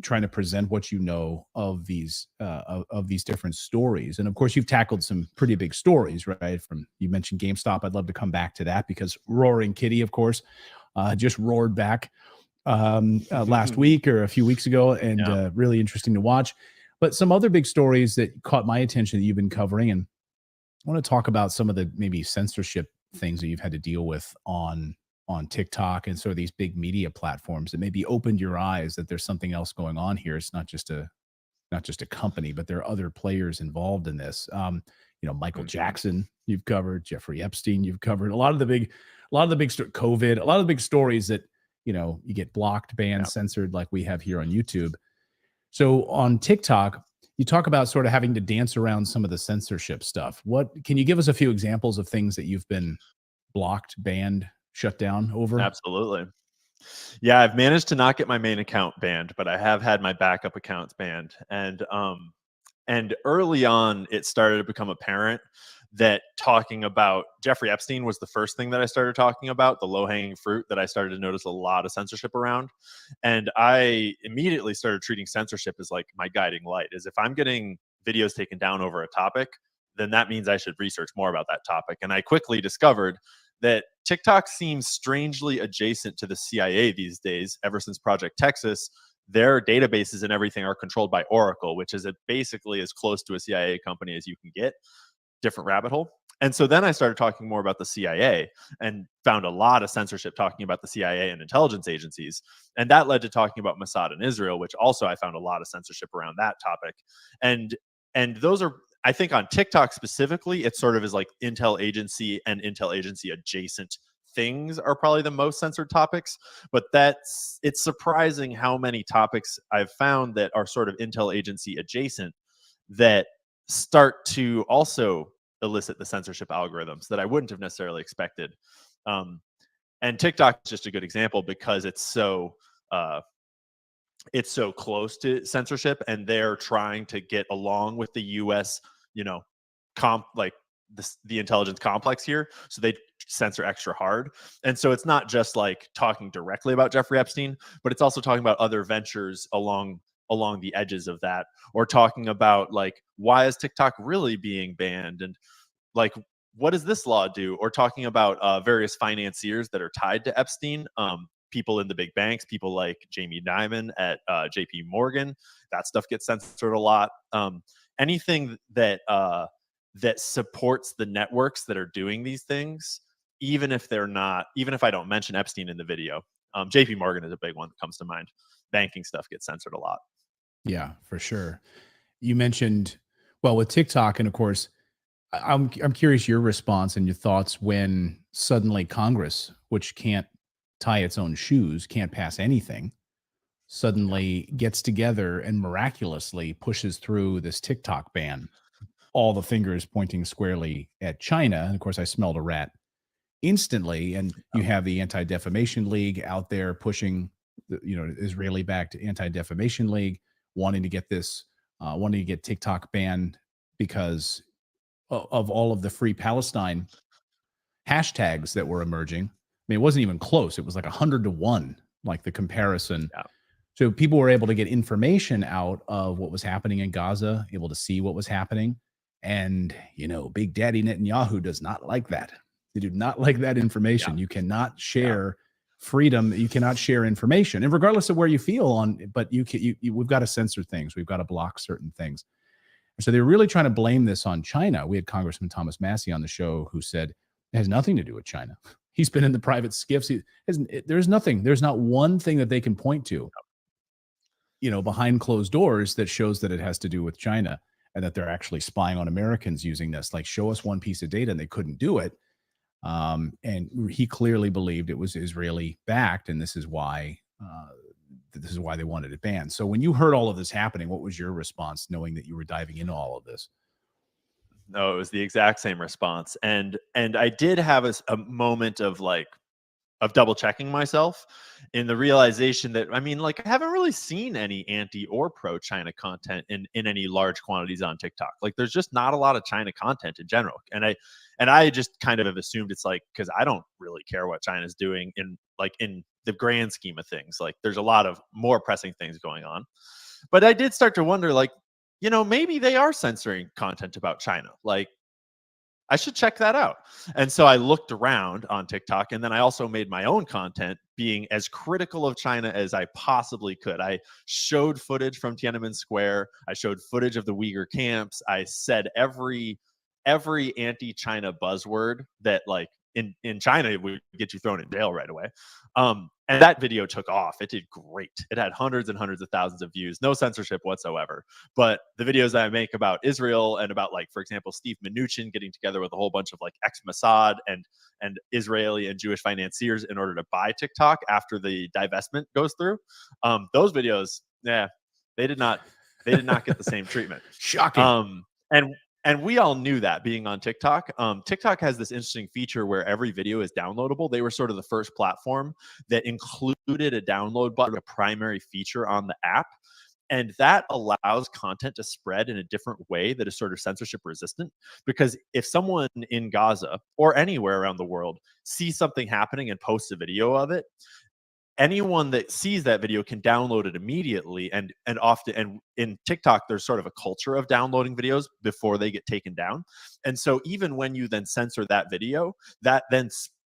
trying to present what you know of these different stories. And of course, you've tackled some pretty big stories, right? You mentioned GameStop. I'd love to come back to that because Roaring Kitty, of course, just roared back last week or a few weeks ago, and really interesting to watch. But some other big stories that caught my attention that you've been covering, and I want to talk about some of the maybe censorship things that you've had to deal with on TikTok and sort of these big media platforms that maybe opened your eyes that there's something else going on here. It's not just a company, but there are other players involved in this. Michael Jackson, you've covered, Jeffrey Epstein, you've covered a lot of the big COVID, a lot of the big stories that, you get blocked, banned, censored like we have here on YouTube. So on TikTok, you talk about sort of having to dance around some of the censorship stuff. Can you give us a few examples of things that you've been blocked, banned, shut down over? Absolutely. Yeah, I've managed to not get my main account banned, but I have had my backup accounts banned. And early on, it started to become apparent that talking about Jeffrey Epstein was the first thing that I started talking about, the low-hanging fruit that I started to notice a lot of censorship around. And I immediately started treating censorship as like my guiding light, is if I'm getting videos taken down over a topic, then that means I should research more about that topic. And I quickly discovered that TikTok seems strangely adjacent to the CIA these days. Ever since Project Texas, their databases and everything are controlled by Oracle, which is basically as close to a CIA company as you can get. Different rabbit hole. And so then I started talking more about the CIA and found a lot of censorship talking about the CIA and intelligence agencies. And that led to talking about Mossad and Israel, which also I found a lot of censorship around that topic. And those are, I think on TikTok specifically, it sort of is like intel agency and intel agency adjacent things are probably the most censored topics. But it's surprising how many topics I've found that are sort of intel agency adjacent that start to also elicit the censorship algorithms that I wouldn't have necessarily expected. And TikTok is just a good example because it's so close to censorship, and they're trying to get along with the U.S. The intelligence complex here, so they censor extra hard. And so it's not just like talking directly about Jeffrey Epstein, but it's also talking about other ventures along the edges of that, or talking about like, why is TikTok really being banned, and like what does this law do? Or talking about various financiers that are tied to Epstein, people in the big banks, people like Jamie Dimon at JP Morgan. That stuff gets censored a lot. Anything that that supports the networks that are doing these things, even if they're not, even if I don't mention Epstein in the video. JP Morgan is a big one that comes to mind. Banking stuff gets censored a lot. Yeah, for sure. You mentioned, well, with TikTok, and of course, I'm curious your response and your thoughts when suddenly Congress, which can't tie its own shoes, can't pass anything, suddenly gets together and miraculously pushes through this TikTok ban. All the fingers pointing squarely at China. And of course, I smelled a rat instantly. And you have the Anti-Defamation League out there pushing, Israeli-backed Anti-Defamation League, wanting to get TikTok banned because of all of the Free Palestine hashtags that were emerging. I mean, it wasn't even close. It was like 100-1, like the comparison. Yeah. So people were able to get information out of what was happening in Gaza, able to see what was happening. And, Big Daddy Netanyahu does not like that. They do not like that information. You cannot share freedom. You cannot share information. And regardless of where you feel on, but we've got to censor things. We've got to block certain things. So they're really trying to blame this on China. We had Congressman Thomas Massey on the show who said it has nothing to do with China. He's been in the private skiffs. There's nothing. There's not one thing that they can point to, behind closed doors that shows that it has to do with China and that they're actually spying on Americans using this. Like, show us one piece of data, and they couldn't do it. And he clearly believed it was Israeli backed, and this is why they wanted it banned. So when you heard all of this happening, what was your response, knowing that you were diving into all of this? No, it was the exact same response. And I did have a moment of double checking myself in the realization that, I haven't really seen any anti or pro China content in any large quantities on TikTok. Like, there's just not a lot of China content in general. And I just kind of have assumed it's because I don't really care what China's doing in the grand scheme of things. Like, there's a lot of more pressing things going on. But I did start to wonder, maybe they are censoring content about China. I should check that out. And so I looked around on TikTok, and then I also made my own content being as critical of China as I possibly could. I showed footage from Tiananmen Square. I showed footage of the Uyghur camps. I said every anti-China buzzword that in China it would get you thrown in jail right away. And that video took off. It did great. It had hundreds and hundreds of thousands of views, no censorship whatsoever. But the videos that I make about Israel and about, for example, Steve Mnuchin getting together with a whole bunch of ex-Mossad and Israeli and Jewish financiers in order to buy TikTok after the divestment goes through, those videos, they did not get the same treatment. Shocking. And we all knew that, being on TikTok. TikTok has this interesting feature where every video is downloadable. They were sort of the first platform that included a download button, a primary feature on the app. And that allows content to spread in a different way that is sort of censorship resistant. Because if someone in Gaza or anywhere around the world sees something happening and posts a video of it, anyone that sees that video can download it immediately. And in TikTok, there's sort of a culture of downloading videos before they get taken down. And so even when you then censor that video, that then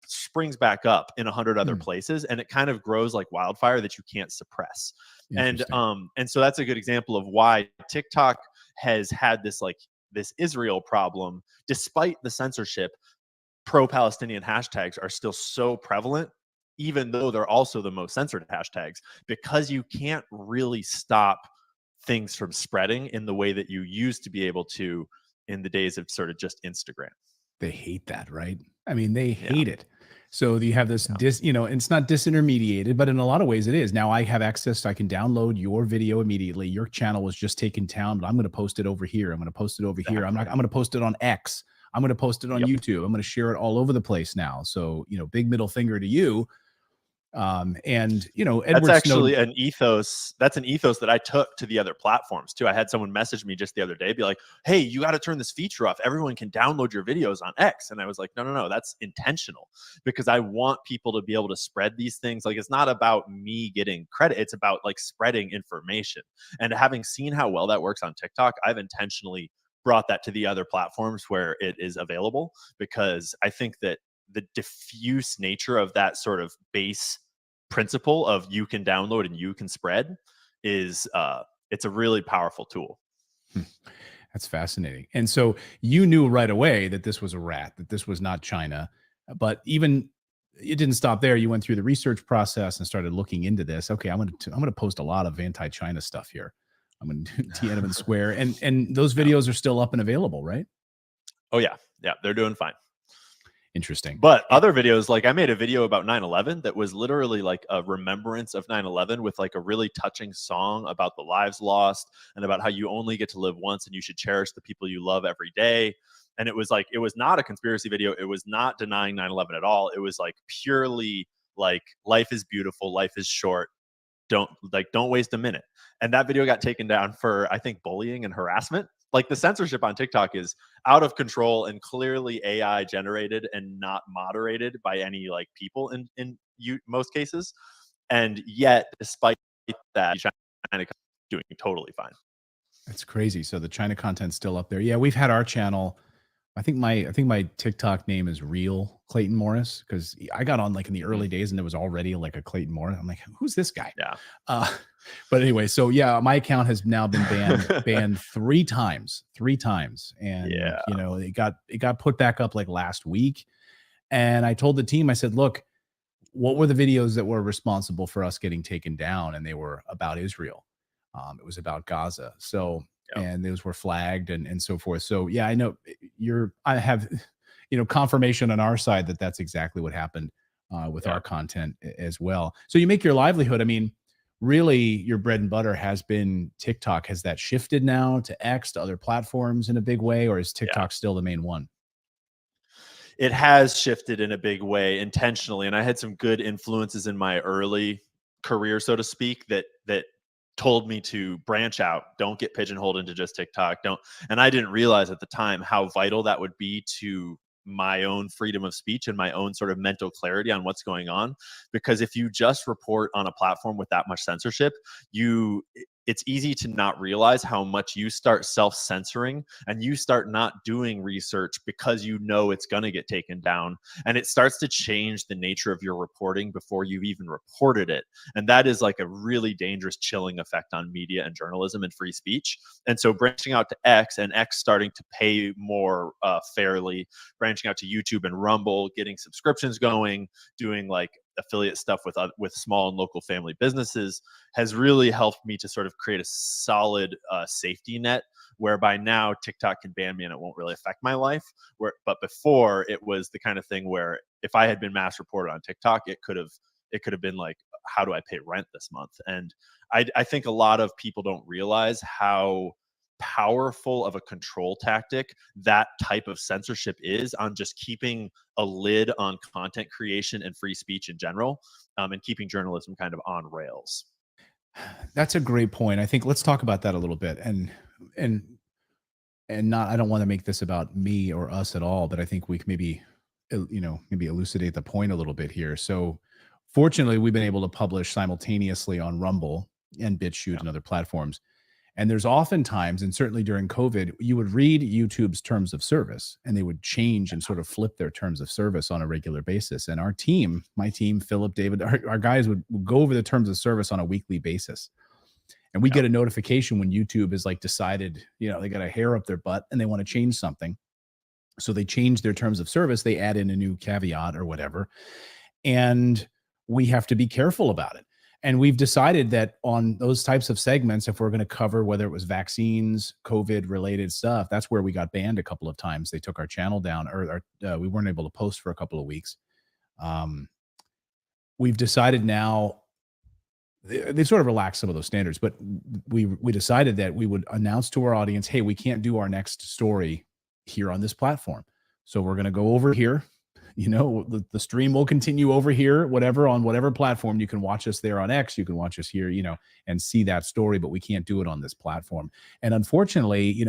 springs back up in 100 other places, and it kind of grows like wildfire that you can't suppress. And so that's a good example of why TikTok has had this Israel problem. Despite the censorship, pro-Palestinian hashtags are still so prevalent, even though they're also the most censored hashtags, because you can't really stop things from spreading in the way that you used to be able to in the days of sort of just Instagram. They hate that, right? I mean, they hate it. So you have this, it's not disintermediated, but in a lot of ways it is. Now I have access. I can download your video immediately. Your channel was just taken down, but I'm going to post it over here. I'm going to post it over here. I'm going to post it on X. I'm going to post it on YouTube. I'm going to share it all over the place now. So, big middle finger to you. Edward that's actually Snowden, an ethos. That's an ethos that I took to the other platforms too. I had someone message me just the other day, be like, "Hey, you got to turn this feature off. Everyone can download your videos on X." And I was like, no, that's intentional, because I want people to be able to spread these things. It's not about me getting credit. It's about spreading information. And having seen how well that works on TikTok, I've intentionally brought that to the other platforms where it is available, because I think that the diffuse nature of that sort of base principle of you can download and you can spread is it's a really powerful tool. That's fascinating. And so you knew right away that this was a rat, that this was not China. But even it didn't stop there. You went through the research process and started looking into this. Okay, I'm going to post a lot of anti-China stuff here. I'm going to do Tiananmen Square, and those videos are still up and available, right? Oh yeah, they're doing fine. Interesting. But other videos, like I made a video about 9/11 that was literally like a remembrance of 9/11 with like a really touching song about the lives lost and about how you only get to live once and you should cherish the people you love every day. And it was like, it was not a conspiracy video. It was not denying 9/11 at all. It was like purely like, life is beautiful, life is short. Don't waste a minute. And that video got taken down for, I think, bullying and harassment. Like, the censorship on TikTok is out of control and clearly AI generated and not moderated by any like people in most cases. And yet, despite that, China doing totally fine. That's crazy. So the China content's still up there. Yeah, we've had our channel. I think my TikTok name is Real Clayton Morris, because I got on like in the early days and there was already like a Clayton Morris. I'm like, who's this guy? Yeah. But anyway, so yeah, my account has now been banned three times, and Yeah. you know, it got put back up like last week. And I told the team, I said, look, what were the videos that were responsible for us getting taken down? And they were about Israel. It was about Gaza. So, and those were flagged and so forth. So yeah, I know I have, confirmation on our side that that's exactly what happened with our content as well. So you make your livelihood. I mean, really your bread and butter has been TikTok. Has that shifted now to X, to other platforms in a big way, or is TikTok still the main one? It has shifted in a big way intentionally. And I had some good influences in my early career, so to speak, that told me to branch out, don't get pigeonholed into just TikTok. And I didn't realize at the time how vital that would be to my own freedom of speech and my own sort of mental clarity on what's going on. Because if you just report on a platform with that much censorship, it's easy to not realize how much you start self-censoring and you start not doing research because you know it's going to get taken down. And it starts to change the nature of your reporting before you've even reported it. And that is like a really dangerous chilling effect on media and journalism and free speech. And so branching out to X, and X starting to pay more fairly, branching out to YouTube and Rumble, getting subscriptions going, doing like affiliate stuff with small and local family businesses has really helped me to sort of create a solid safety net, whereby now TikTok can ban me and it won't really affect my life. But before, it was the kind of thing where if I had been mass reported on TikTok, it could have been like, how do I pay rent this month? And I think a lot of people don't realize how powerful of a control tactic that type of censorship is on just keeping a lid on content creation and free speech in general, and keeping journalism kind of on rails. That's a great point. I think let's talk about that a little bit, and not, I don't want to make this about me or us at all, but I think we can maybe elucidate the point a little bit here. So fortunately, we've been able to publish simultaneously on Rumble and BitChute and other platforms. And there's oftentimes, and certainly during COVID, you would read YouTube's terms of service and they would change and sort of flip their terms of service on a regular basis. And our team, my team, Philip, David, our guys would go over the terms of service on a weekly basis. And we get a notification when YouTube is like decided, they got a hair up their butt and they want to change something. So they change their terms of service. They add in a new caveat or whatever. And we have to be careful about it. And we've decided that on those types of segments, if we're going to cover whether it was vaccines, COVID related stuff, that's where we got banned a couple of times. They took our channel down, or we weren't able to post for a couple of weeks. We've decided now, they've sort of relaxed some of those standards, but we decided that we would announce to our audience, hey, we can't do our next story here on this platform. So we're going to go over here. The stream will continue over here, on whatever platform. You can watch us there on X, you can watch us here, and see that story, but we can't do it on this platform. And unfortunately,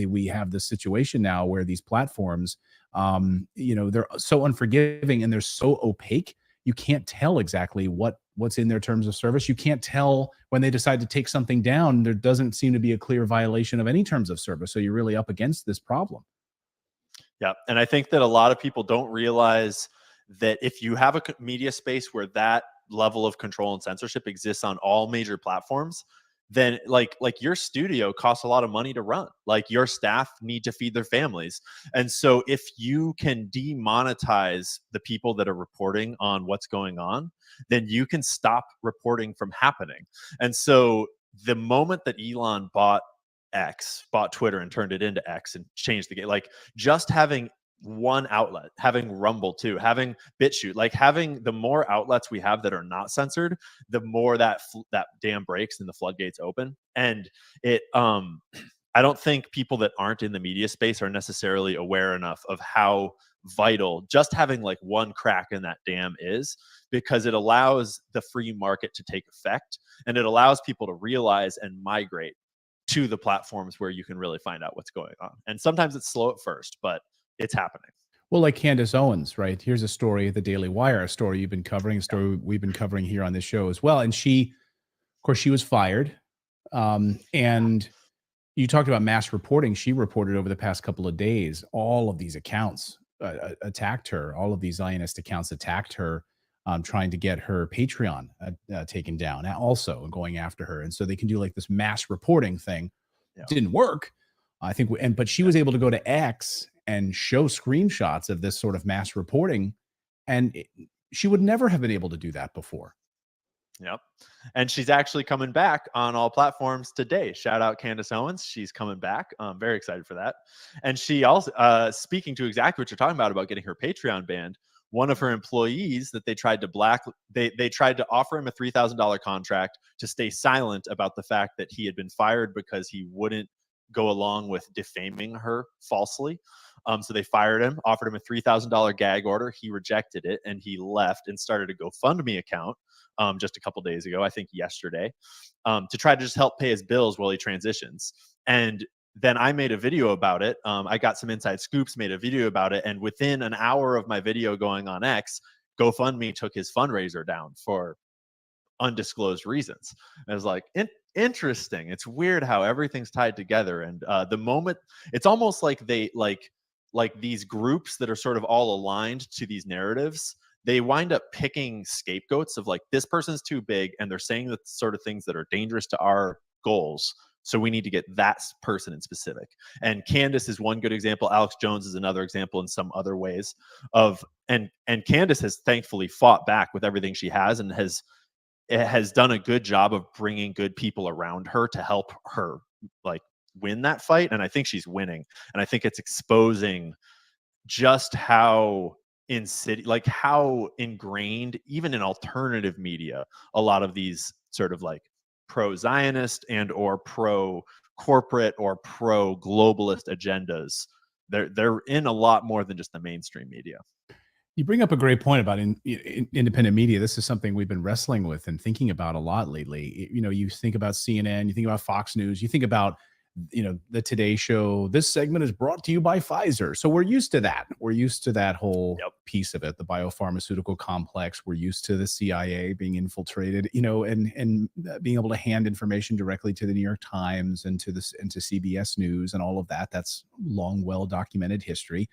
we have this situation now where these platforms, they're so unforgiving and they're so opaque. You can't tell exactly what what's in their terms of service. You can't tell when they decide to take something down. There doesn't seem to be a clear violation of any terms of service. So you're really up against this problem. Yeah. And I think that a lot of people don't realize that if you have a media space where that level of control and censorship exists on all major platforms, then like your studio costs a lot of money to run. Like your staff need to feed their families. And so if you can demonetize the people that are reporting on what's going on, then you can stop reporting from happening. And so the moment that Elon bought Twitter and turned it into X and changed the game, like just having one outlet, having Rumble too, having BitChute, like having the more outlets we have that are not censored, the more that dam breaks and the floodgates open. And it, I don't think people that aren't in the media space are necessarily aware enough of how vital just having like one crack in that dam is, because it allows the free market to take effect and it allows people to realize and migrate to the platforms where you can really find out what's going on. And sometimes it's slow at first, but it's happening. Well, like Candace Owens, right? Here's a story at the Daily Wire, a story you've been covering, a story we've been covering here on this show as well. And she, of course, she was fired. And you talked about mass reporting. She reported over the past couple of days, all of these accounts attacked her. All of these Zionist accounts attacked her, trying to get her Patreon taken down also, going after her. And so they can do like this mass reporting thing. Yeah. Didn't work. I think, but she was able to go to X and show screenshots of this sort of mass reporting, and she would never have been able to do that before. Yep. And she's actually coming back on all platforms today. Shout out Candace Owens. She's coming back. I'm very excited for that. And she also, speaking to exactly what you're talking about getting her Patreon banned, one of her employees that they tried to they tried to offer him a $3,000 contract to stay silent about the fact that he had been fired because he wouldn't go along with defaming her falsely. So they fired him, offered him a $3,000 gag order. He rejected it and he left and started a GoFundMe account just a couple days ago, I think yesterday, to try to just help pay his bills while he transitions. And then I made a video about it. I got some inside scoops, made a video about it. And within an hour of my video going on X, GoFundMe took his fundraiser down for undisclosed reasons. And I was like, interesting. It's weird how everything's tied together. And the moment, it's almost like they like these groups that are sort of all aligned to these narratives, they wind up picking scapegoats of like, this person's too big and they're saying the sort of things that are dangerous to our goals. So we need to get that person in specific. And Candace is one good example. Alex Jones is another example in some other ways of, and Candace has thankfully fought back with everything she has and has done a good job of bringing good people around her to help her like win that fight. And I think she's winning. And I think it's exposing just how how ingrained, even in alternative media, a lot of these sort of like pro-Zionist and or pro-corporate or pro-globalist agendas, they're in a lot more than just the mainstream media. You bring up a great point about independent media. This is something we've been wrestling with and thinking about a lot lately. You know, you think about CNN, you think about Fox News, you think about, you know, the Today Show. This segment is brought to you by Pfizer. So we're used to that. We're used to that whole piece of it, the biopharmaceutical complex. We're used to the CIA being infiltrated, you know, and being able to hand information directly to the New York Times and to CBS News and all of that. That's long, well documented history.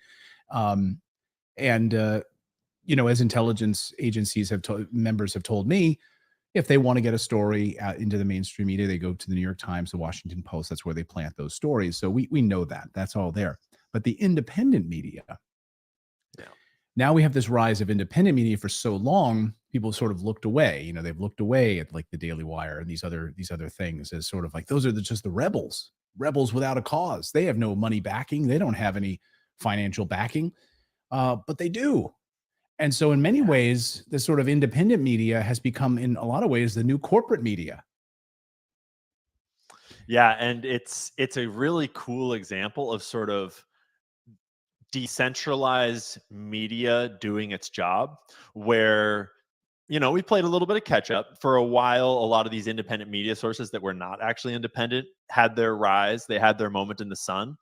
You know, as intelligence agencies members have told me, if they want to get a story out into the mainstream media, they go to the New York Times, the Washington Post. That's where they plant those stories. So we know that. That's all there. But the independent media, now we have this rise of independent media for so long, people sort of looked away. You know, they've looked away at like the Daily Wire and these other things as sort of like, those are just the rebels without a cause. They have no money backing. They don't have any financial backing, but they do. And so in many ways, the sort of independent media has become, in a lot of ways, the new corporate media. Yeah, and it's a really cool example of sort of decentralized media doing its job, where, you know, we played a little bit of catch up for a while. A lot of these independent media sources that were not actually independent had their rise. They had their moment in the sun.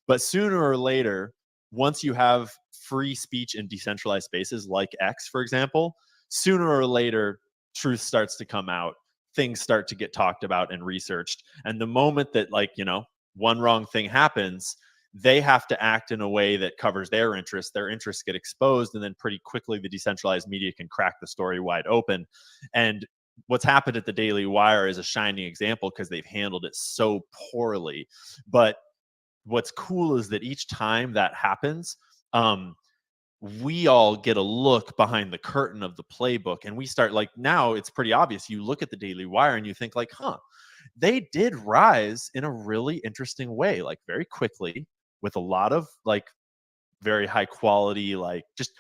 But sooner or later, once you have free speech in decentralized spaces like X, for example, sooner or later, truth starts to come out, things start to get talked about and researched. And the moment that, like, one wrong thing happens, they have to act in a way that covers their interests. Their interests get exposed, and then pretty quickly the decentralized media can crack the story wide open. And what's happened at the Daily Wire is a shining example because they've handled it so poorly. But what's cool is that each time that happens, we all get a look behind the curtain of the playbook, and we start, like, now it's pretty obvious. You look at the Daily Wire and you think, like, they did rise in a really interesting way, like very quickly, with a lot of, like, very high quality, like, just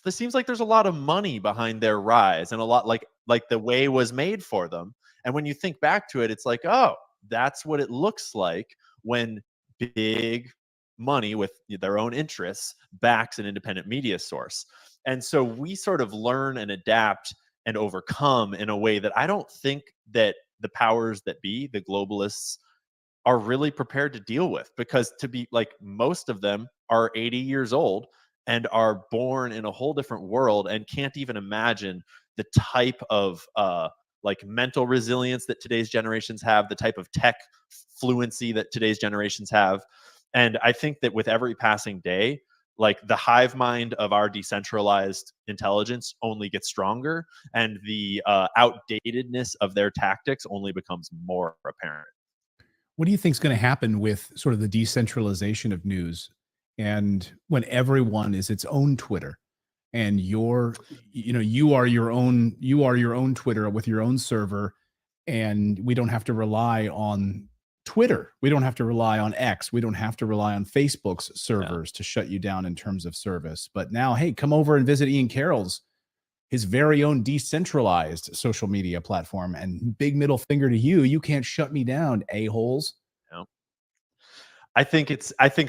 this seems like there's a lot of money behind their rise, and a lot like the way was made for them. And when you think back to it, it's like, oh, that's what it looks like when big money with their own interests backs an independent media source. And so we sort of learn and adapt and overcome in a way that I don't think that the powers that be, the globalists, are really prepared to deal with, because to be like, most of them are 80 years old and are born in a whole different world and can't even imagine the type of like mental resilience that today's generations have, the type of tech fluency that today's generations have. And I think that with every passing day, like, the hive mind of our decentralized intelligence only gets stronger, and the outdatedness of their tactics only becomes more apparent. What do you think is going to happen with sort of the decentralization of news, and when everyone is its own Twitter, and you are your own Twitter with your own server, and we don't have to rely on Twitter. We don't have to rely on X. We don't have to rely on Facebook's servers to shut you down in terms of service. But now, hey, come over and visit Ian Carroll's, his very own decentralized social media platform, and big middle finger to you. You can't shut me down, a-holes. Yeah. I think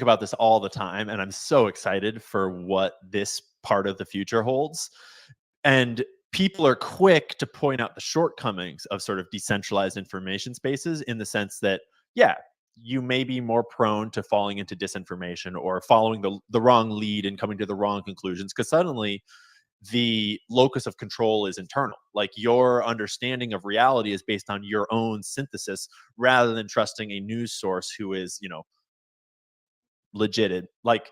about this all the time, and I'm so excited for what this part of the future holds. And people are quick to point out the shortcomings of sort of decentralized information spaces, in the sense that, yeah, you may be more prone to falling into disinformation or following the wrong lead and coming to the wrong conclusions, because suddenly the locus of control is internal. Like, your understanding of reality is based on your own synthesis, rather than trusting a news source who is, legit. Like,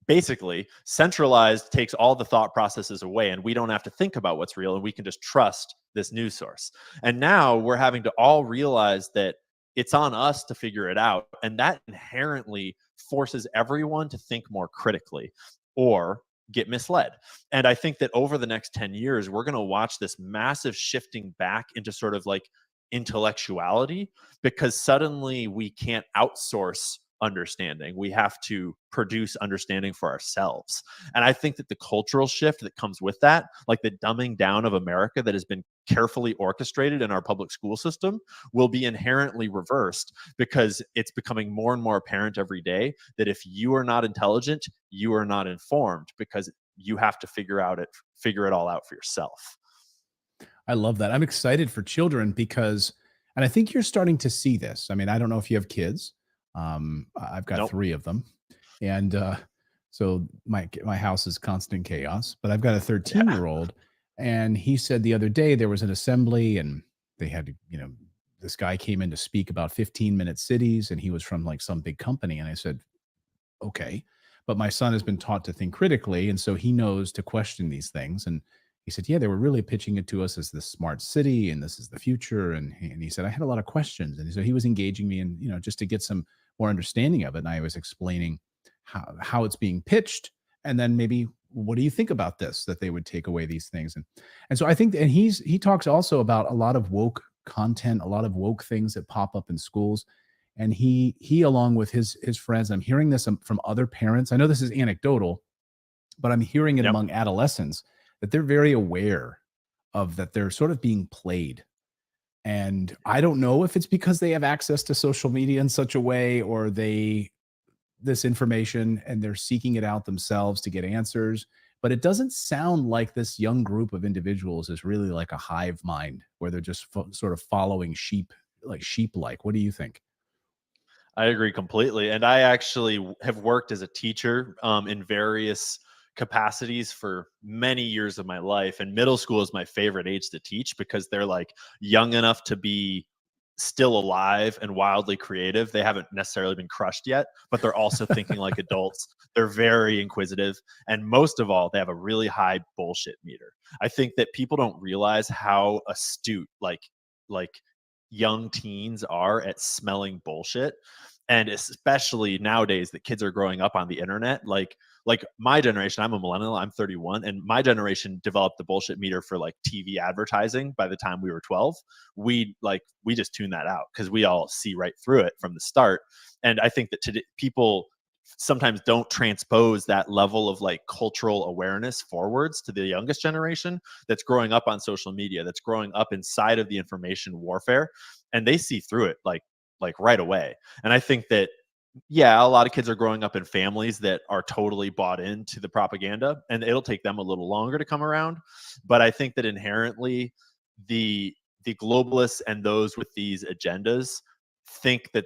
basically, centralized takes all the thought processes away, and we don't have to think about what's real, and we can just trust this news source. And now we're having to all realize that it's on us to figure it out, and that inherently forces everyone to think more critically or get misled. And I think that over the next 10 years, we're going to watch this massive shifting back into sort of like intellectuality, because suddenly we can't outsource understanding. We have to produce understanding for ourselves. And I think that the cultural shift that comes with that, like the dumbing down of America that has been carefully orchestrated in our public school system, will be inherently reversed, because it's becoming more and more apparent every day that if you are not intelligent, you are not informed, because you have to figure it all out for yourself. I love that. I'm excited for children because, and I think you're starting to see this. I mean, I don't know if you have kids. I've got 3 of them, and so my house is constant chaos. But I've got a 13-year-old, and he said the other day there was an assembly, and they had, this guy came in to speak about 15-minute cities, and he was from like some big company. And I said, okay, but my son has been taught to think critically, and so he knows to question these things. And he said, yeah, they were really pitching it to us as this smart city, and this is the future. And he said, I had a lot of questions, and so he was engaging me, and just to get some more understanding of it. And I was explaining how it's being pitched, and then maybe, what do you think about this, that they would take away these things. And so I think, and he talks also about a lot of woke content, a lot of woke things that pop up in schools. And he along with his friends, I'm hearing this from other parents. I know this is anecdotal, but I'm hearing it among adolescents, that they're very aware of that they're sort of being played. And I don't know if it's because they have access to social media in such a way, or this information, and they're seeking it out themselves to get answers. But it doesn't sound like this young group of individuals is really like a hive mind, where they're just sort of following sheep-like. What do you think? I agree completely. And I actually have worked as a teacher in various capacities for many years of my life. And middle school is my favorite age to teach because they're like young enough to be still alive and wildly creative. They haven't necessarily been crushed yet, but they're also thinking like adults. They're very inquisitive. And most of all, they have a really high bullshit meter. I think that people don't realize how astute like young teens are at smelling bullshit. And especially nowadays that kids are growing up on the internet, like my generation, I'm a millennial, I'm 31, and my generation developed the bullshit meter for like TV advertising by the time we were 12. We just tune that out because we all see right through it from the start. And I think that today people sometimes don't transpose that level of like cultural awareness forwards to the youngest generation that's growing up on social media, that's growing up inside of the information warfare, and they see through it like right away. And I think that, yeah, a lot of kids are growing up in families that are totally bought into the propaganda, and it'll take them a little longer to come around. But I think that inherently the globalists and those with these agendas think that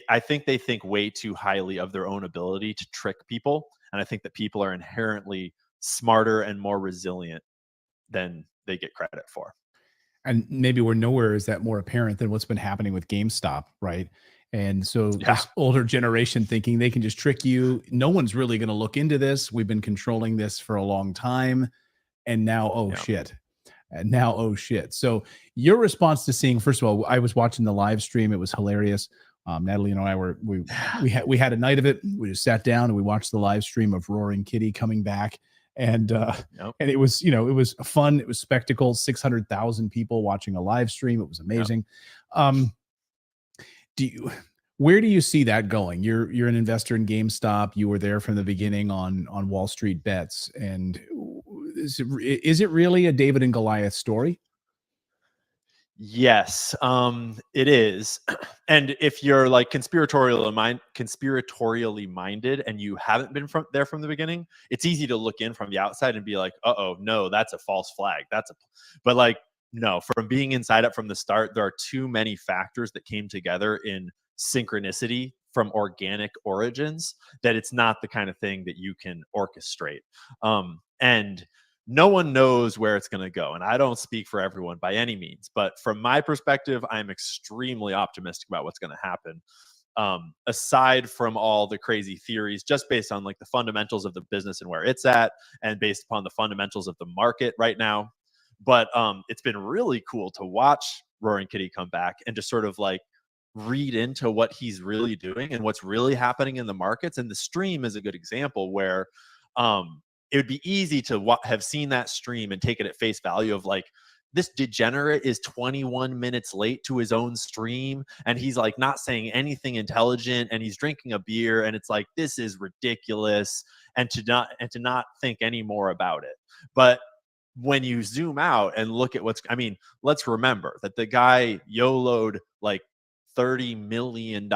I think they think way too highly of their own ability to trick people. And I think that people are inherently smarter and more resilient than they get credit for. And maybe we're nowhere is that more apparent than what's been happening with GameStop, right? And so this older generation thinking they can just trick you. No one's really going to look into this. We've been controlling this for a long time. And now, oh shit. And now, oh shit. So your response to seeing, first of all, I was watching the live stream. It was hilarious. Natalie and I we had a night of it. We just sat down and we watched the live stream of Roaring Kitty coming back. And and it was, it was fun. It was spectacle. 600,000 people watching a live stream. It was amazing. Where do you see that going? You're an investor in GameStop. You were there from the beginning on Wall Street Bets. And is it really a David and Goliath story? Yes, it is. And if you're like conspiratorially minded and you haven't been there from the beginning, it's easy to look in from the outside and be like, "Uh-oh, no, that's a false flag." But like, no, from being inside it from the start, there are too many factors that came together in synchronicity from organic origins that it's not the kind of thing that you can orchestrate. And no one knows where it's going to go. And I don't speak for everyone by any means, but from my perspective, I'm extremely optimistic about what's going to happen. Aside from all the crazy theories, just based on like the fundamentals of the business and where it's at, and based upon the fundamentals of the market right now. But it's been really cool to watch Roaring Kitty come back and just sort of like read into what he's really doing and what's really happening in the markets. And the stream is a good example where it would be easy to have seen that stream and take it at face value of like, this degenerate is 21 minutes late to his own stream and he's like not saying anything intelligent and he's drinking a beer and it's like, this is ridiculous, and to not think any more about it. But when you zoom out and look at let's remember that the guy YOLO'd like $30 million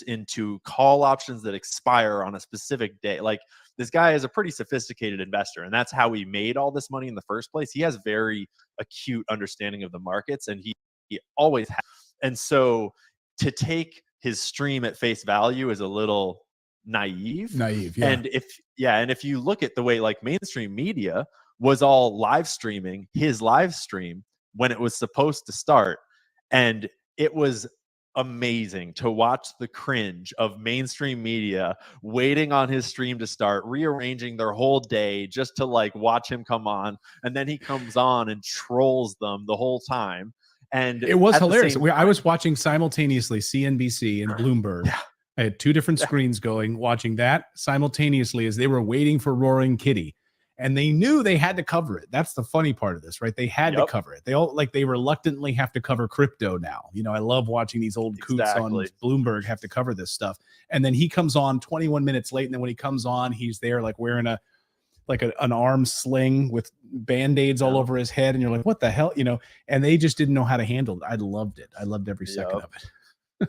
into call options that expire on a specific day. Like, this guy is a pretty sophisticated investor, and that's how he made all this money in the first place. He has very acute understanding of the markets, and he always has. And so to take his stream at face value is a little naive. Yeah. And if you look at the way like mainstream media was all live streaming his live stream when it was supposed to start, and it was amazing to watch the cringe of mainstream media waiting on his stream to start, rearranging their whole day just to like watch him come on, and then he comes on and trolls them the whole time. And it was hilarious. I was watching simultaneously CNBC and Bloomberg. I had two different screens going, watching that simultaneously as they were waiting for Roaring Kitty. And they knew they had to cover it. That's the funny part of this, right? They had to cover it. They reluctantly have to cover crypto now. I love watching these old coots on Bloomberg have to cover this stuff. And then he comes on 21 minutes late. And then when he comes on, he's there like wearing an arm sling with Band-Aids all over his head. And you're like, what the hell? And they just didn't know how to handle it. I loved it. I loved every second of it.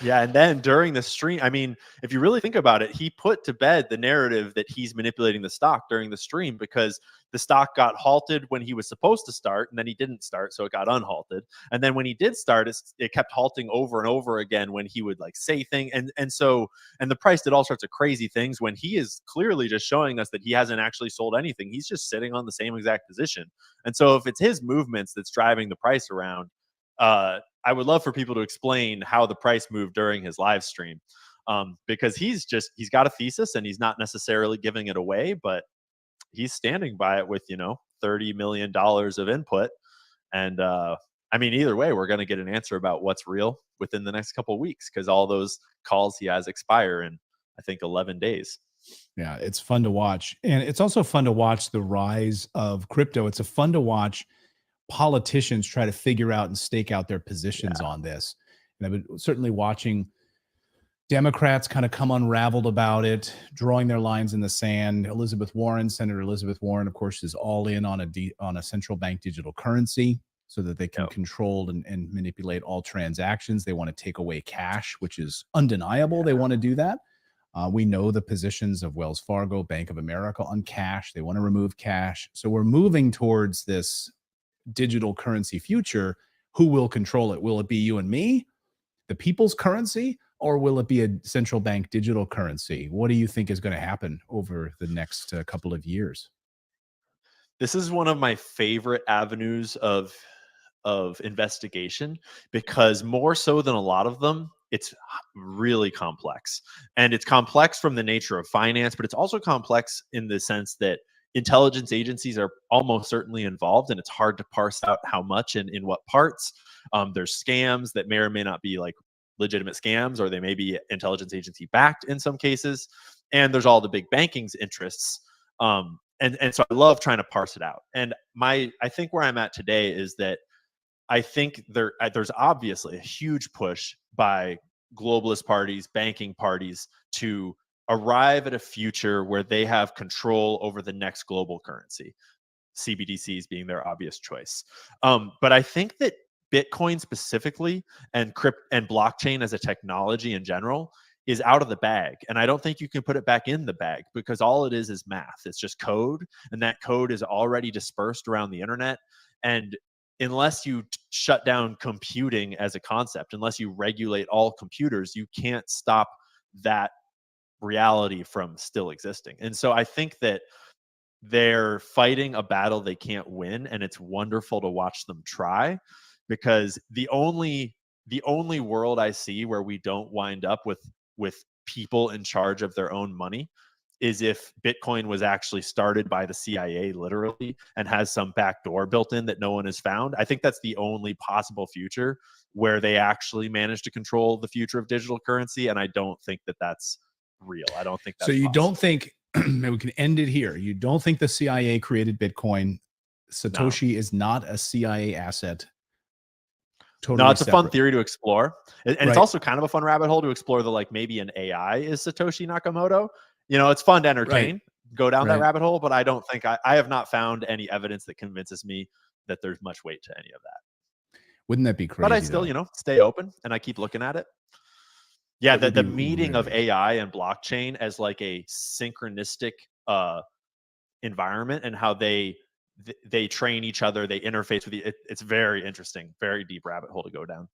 Yeah, and then during the stream, I mean, if you really think about it, he put to bed the narrative that he's manipulating the stock during the stream because the stock got halted when he was supposed to start, and then he didn't start, so it got unhalted. And then when he did start, it kept halting over and over again when he would like say things, and the price did all sorts of crazy things when he is clearly just showing us that he hasn't actually sold anything. He's just sitting on the same exact position. And so if it's his movements that's driving the price around, I would love for people to explain how the price moved during his live stream, because he's got a thesis and he's not necessarily giving it away, but he's standing by it with $30 million of input. And I mean, either way, we're going to get an answer about what's real within the next couple of weeks because all those calls he has expire in, I think, 11 days. Yeah, it's fun to watch. And it's also fun to watch the rise of crypto. It's fun to watch politicians try to figure out and stake out their positions on this. And I've been certainly watching Democrats kind of come unraveled about it, drawing their lines in the sand. Senator Elizabeth Warren, of course, is all in on a central bank digital currency so that they can control and manipulate all transactions. They want to take away cash, which is undeniable. They want to do that. We know the positions of Wells Fargo, Bank of America on cash. They want to remove cash. So we're moving towards this digital currency future. Who will control it? Will it be you and me, the people's currency, or will it be a central bank digital currency? What do you think is going to happen over the next couple of years? This is one of my favorite avenues of investigation because more so than a lot of them, it's really complex. And it's complex from the nature of finance, but it's also complex in the sense that intelligence agencies are almost certainly involved, and it's hard to parse out how much and in what parts. There's scams that may or may not be like legitimate scams, or they may be intelligence agency backed in some cases. And there's all the big banking's interests. And so I love trying to parse it out. And I think where I'm at today is that I think there's obviously a huge push by globalist parties, banking parties to arrive at a future where they have control over the next global currency, CBDCs being their obvious choice. But I think that Bitcoin specifically and blockchain as a technology in general is out of the bag. And I don't think you can put it back in the bag because all it is math. It's just code. And that code is already dispersed around the internet. And unless you shut down computing as a concept, unless you regulate all computers, you can't stop that reality from still existing. And so I think that they're fighting a battle they can't win, and it's wonderful to watch them try, because the only world I see where we don't wind up with people in charge of their own money is if Bitcoin was actually started by the CIA literally and has some back door built in that no one has found. I think that's the only possible future where they actually manage to control the future of digital currency, and I don't think that that's real. I don't think that's so. You possible. don't think we can end it here? You don't think the CIA created Bitcoin? Satoshi is not a CIA asset. Totally no, it's a fun separate. theory to explore, and it's also kind of a fun rabbit hole to explore. Maybe an AI is Satoshi Nakamoto. It's fun to entertain. Go down that rabbit hole, but I don't think I have not found any evidence that convinces me that there's much weight to any of that. Wouldn't that be crazy? But I still, stay open and I keep looking at it. Yeah, the meeting of AI and blockchain as like a synchronistic environment and how they train each other, they interface with it's very interesting, very deep rabbit hole to go down.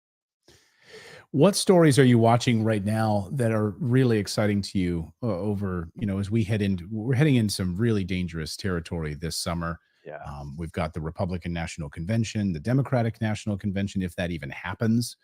What stories are you watching right now that are really exciting to you over, as we're heading into some really dangerous territory this summer. Yeah. We've got the Republican National Convention, the Democratic National Convention, if that even happens.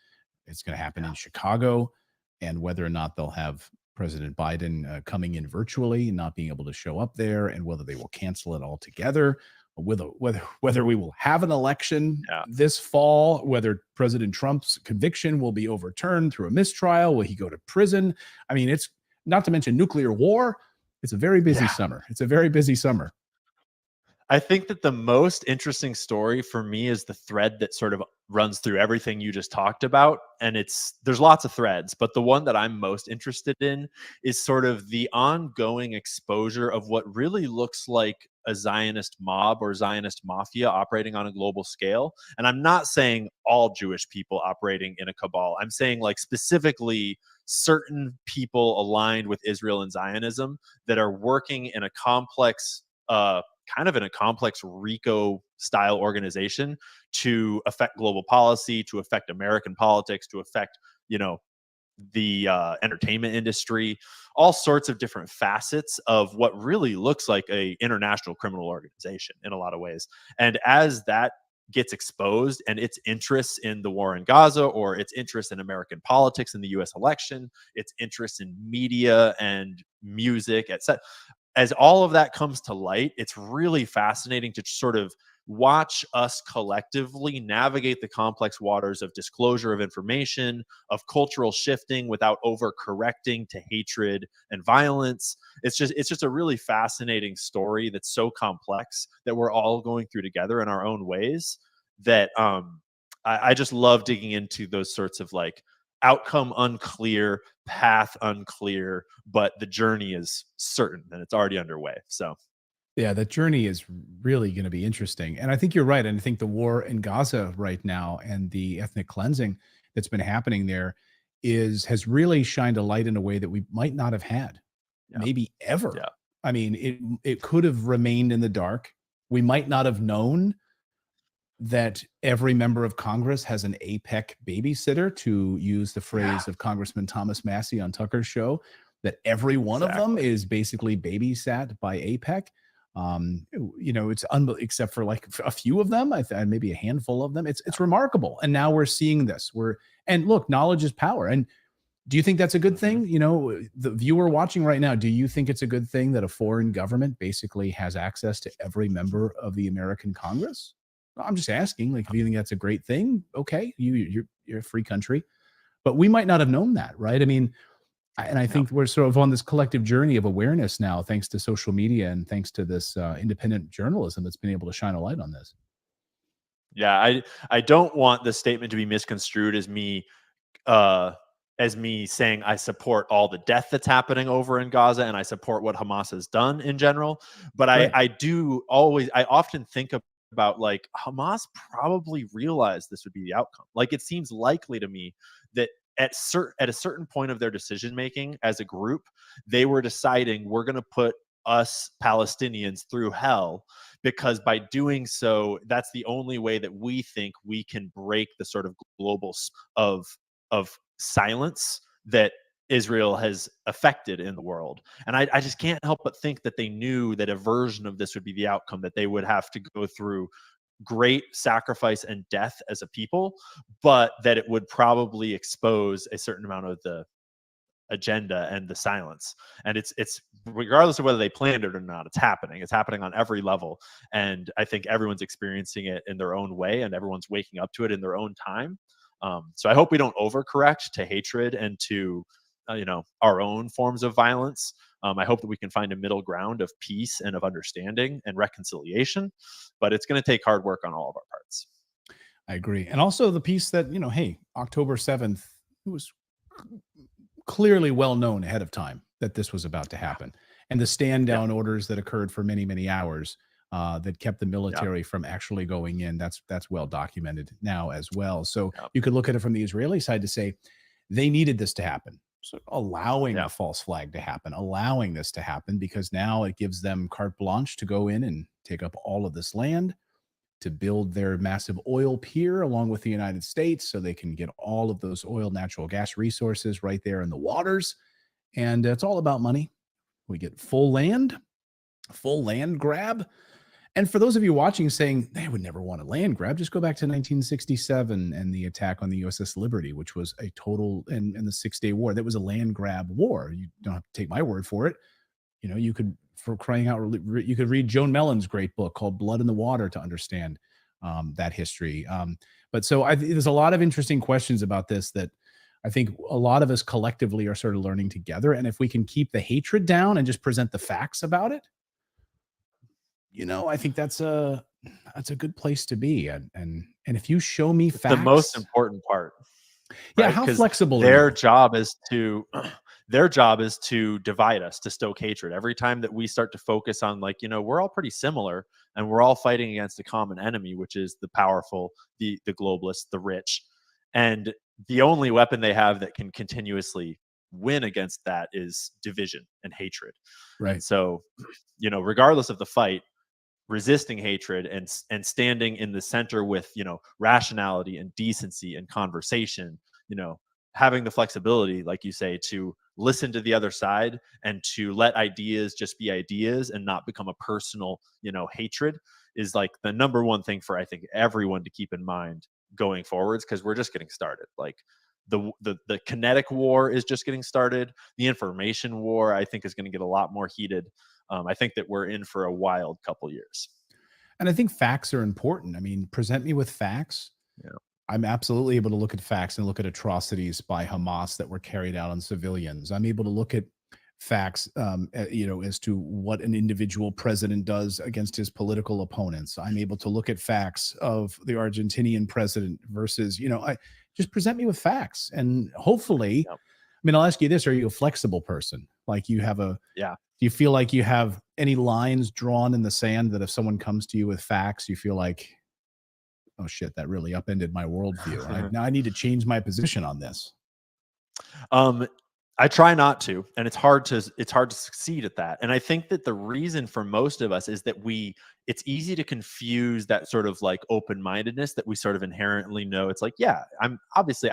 It's going to happen in Chicago, and whether or not they'll have President Biden coming in virtually and not being able to show up there, and whether they will cancel it altogether, whether we will have an election this fall, whether President Trump's conviction will be overturned through a mistrial, will he go to prison? I mean, it's not to mention nuclear war. It's a very busy summer. It's a very busy summer. I think that the most interesting story for me is the thread that sort of runs through everything you just talked about. And there's lots of threads, but the one that I'm most interested in is sort of the ongoing exposure of what really looks like a Zionist mob or Zionist mafia operating on a global scale. And I'm not saying all Jewish people operating in a cabal. I'm saying like specifically certain people aligned with Israel and Zionism that are working in a complex, kind of in a complex RICO style organization to affect global policy, to affect American politics, to affect, you know, the entertainment industry, all sorts of different facets of what really looks like a international criminal organization in a lot of ways. And as that gets exposed, and its interests in the war in Gaza, or its interest in American politics in the US election, its interest in media and music, etc., as all of that comes to light, it's really fascinating to sort of watch us collectively navigate the complex waters of disclosure of information, of cultural shifting without overcorrecting to hatred and violence. It's just a really fascinating story that's so complex that we're all going through together in our own ways, that I just love digging into those sorts of like outcome unclear, path unclear, but the journey is certain and it's already underway. So Yeah, that journey is really going to be interesting. And I think you're right. And I think the war in Gaza right now and the ethnic cleansing that's been happening there has really shined a light in a way that we might not have had, maybe ever. Yeah. I mean, it could have remained in the dark. We might not have known that every member of Congress has an APEC babysitter, to use the phrase of Congressman Thomas Massey on Tucker's show, that every one of them is basically babysat by APEC. You know, it's except for like a few of them, maybe a handful of them. It's remarkable. And now we're seeing this. And look, knowledge is power. And do you think that's a good thing? You know, the viewer watching right now, do you think it's a good thing that a foreign government basically has access to every member of the American Congress? I'm just asking, like, if you think that's a great thing, okay, you're a free country, but we might not have known that, right? I mean, I think we're sort of on this collective journey of awareness now, thanks to social media and thanks to this independent journalism that's been able to shine a light on this. Yeah, I don't want the statement to be misconstrued as me saying I support all the death that's happening over in Gaza and I support what Hamas has done in general. But Right. I often think about like Hamas probably realized this would be the outcome. Like it seems likely to me that at a certain point of their decision making as a group, they were deciding we're going to put us Palestinians through hell, because by doing so, that's the only way that we think we can break the sort of global of silence that Israel has affected in the world. And I just can't help but think that they knew that a version of this would be the outcome, that they would have to go through great sacrifice and death as a people, but that it would probably expose a certain amount of the agenda and the silence. And it's regardless of whether they planned it or not, it's happening on every level. And I think everyone's experiencing it in their own way, and everyone's waking up to it in their own time. So I hope we don't overcorrect to hatred and to our own forms of violence. I hope that we can find a middle ground of peace and of understanding and reconciliation, but it's going to take hard work on all of our parts. I agree. And also the piece that, hey, October 7th, it was clearly well known ahead of time that this was about to happen. And the stand down orders that occurred for many, many hours that kept the military from actually going in, that's well documented now as well. So you could look at it from the Israeli side to say they needed this to happen. So allowing a false flag to happen, allowing this to happen, because now it gives them carte blanche to go in and take up all of this land, to build their massive oil pier along with the United States so they can get all of those oil, natural gas resources right there in the waters. And it's all about money. We get full land grab. And for those of you watching saying they would never want a land grab, just go back to 1967 and the attack on the USS Liberty, which was a total, and the 6-Day War. That was a land grab war. You don't have to take my word for it. You could, for crying out, you could read Joan Mellon's great book called Blood in the Water to understand that history. But so there's a lot of interesting questions about this that I think a lot of us collectively are sort of learning together. And if we can keep the hatred down and just present the facts about it, I think that's a good place to be. And if you show me facts, the most important part. Yeah, right? how 'Cause flexible are their you? job is to their job is to divide us, to stoke hatred. Every time that we start to focus on, like, we're all pretty similar and we're all fighting against a common enemy, which is the powerful, the globalists, the rich. And the only weapon they have that can continuously win against that is division and hatred. Right. And so, regardless of the fight, resisting hatred and standing in the center with, rationality and decency and conversation, having the flexibility, like you say, to listen to the other side and to let ideas just be ideas and not become a personal, hatred, is like the number one thing for, I think, everyone to keep in mind going forwards, because we're just getting started. Like the kinetic war is just getting started. The information war, I think, is going to get a lot more heated. I think that we're in for a wild couple years. And I think facts are important. I mean, present me with facts. Yeah. I'm absolutely able to look at facts and look at atrocities by Hamas that were carried out on civilians. I'm able to look at facts, as to what an individual president does against his political opponents. I'm able to look at facts of the Argentinian president versus, I just present me with facts. And hopefully, I mean, I'll ask you this: are you a flexible person? Like, you have do you feel like you have any lines drawn in the sand that if someone comes to you with facts, you feel like, oh shit, that really upended my worldview. Now I need to change my position on this. I try not to, and it's hard to succeed at that. And I think that the reason for most of us is that it's easy to confuse that sort of like open-mindedness that we sort of inherently know. It's like, yeah, I'm obviously,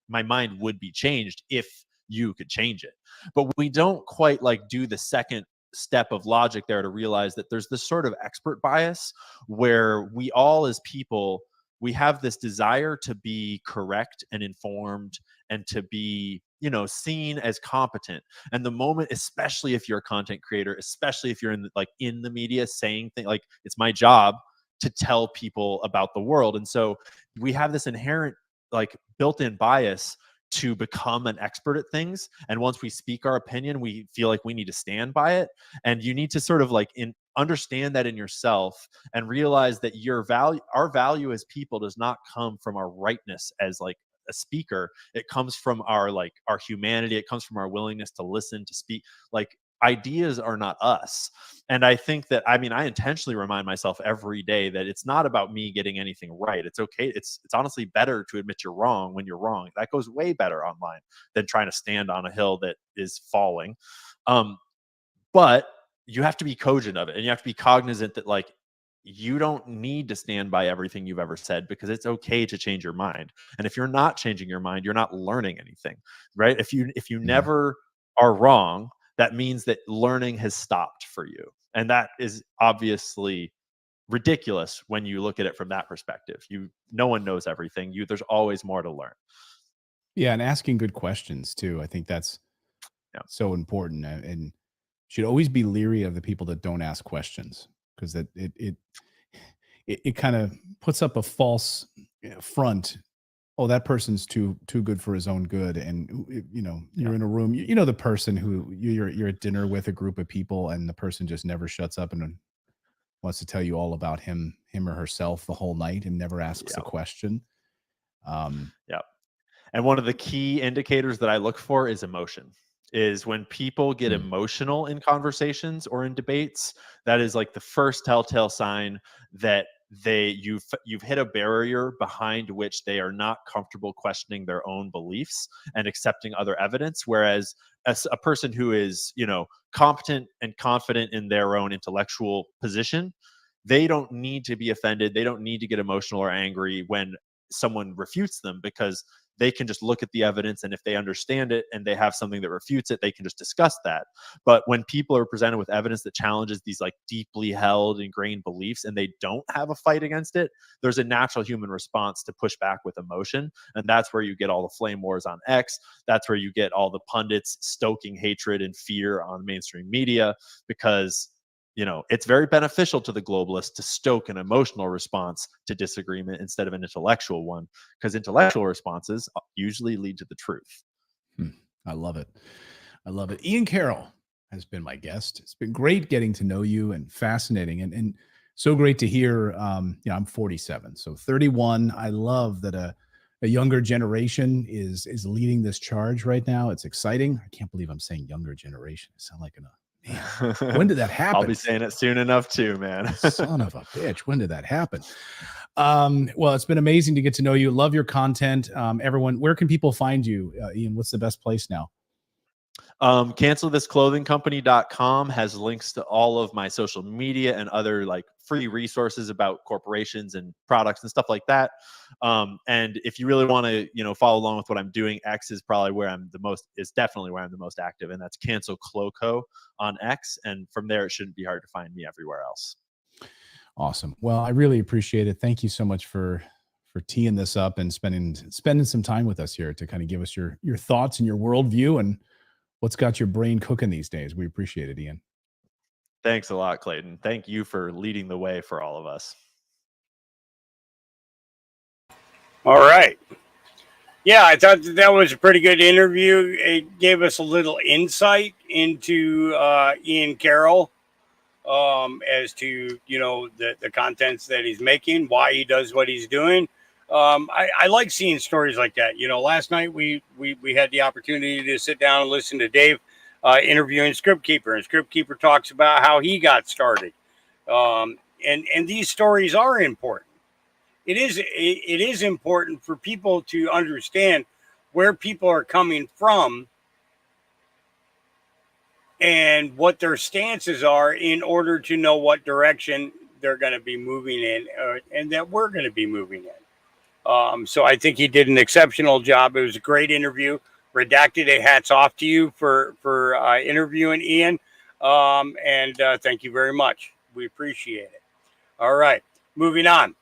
my mind would be changed if you could change it, but we don't quite like do the second step of logic there to realize that there's this sort of expert bias where we all, as people, we have this desire to be correct and informed and to be, seen as competent. And the moment, especially if you're a content creator, especially if you're in the media, saying things like, it's my job to tell people about the world. And so we have this inherent like built-in bias to become an expert at things. And once we speak our opinion, we feel like we need to stand by it. And you need to sort of like understand that in yourself and realize that our value as people does not come from our rightness as like a speaker. It comes from our humanity. It comes from our willingness to listen, to speak. Like, ideas are not us. And I think that, I intentionally remind myself every day that it's not about me getting anything right. It's okay. It's honestly better to admit you're wrong when you're wrong. That goes way better online than trying to stand on a hill that is falling. But you have to be cogent of it, and you have to be cognizant that like, you don't need to stand by everything you've ever said, because it's okay to change your mind. And if you're not changing your mind, you're not learning anything, right? If you never are wrong, that means that learning has stopped for you. And that is obviously ridiculous when you look at it from that perspective. No one knows everything. There's always more to learn. Yeah, and asking good questions too. I think that's so important, and should always be leery of the people that don't ask questions, because that it kind of puts up a false front. Oh, that person's too good for his own good. And you're in a room, the person who you're at dinner with a group of people, and the person just never shuts up and wants to tell you all about him or herself the whole night and never asks a question. And one of the key indicators that I look for is emotion. Is when people get emotional in conversations or in debates, that is like the first telltale sign that you've hit a barrier behind which they are not comfortable questioning their own beliefs and accepting other evidence. Whereas as a person who is, competent and confident in their own intellectual position, they don't need to be offended. They don't need to get emotional or angry when someone refutes them, because they can just look at the evidence, and if they understand it and they have something that refutes it, they can just discuss that. But when people are presented with evidence that challenges these like deeply held, ingrained beliefs, and they don't have a fight against it, there's a natural human response to push back with emotion. And that's where you get all the flame wars on X. That's where you get all the pundits stoking hatred and fear on mainstream media, because it's very beneficial to the globalists to stoke an emotional response to disagreement instead of an intellectual one, because intellectual responses usually lead to the truth. I love it. I love it. Ian Carroll has been my guest. It's been great getting to know you, and fascinating, and so great to hear. I'm 47, so 31. I love that a a younger generation is leading this charge right now. It's exciting. I can't believe I'm saying younger generation. I sound like man. When did that happen? I'll be saying it soon enough too, man. Son of a bitch. When did that happen? Well, it's been amazing to get to know you. Love your content. Everyone, where can people find you? Ian, what's the best place now? CancelThisClothingCompany.com has links to all of my social media and other like free resources about corporations and products and stuff like that. And if you really want to, follow along with what I'm doing, X is probably definitely where I'm the most active, and that's Cancel Cloco on X. And from there, it shouldn't be hard to find me everywhere else. Awesome. Well, I really appreciate it. Thank you so much for teeing this up and spending some time with us here to kind of give us your thoughts and your worldview and what's got your brain cooking these days. We appreciate it, Ian. Thanks a lot, Clayton. Thank you for leading the way for all of us. All right. Yeah, I thought that was a pretty good interview. It gave us a little insight into Ian Carroll as to, the contents that he's making, why he does what he's doing. I like seeing stories like that. Last night we had the opportunity to sit down and listen to Dave interviewing Scriptkeeper, and Scriptkeeper talks about how he got started. And these stories are important. It is important for people to understand where people are coming from and what their stances are in order to know what direction they're going to be moving in, and that we're going to be moving in. So I think he did an exceptional job. It was a great interview. Redacted, hats off to you for interviewing Ian. And thank you very much. We appreciate it. All right, moving on.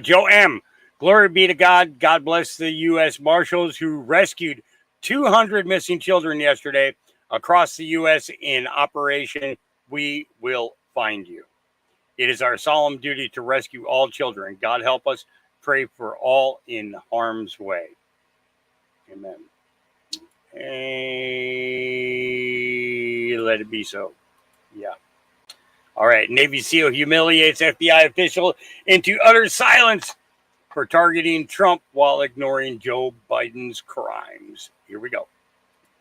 Joe M. Glory be to God. God bless the U.S. Marshals who rescued 200 missing children yesterday across the U.S. in Operation We Will Find You. It is our solemn duty to rescue all children. God help us. Pray for all in harm's way. Amen. Let it be so. Yeah. All right. Navy SEAL humiliates FBI official into utter silence for targeting Trump while ignoring Joe Biden's crimes. Here we go.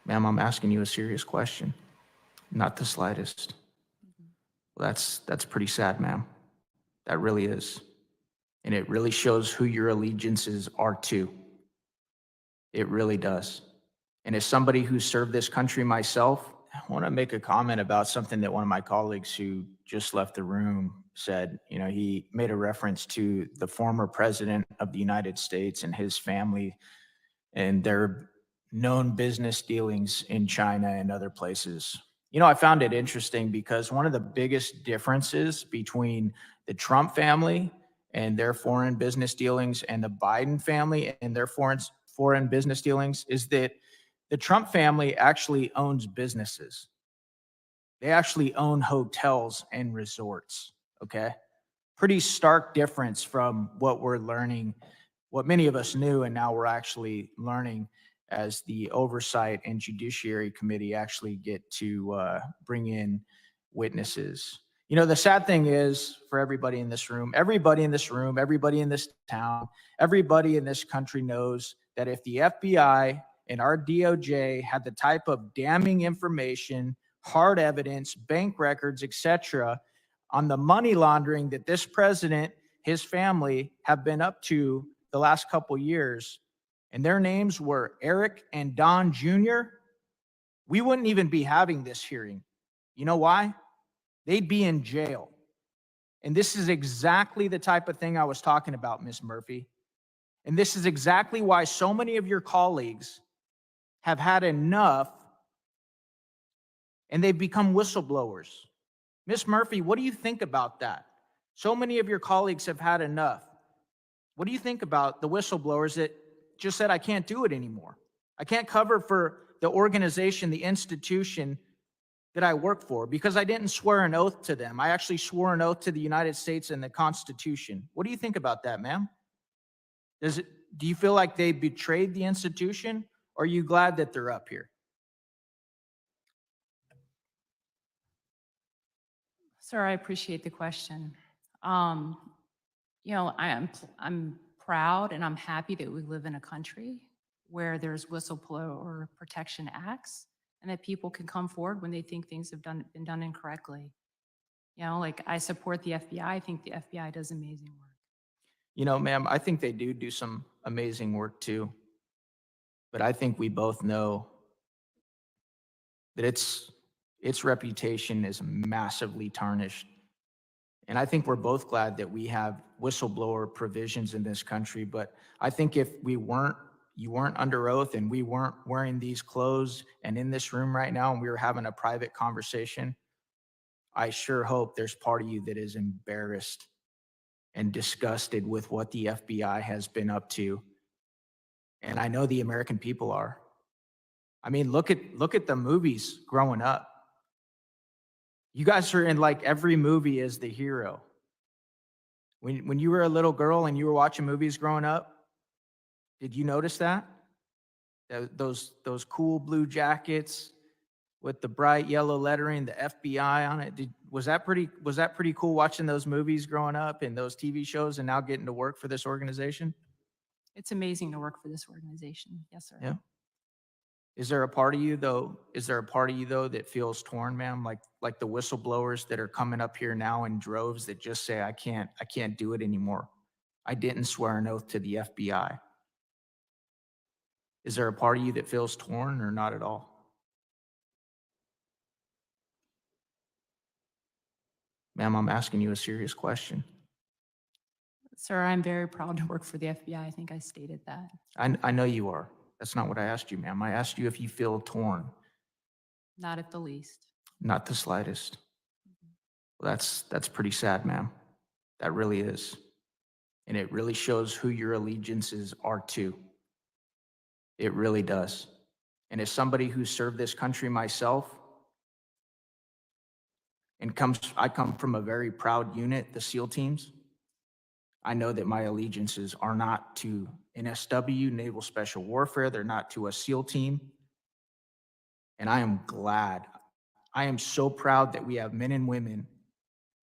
Ma'am, I'm asking you a serious question. Not the slightest. Well, that's pretty sad, ma'am. That really is. And it really shows who your allegiances are to. It really does. And as somebody who served this country myself, I want to make a comment about something that one of my colleagues who just left the room said. He made a reference to the former president of the United States and his family and their known business dealings in China and other places. I found it interesting because one of the biggest differences between the Trump family and their foreign business dealings and the Biden family and their foreign business dealings is that the Trump family actually owns businesses. They actually own hotels and resorts, okay? Pretty stark difference from what we're learning, what many of us knew, and now we're actually learning as the Oversight and Judiciary Committee actually get to bring in witnesses. The sad thing is for everybody in this room, everybody in this town, everybody in this country knows that if the FBI and our DOJ had the type of damning information, hard evidence, bank records, etc., on the money laundering that this president, his family have been up to the last couple years, and their names were Eric and Don Jr., we wouldn't even be having this hearing. You know why? They'd be in jail. And this is exactly the type of thing I was talking about, Ms. Murphy. And this is exactly why so many of your colleagues have had enough and they've become whistleblowers. Ms. Murphy, what do you think about that? So many of your colleagues have had enough. What do you think about the whistleblowers that just said, I can't do it anymore? I can't cover for the organization, the institution that I work for because I didn't swear an oath to them. I actually swore an oath to the United States and the Constitution. What do you think about that, ma'am? Do you feel like they betrayed the institution, or are you glad that they're up here? Sir, I appreciate the question. I'm proud and I'm happy that we live in a country where there's whistleblower protection acts and that people can come forward when they think things have been done incorrectly. You know, like I support the FBI. I think the FBI does amazing work. You know, ma'am, I think they do some amazing work too. But I think we both know that its reputation is massively tarnished. And I think we're both glad that we have whistleblower provisions in this country. But I think if you weren't under oath and we weren't wearing these clothes and in this room right now and we were having a private conversation, I sure hope there's part of you that is embarrassed and disgusted with what the FBI has been up to. And I know the American people are. I mean, look at the movies growing up. You guys are in like every movie as the hero. When you were a little girl and you were watching movies growing up, did you notice that? Those cool blue jackets with the bright yellow lettering, the FBI on it. Was that pretty cool watching those movies growing up and those TV shows and now getting to work for this organization? It's amazing to work for this organization. Yes, sir. Yeah. Is there a part of you though that feels torn, ma'am? Like the whistleblowers that are coming up here now in droves that just say, I can't do it anymore. I didn't swear an oath to the FBI. Is there a part of you that feels torn or not at all? Ma'am, I'm asking you a serious question. Sir, I'm very proud to work for the FBI. I think I stated that. I know you are. That's not what I asked you, ma'am. I asked you if you feel torn. Not at the least. Not the slightest. Well, that's pretty sad, ma'am. That really is. And it really shows who your allegiances are to. It really does. And as somebody who served this country myself, and I come from a very proud unit, the SEAL teams. I know that my allegiances are not to NSW, Naval Special Warfare. They're not to a SEAL team. And I am glad. I am so proud that we have men and women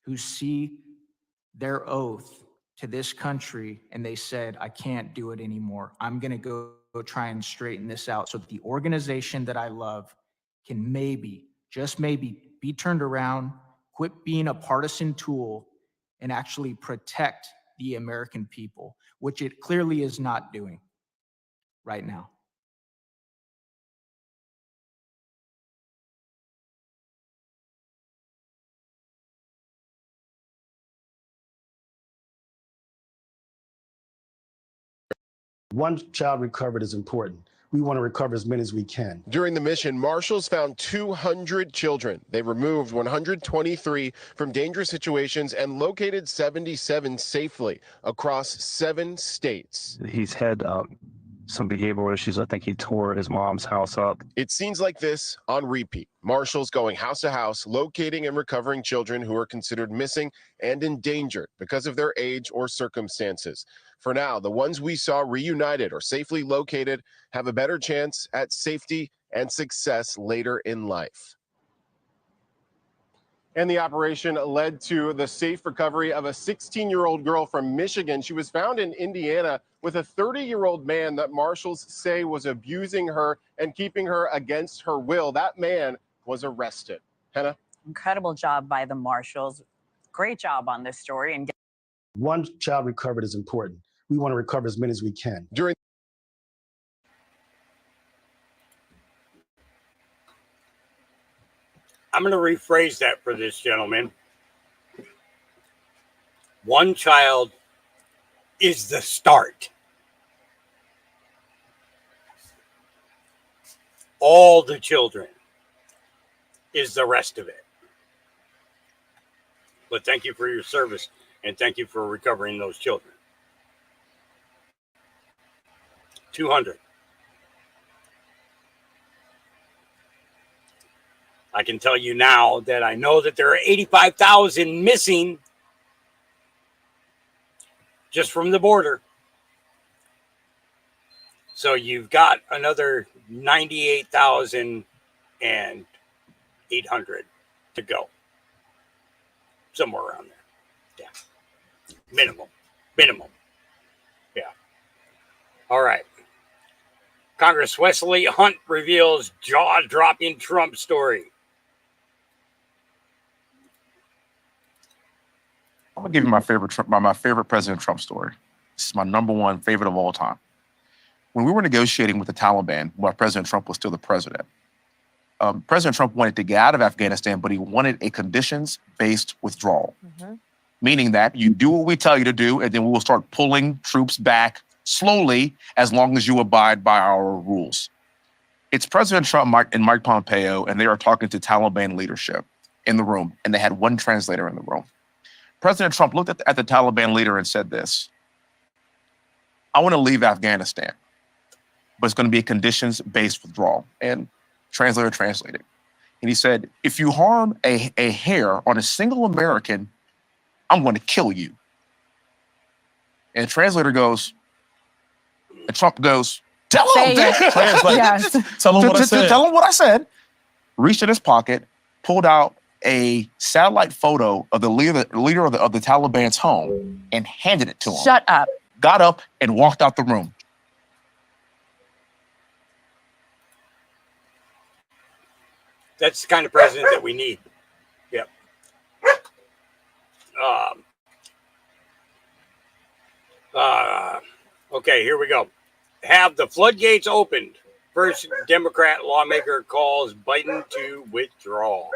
who see their oath to this country and they said, I can't do it anymore. I'm going to go try and straighten this out so that the organization that I love can maybe, just maybe, be turned around, quit being a partisan tool, and actually protect the American people, which it clearly is not doing right now. One child recovered is important. We want to recover as many as we can. During the mission, marshals found 200 children. They removed 123 from dangerous situations and located 77 safely across 7 states. He's had some behavioral issues. I think he tore his mom's house up. It's scenes like this on repeat. Marshals going house to house, locating and recovering children who are considered missing and endangered because of their age or circumstances. For now, the ones we saw reunited or safely located have a better chance at safety and success later in life. And the operation led to the safe recovery of a 16-year-old girl from Michigan. She was found in Indiana with a 30-year-old man that marshals say was abusing her and keeping her against her will. That man was arrested. Hannah? Incredible job by the marshals. Great job on this story. And One child recovered is important. We want to recover as many as we can. I'm going to rephrase that for this gentleman. One child is the start. All the children is the rest of it. But thank you for your service, and thank you for recovering those children. 200. I can tell you now that I know that there are 85,000 missing just from the border. So you've got another 98,800 to go. Somewhere around there. Yeah. Minimum. Yeah. All right. Congress Wesley Hunt reveals jaw-dropping Trump story. I'm gonna give you my favorite President Trump story. This is my number one favorite of all time. When we were negotiating with the Taliban, while President Trump was still the president, President Trump wanted to get out of Afghanistan, but he wanted a conditions-based withdrawal, meaning that you do what we tell you to do, and then we will start pulling troops back slowly as long as you abide by our rules. It's President Trump and Mike Pompeo, and they are talking to Taliban leadership in the room, and they had one translator in the room. President Trump looked at the Taliban leader and said this: I want to leave Afghanistan, but it's going to be a conditions-based withdrawal. And translator translated. And he said, if you harm a hair on a single American, I'm going to kill you. And translator goes, and Trump goes, tell him that. Yes. Tell him what I said. Tell him what I said. Reached in his pocket, pulled out a satellite photo of the leader of the Taliban's home and handed it to him. Shut up. Got up and walked out the room. That's the kind of president that we need. Yep. Okay, here we go. Have the floodgates opened. First Democrat lawmaker calls Biden to withdraw.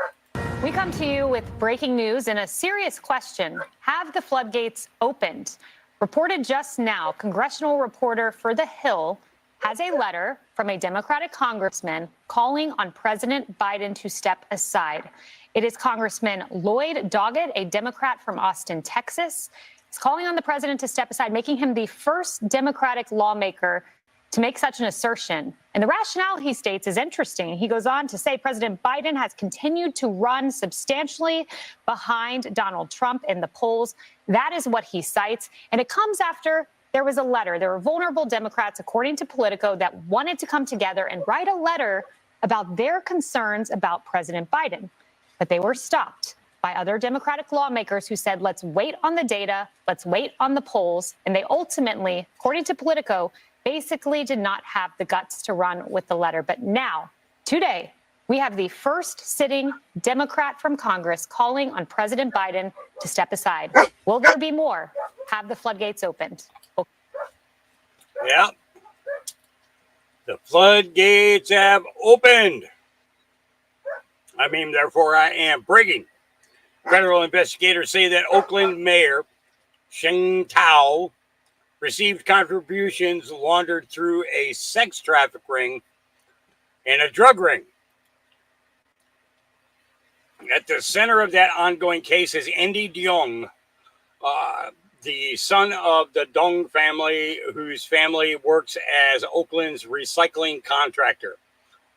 We come to you with breaking news and a serious question. Have the floodgates opened? Reported just now, congressional reporter for The Hill has a letter from a Democratic congressman calling on President Biden to step aside. It is Congressman Lloyd Doggett, a Democrat from Austin, Texas. He's calling on the president to step aside, making him the first Democratic lawmaker to make such an assertion. And the rationale, he states, is interesting. He goes on to say President Biden has continued to run substantially behind Donald Trump in the polls. That is what he cites. And it comes after there was a letter. There were vulnerable Democrats, according to Politico, that wanted to come together and write a letter about their concerns about President Biden. But they were stopped by other Democratic lawmakers who said, let's wait on the data, let's wait on the polls. And they ultimately, according to Politico, basically did not have the guts to run with the letter. But now, today, we have the first sitting Democrat from Congress calling on President Biden to step aside. Will there be more? Have the floodgates opened? Yeah. The floodgates have opened. I mean, therefore I am. Breaking. Federal investigators say that Oakland Mayor Sheng Tao received contributions laundered through a sex traffic ring and a drug ring. At the center of that ongoing case is Andy Deong, the son of the Dong family, whose family works as Oakland's recycling contractor.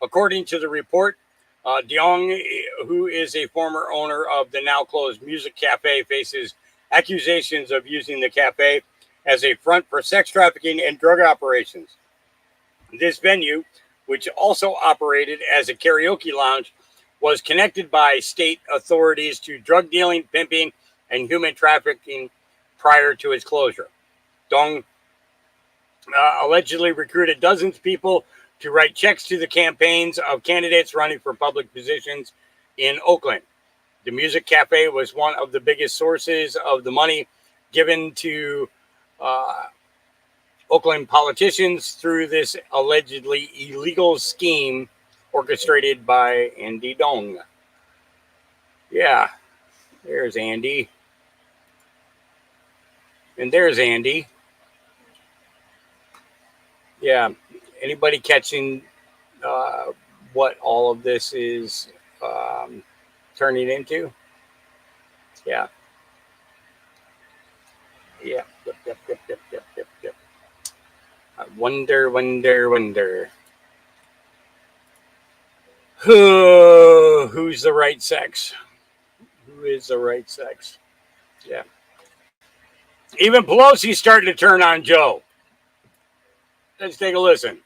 According to the report, Deong, who is a former owner of the now closed music cafe, faces accusations of using the cafe as a front for sex trafficking and drug operations. This venue, which also operated as a karaoke lounge, was connected by state authorities to drug dealing, pimping, and human trafficking prior to its closure. Dong allegedly recruited dozens of people to write checks to the campaigns of candidates running for public positions in Oakland. The music cafe was one of the biggest sources of the money given to Oakland politicians through this allegedly illegal scheme orchestrated by Andy Dong. Yeah, there's Andy. And there's Andy. Yeah, anybody catching what all of this is turning into? Yeah. Yeah. Yep. I wonder. Who's the right sex? Who is the right sex? Yeah. Even Pelosi's starting to turn on Joe. Let's take a listen.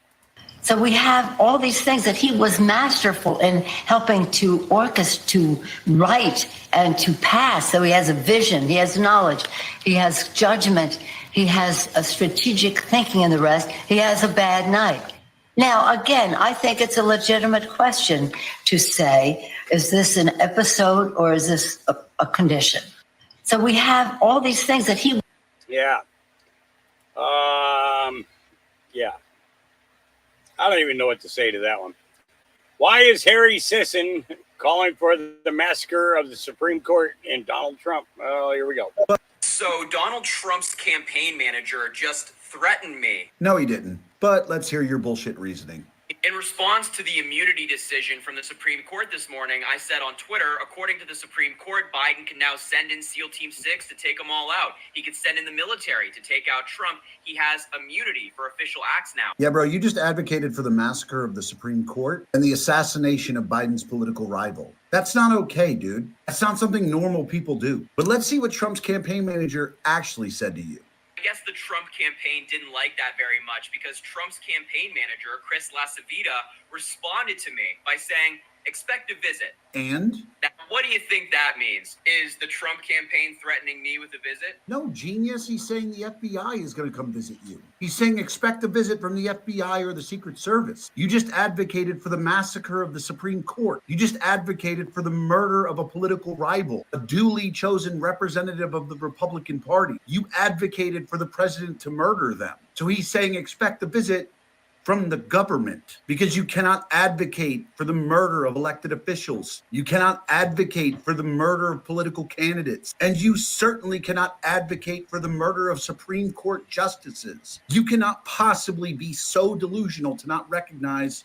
So we have all these things that he was masterful in helping to orchestrate, to write, and to pass. So he has a vision, he has knowledge, he has judgment, he has a strategic thinking, and the rest. He has a bad night. Now, again, I think it's a legitimate question to say, is this an episode or is this a condition? So we have all these things that he. Yeah. Yeah. I don't even know what to say to that one. Why is Harry Sisson calling for the massacre of the Supreme Court and Donald Trump? Oh, here we go. So Donald Trump's campaign manager just threatened me. No, he didn't. But let's hear your bullshit reasoning. In response to the immunity decision from the Supreme Court this morning, I said on Twitter, according to the Supreme Court, Biden can now send in SEAL Team 6 to take them all out. He could send in the military to take out Trump. He has immunity for official acts now. Yeah, bro, you just advocated for the massacre of the Supreme Court and the assassination of Biden's political rival. That's not okay, dude. That's not something normal people do. But let's see what Trump's campaign manager actually said to you. I guess the Trump campaign didn't like that very much because Trump's campaign manager, Chris LaCivita, responded to me by saying, expect a visit. And? Now, what do you think that means? Is the Trump campaign threatening me with a visit? No, genius. He's saying the FBI is going to come visit you. He's saying expect a visit from the FBI or the Secret Service. You just advocated for the massacre of the Supreme Court. You just advocated for the murder of a political rival, a duly chosen representative of the Republican Party. You advocated for the president to murder them. So he's saying expect a visit from the government, because you cannot advocate for the murder of elected officials. You cannot advocate for the murder of political candidates. And you certainly cannot advocate for the murder of Supreme Court justices. You cannot possibly be so delusional to not recognize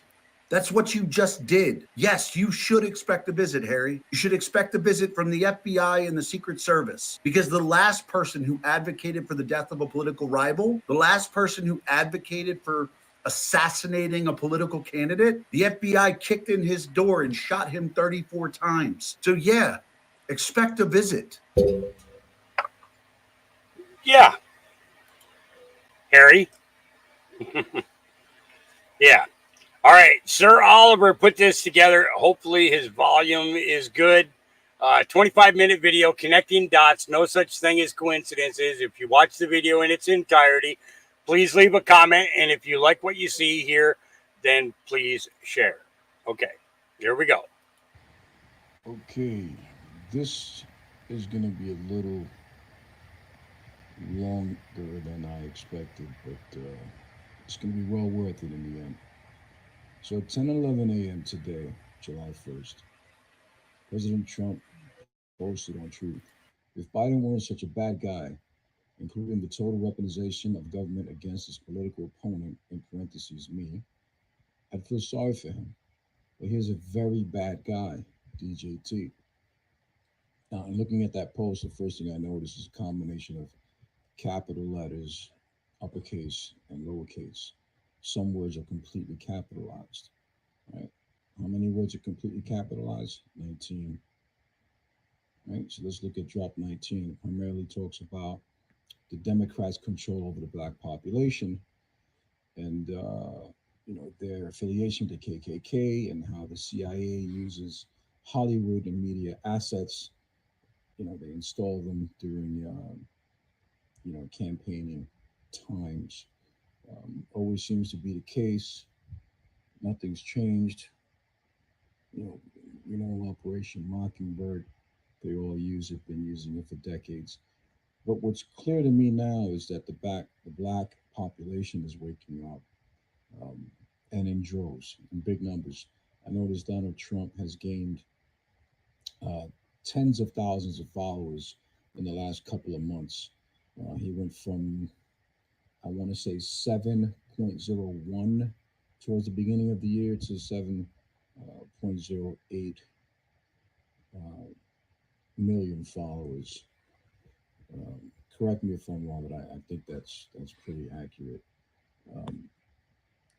that's what you just did. Yes, you should expect a visit, Harry. You should expect a visit from the FBI and the Secret Service, because the last person who advocated for the death of a political rival, the last person who advocated for assassinating a political candidate, the FBI kicked in his door and shot him 34 times. So yeah, expect a visit. Yeah. Harry. Yeah. All right. Sir Oliver put this together. Hopefully his volume is good. 25-minute video connecting dots. No such thing as coincidences. If you watch the video in its entirety, please leave a comment, and if you like what you see here, then please share. Okay, here we go. Okay, this is going to be a little longer than I expected, but it's going to be well worth it in the end. So at 10:11 a.m. today, July 1st, President Trump posted on Truth, if Biden weren't such a bad guy, including the total weaponization of government against his political opponent, in parentheses, me, I'd feel sorry for him. But here's a very bad guy, DJT. Now, in looking at that post, the first thing I noticed is a combination of capital letters, uppercase, and lowercase. Some words are completely capitalized, right? How many words are completely capitalized? 19. Right, so let's look at drop 19. It primarily talks about the Democrats' control over the black population and, their affiliation to KKK and how the CIA uses Hollywood and media assets. They install them during, campaigning times. Always seems to be the case. Nothing's changed. Operation Mockingbird, they all use it, been using it for decades. But what's clear to me now is that the black population is waking up, and in droves, in big numbers. I noticed Donald Trump has gained tens of thousands of followers in the last couple of months. He went from, I want to say, 7.01 towards the beginning of the year to 7.08 million followers. Correct me if I'm wrong, but I think that's pretty accurate.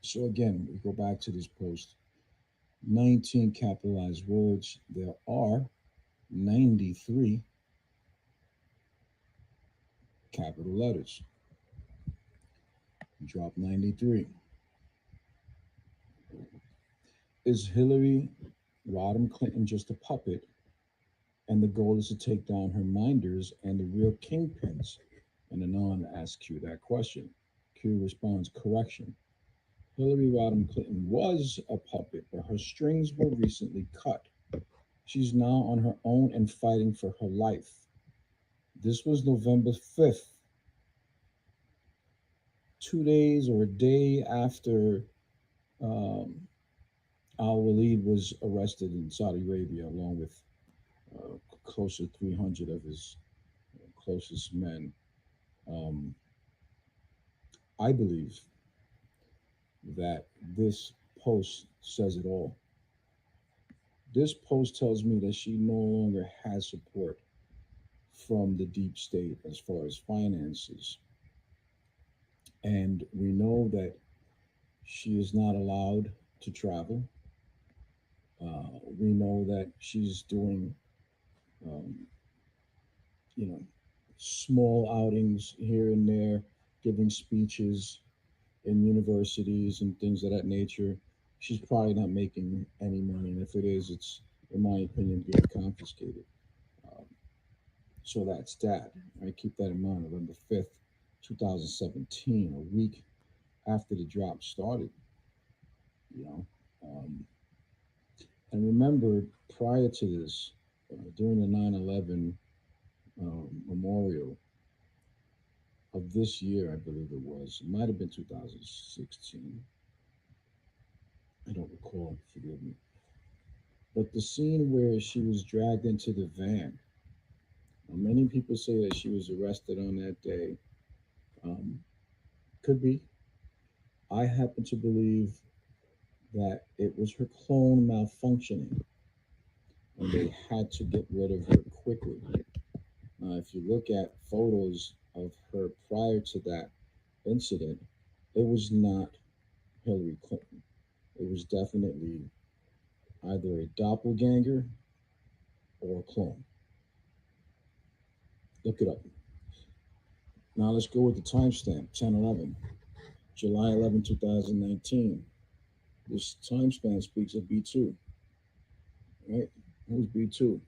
So again, we go back to this post. 19 capitalized words. There are 93 capital letters. Drop 93. Is Hillary Rodham Clinton just a puppet, and the goal is to take down her minders and the real kingpins? And Anon asks Q that question. Q responds, correction. Hillary Rodham Clinton was a puppet, but her strings were recently cut. She's now on her own and fighting for her life. This was November 5th, 2 days or a day after Al-Walid was arrested in Saudi Arabia, along with close to 300 of his closest men. I believe that this post says it all. This post tells me that she no longer has support from the deep state as far as finances. And we know that she is not allowed to travel. We know that she's doing, small outings here and there, giving speeches in universities and things of that nature. She's probably not making any money. And if it is, it's, in my opinion, being confiscated. So that's that. Right? Keep that in mind. November 5th, 2017, a week after the drop started. And remember, prior to this, during the 9/11 memorial of this year, I believe it was, it might have been 2016. I don't recall, forgive me. But the scene where she was dragged into the van, many people say that she was arrested on that day. Could be. I happen to believe that it was her clone malfunctioning, and they had to get rid of her quickly. If you look at photos of her prior to that incident, it was not Hillary Clinton. It was definitely either a doppelganger or a clone. Look it up. Now let's go with the timestamp, 10/11, July 11, 2019. This timestamp speaks of B2, right? Who's B2?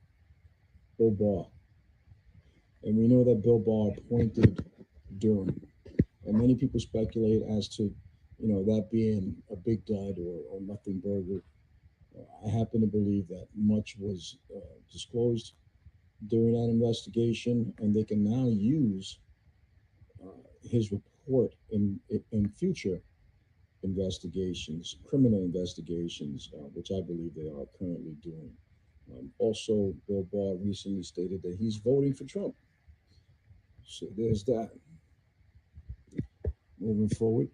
Bill Barr. And we know that Bill Barr appointed Durham. And many people speculate as to, that being a big dud or nothing burger. I happen to believe that much was disclosed during that investigation, and they can now use his report in future investigations, criminal investigations, which I believe they are currently doing. Also, Bill Barr recently stated that he's voting for Trump. So there's that. Moving forward,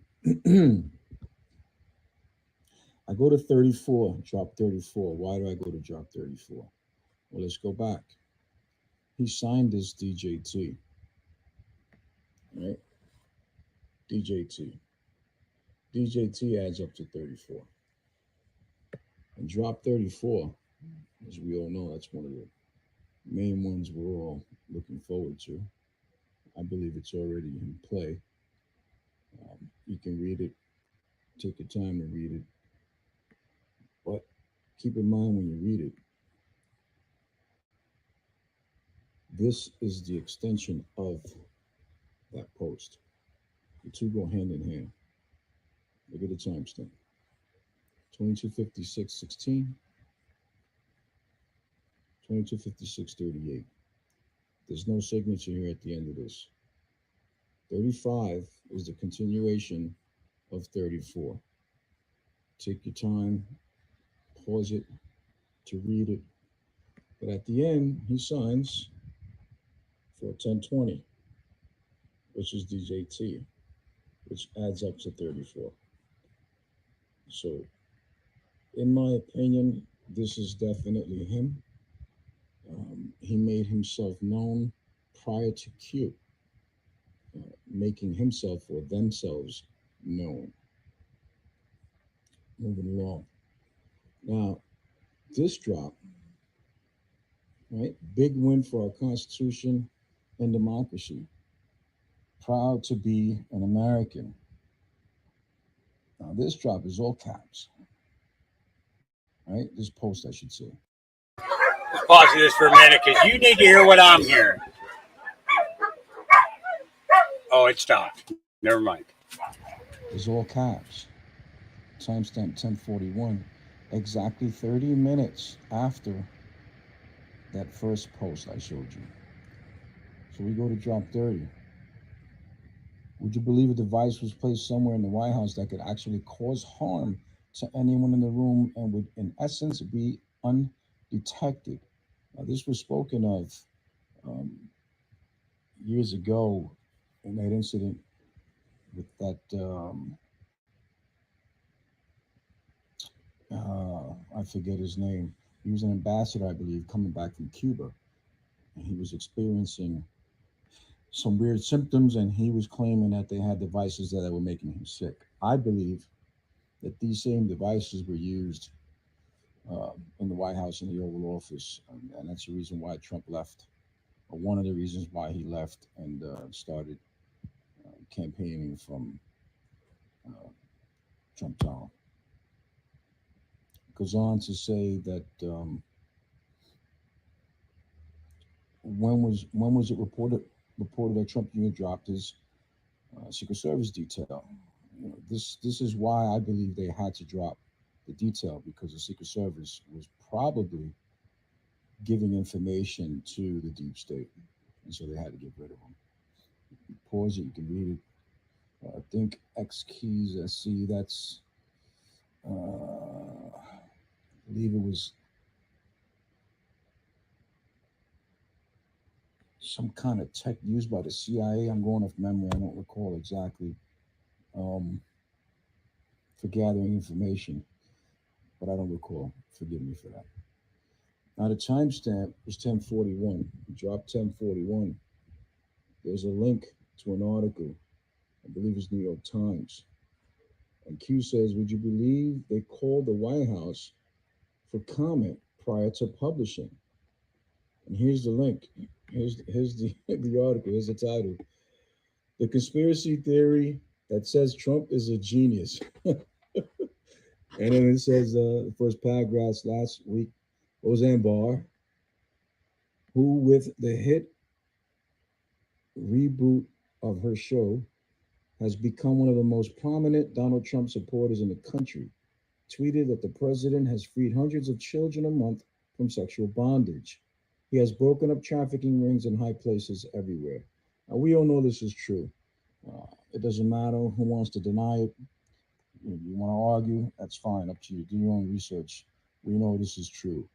I go to 34, drop 34. Why do I go to drop 34? Well, let's go back. He signed this DJT, right? DJT. DJT adds up to 34. And drop 34, as we all know, that's one of the main ones we're all looking forward to. I believe it's already in play. You can read it, take your time to read it. But keep in mind when you read it, this is the extension of that post. The two go hand in hand. Look at the timestamp. 2256:16, 2256:38. There's no signature here at the end of this. 35 is the continuation of 34. Take your time, pause it to read it. But at the end, he signs for 1020, which is DJT, which adds up to 34. So, in my opinion, this is definitely him. He made himself known prior to Q, making himself or themselves known. Moving along. Now, this drop, right? Big win for our Constitution and democracy. Proud to be an American. Now, this drop is all caps. right? This post, I should say. Let's pause this for a minute because you need to hear what I'm hearing. Oh, it stopped. Never mind. It's all caps. Timestamp 1041. Exactly 30 minutes after that first post I showed you. So we go to drop 30. Would you believe a device was placed somewhere in the White House that could actually cause harm to anyone in the room and would, in essence, be undetected? Now, this was spoken of years ago in that incident with that, I forget his name. He was an ambassador, I believe, coming back from Cuba. And he was experiencing some weird symptoms, and he was claiming that they had devices that were making him sick. I believe that these same devices were used in the White House in the Oval Office, and that's the reason why Trump left, or one of the reasons why he left and started campaigning from Trump Tower. Goes on to say that when was it reported that Trump Jr. dropped his Secret Service detail? You know, this is why I believe they had to drop the detail, because the Secret Service was probably giving information to the deep state, and so they had to get rid of them. Pause it, you can read it. I think X keys SC, that's I believe it was some kind of tech used by the CIA. I'm going off memory, I don't recall exactly, for gathering information, but I don't recall. Forgive me for that. Now the timestamp was 1041. Drop 1041. There's a link to an article, I believe it's New York Times. And Q says, would you believe they called the White House for comment prior to publishing? And here's the link. Here's the, the article. Here's the title. The conspiracy theory that says Trump is a genius. And then it says, the first paragraph last week, Roseanne Barr, who with the hit reboot of her show has become one of the most prominent Donald Trump supporters in the country, tweeted that the president has freed hundreds of children a month from sexual bondage. He has broken up trafficking rings in high places everywhere. Now, we all know this is true. It doesn't matter who wants to deny it. If you want to argue, that's fine, up to you. Do your own research. We know this is true.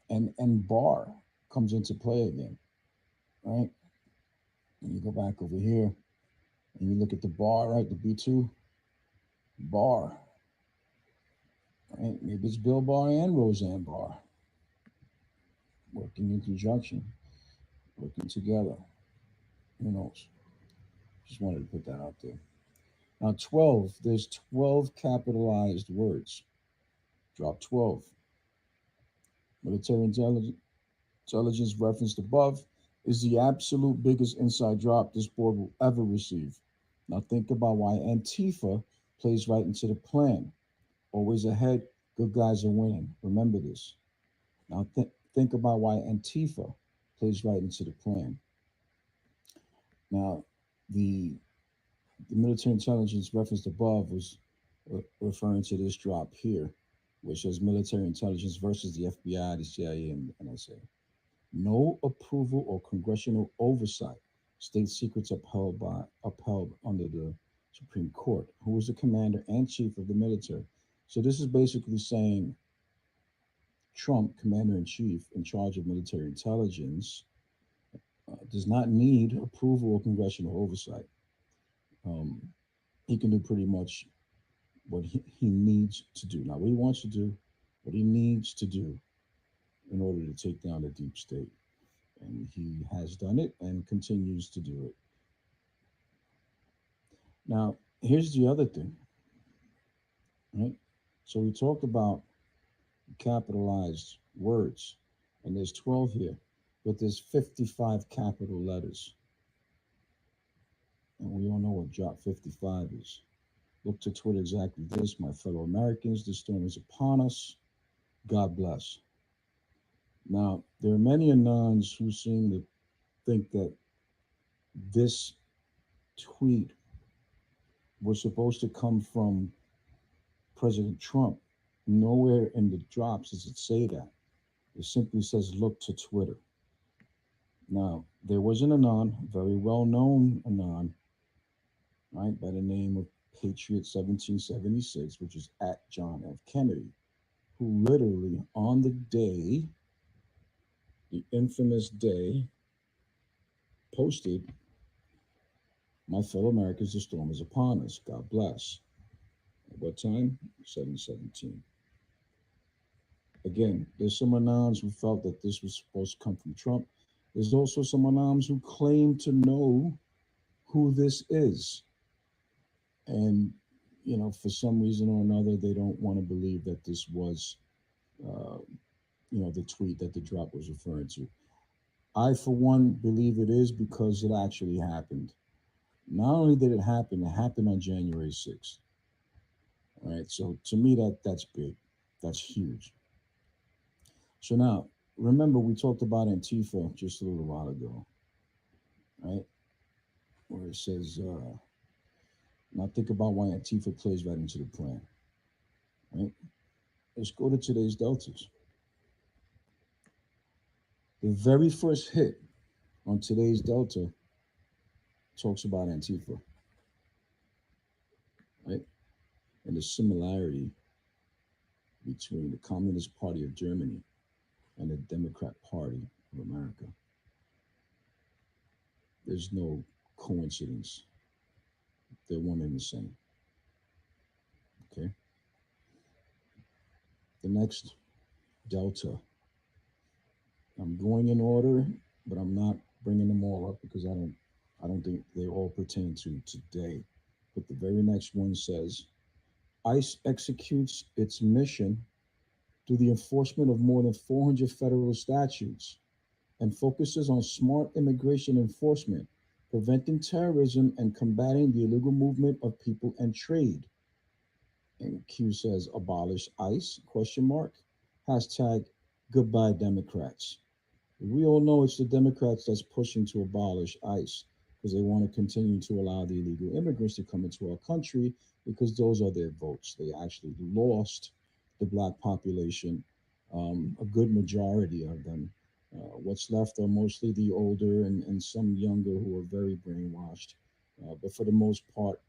And Barr comes into play again, right? And you go back over here and you look at the bar, right? The B2 bar, right? Maybe it's Bill Barr and Roseanne Barr working in conjunction, working together. Who knows? Just wanted to put that out there. Now, 12, there's 12 capitalized words. Drop 12. Military intelligence referenced above is the absolute biggest inside drop this board will ever receive. Now, think about why Antifa plays right into the plan. Always ahead, good guys are winning. Remember this. Now, think about why Antifa plays right into the plan. Now, the military intelligence referenced above was referring to this drop here, which says military intelligence versus the FBI, the CIA, and NSA. No approval or congressional oversight. State secrets upheld under the Supreme Court, who was the commander and chief of the military. So this is basically saying Trump, commander in chief in charge of military intelligence, does not need approval or congressional oversight. He can do pretty much what he needs to do. Not what he wants to do, what he needs to do in order to take down the deep state. And he has done it and continues to do it. Now, here's the other thing, right? So we talked about capitalized words, and there's 12 here, but there's 55 capital letters. And we all know what drop 55 is. Look to Twitter exactly this. My fellow Americans, the storm is upon us. God bless. Now, there are many Anons who seem to think that this tweet was supposed to come from President Trump. Nowhere in the drops does it say that. It simply says, look to Twitter. Now, there was an Anon, very well-known Anon, right, by the name of Patriot 1776, which is at John F. Kennedy, who literally on the day, the infamous day, posted, my fellow Americans, the storm is upon us. God bless. At what time? 7:17. Again, there's some Anons who felt that this was supposed to come from Trump. There's also some Anons who claim to know who this is. And, you know, for some reason or another, they don't want to believe that this was, the tweet that the drop was referring to. I, for one, believe it is because it actually happened. Not only did it happen on January 6th. All right, so to me, that's big. That's huge. So now, remember, we talked about Antifa just a little while ago, right? Where it says, now think about why Antifa plays right into the plan, right? Let's go to today's deltas. The very first hit on today's delta talks about Antifa, right? And the similarity between the Communist Party of Germany and the Democrat Party of America. There's no coincidence. They're one and the same. Okay. The next delta. I'm going in order, but I'm not bringing them all up because I don't think they all pertain to today. But the very next one says, ICE executes its mission through the enforcement of more than 400 federal statutes and focuses on smart immigration enforcement, preventing terrorism and combating the illegal movement of people and trade. And Q says, abolish ICE, question mark, hashtag goodbye Democrats. We all know it's the Democrats that's pushing to abolish ICE because they want to continue to allow the illegal immigrants to come into our country because those are their votes. They actually lost the black population, a good majority of them. What's left are mostly the older and some younger who are very brainwashed. But for the most part,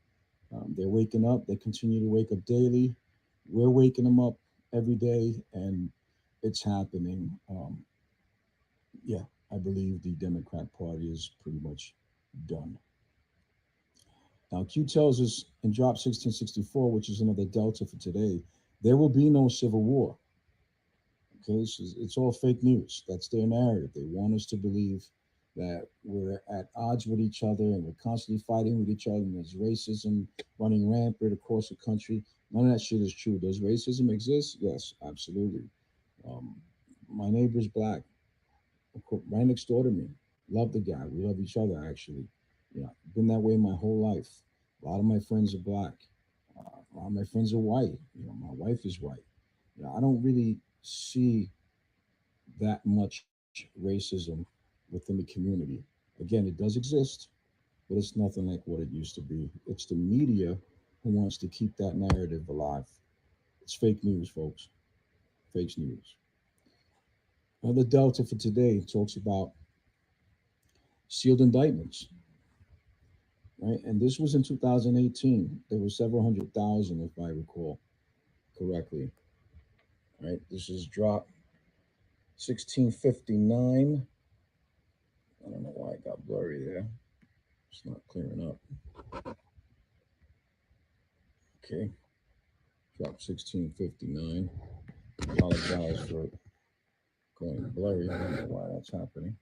they're waking up. They continue to wake up daily. We're waking them up every day, and it's happening. Yeah, I believe the Democrat Party is pretty much done. Now, Q tells us in Drop 1664, which is another delta for today, there will be no civil war. Okay, so it's all fake news. That's their narrative. They want us to believe that we're at odds with each other and we're constantly fighting with each other and there's racism running rampant across the country. None of that shit is true. Does racism exist? Yes, absolutely. My neighbor's black. Right next door to me. Love the guy. We love each other, actually. Yeah, been that way my whole life. A lot of my friends are black. A lot of my friends are white. My wife is white. I don't really see that much racism within the community. Again, it does exist, but it's nothing like what it used to be. It's the media who wants to keep that narrative alive. It's fake news, folks. Fake news. Another delta for today talks about sealed indictments, right? And this was in 2018. There were several 100,000, if I recall correctly. Right? This is drop 1659. I don't know why it got blurry there. It's not clearing up. Okay. Drop 1659. Apologize for going blurry. I don't know why that's happening.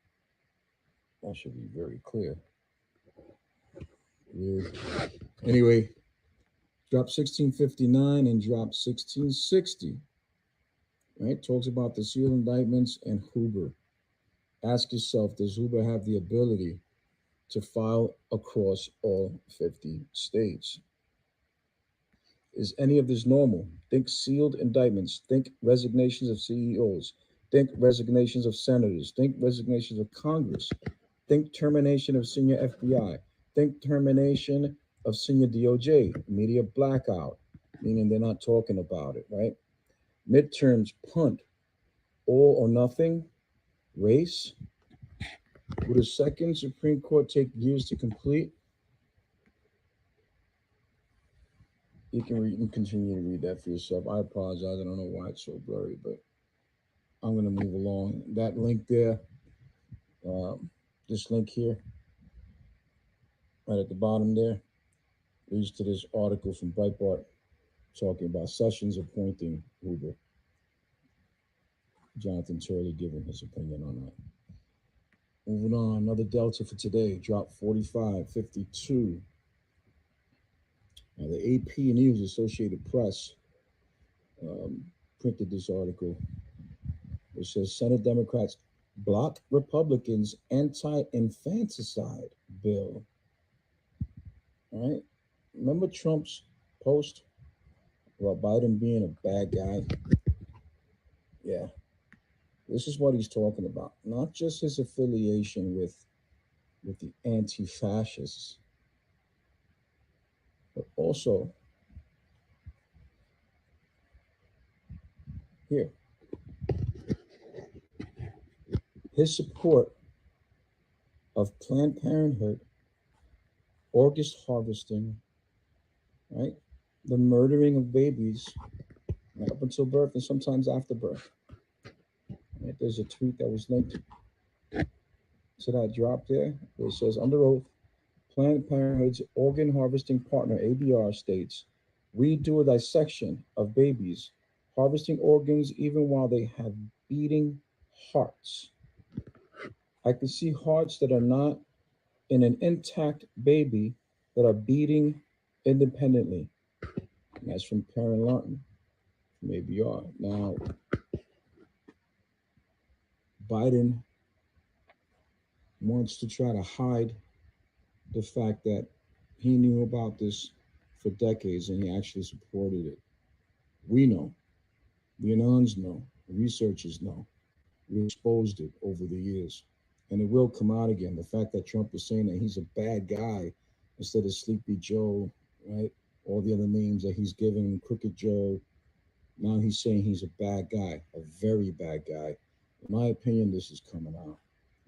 That should be very clear. Weird. Anyway, drop 1659 and drop 1660. Right? Talks about the sealed indictments and FUBAR. Ask yourself, does FUBAR have the ability to file across all 50 states? Is any of this normal? Think sealed indictments. Think resignations of CEOs. Think resignations of senators. Think resignations of Congress. Think termination of senior FBI. Think termination of senior DOJ. Media blackout, meaning they're not talking about it, right? Midterms punt. All or nothing. Race. Would a second Supreme Court take years to complete? You can continue to read that for yourself. I apologize. I don't know why it's so blurry, but I'm going to move along. That link there, this link here, right at the bottom there, leads to this article from Breitbart talking about Sessions appointing FUBAR. Jonathan Turley giving his opinion on that. Moving on, another Delta for today, dropped 45.52. Now, the AP News Associated Press printed this article. It says Senate Democrats block Republicans' anti-infanticide bill. All right. Remember Trump's post about Biden being a bad guy? Yeah. This is what he's talking about. Not just his affiliation with the anti-fascists, but also here, his support of Planned Parenthood, August harvesting, right? The murdering of babies up until birth and sometimes after birth. Right? There's a tweet that was linked to that drop there where it says, under oath, Planned Parenthood's organ harvesting partner, ABR, states, we do a dissection of babies, harvesting organs even while they have beating hearts. I can see hearts that are not in an intact baby that are beating independently. And that's from Karen Lawton from ABR. Now, Biden wants to try to hide the fact that he knew about this for decades and he actually supported it. We know, the anons know, the researchers know. We exposed it over the years. And it will come out again. The fact that Trump is saying that he's a bad guy instead of Sleepy Joe, right? All the other names that he's giving, Crooked Joe. Now he's saying he's a bad guy, a very bad guy. In my opinion, this is coming out.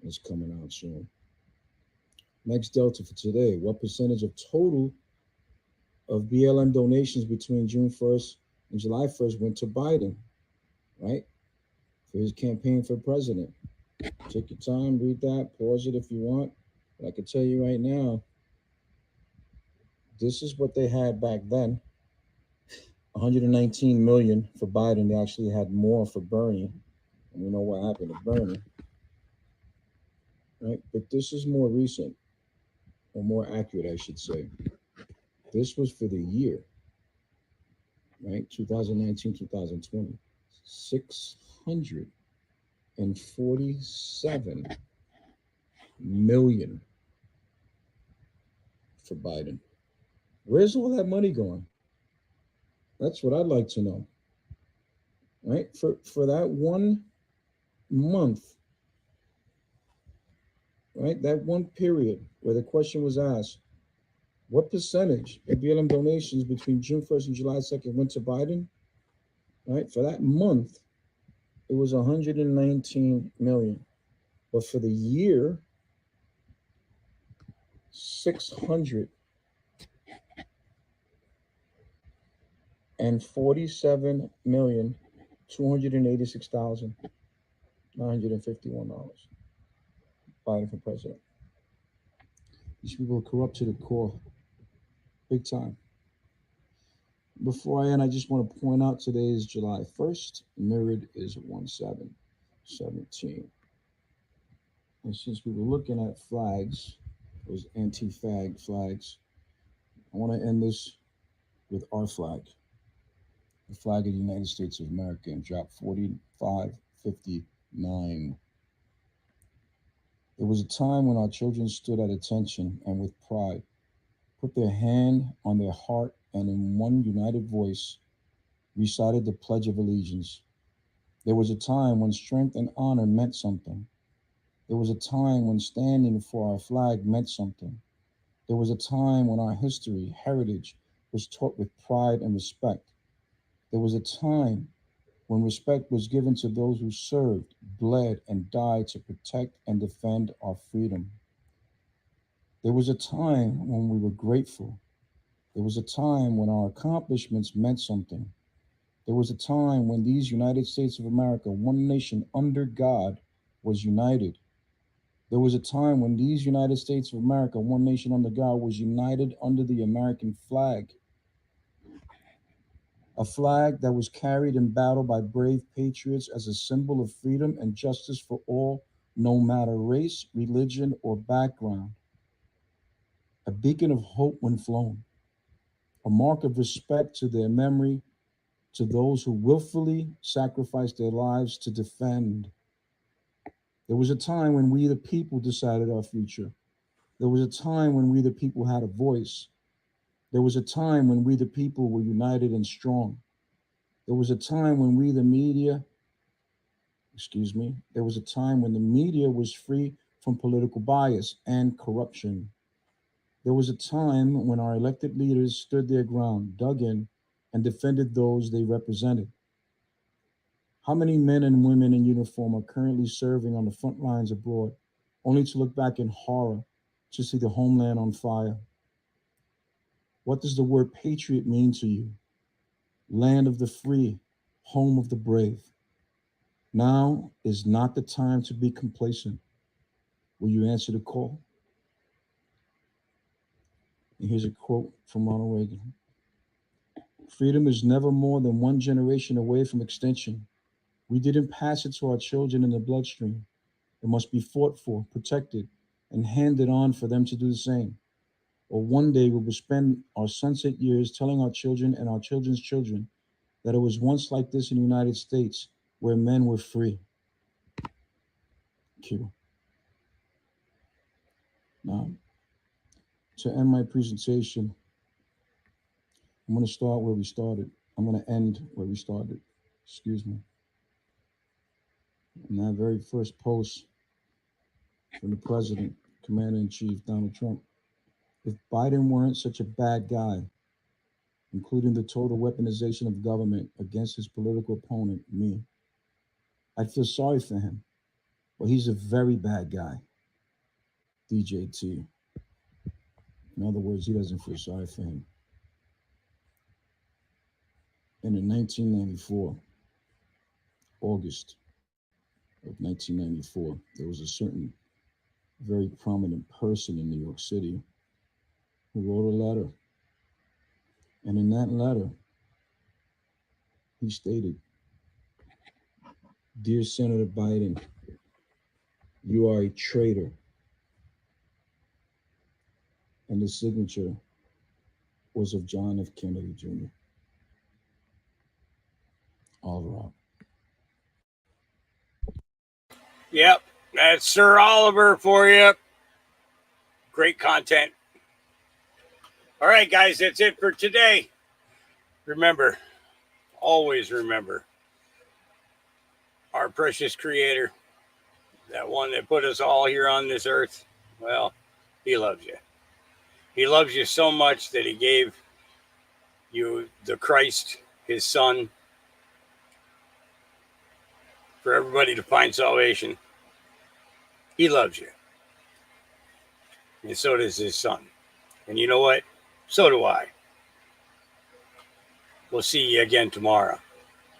It's coming out soon. Next Delta for today. What percentage of total of BLM donations between June 1st and July 1st went to Biden, right? For his campaign for president. Take your time, read that, pause it if you want. But I can tell you right now, this is what they had back then. 119 million for Biden. They actually had more for Bernie. And we know what happened to Bernie. Right? But this is more recent, or more accurate, I should say. This was for the year, right? 2019, 2020. 647 million for Biden. Where's all that money going? That's what I'd like to know. Right? For that 1 month, right? That one period where the question was asked, what percentage of BLM donations between June 1st and July 2nd went to Biden? Right? For that month, it was 119 million. But for the year, 647,286,951. Biden for president. These people are corrupt to the core. Big time. Before I end, I just want to point out today is July 1st. Mirrored is 1717. And since we were looking at flags, those anti-fag flags, I want to end this with our flag, the flag of the United States of America, and drop 4559. There was a time when our children stood at attention and with pride put their hand on their heart and in one united voice recited the Pledge of Allegiance. There was a time when strength and honor meant something. There was a time when standing for our flag meant something. There was a time when our history, heritage was taught with pride and respect. There was a time when respect was given to those who served, bled, and died to protect and defend our freedom. There was a time when we were grateful. There was a time when our accomplishments meant something. There was a time when these United States of America, one nation under God, was united. There was a time when these United States of America, one nation under God, was united under the American flag. A flag that was carried in battle by brave patriots as a symbol of freedom and justice for all, no matter race, religion, or background. A beacon of hope when flown. A mark of respect to their memory, to those who willfully sacrificed their lives to defend. There was a time when we, the people, decided our future. There was a time when we, the people, had a voice. There was a time when we, the people, were united and strong. There was a time when we, the media, there was a time when the media was free from political bias and corruption. There was a time when our elected leaders stood their ground, dug in, and defended those they represented. How many men and women in uniform are currently serving on the front lines abroad, only to look back in horror to see the homeland on fire? What does the word patriot mean to you? Land of the free, home of the brave. Now is not the time to be complacent. Will you answer the call? And here's a quote from Ronald Reagan. Freedom is never more than one generation away from extinction. We didn't pass it to our children in the bloodstream. It must be fought for, protected, and handed on for them to do the same. Or one day we will spend our sunset years telling our children and our children's children that it was once like this in the United States, where men were free. Q. Now, to end my presentation, I'm going to start where we started. I'm going to end where we started. Excuse me. In that very first post from the president, Commander-in-Chief Donald Trump, if Biden weren't such a bad guy, including the total weaponization of government against his political opponent, me, I'd feel sorry for him. But he's a very bad guy, DJT. In other words, he doesn't feel sorry for him. And in 1994, August of 1994, there was a certain very prominent person in New York City who wrote a letter. And in that letter, he stated, "Dear Senator Biden, you are a traitor." And the signature was of John F. Kennedy Jr. Oliver out. Yep, that's Sir Oliver for you. Great content. All right, guys, that's it for today. Remember, always remember, our precious Creator, that one that put us all here on this earth, well, he loves you. He loves you so much that he gave you the Christ, his son, for everybody to find salvation. He loves you. And so does his son. And you know what? So do I. We'll see you again tomorrow.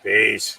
Peace.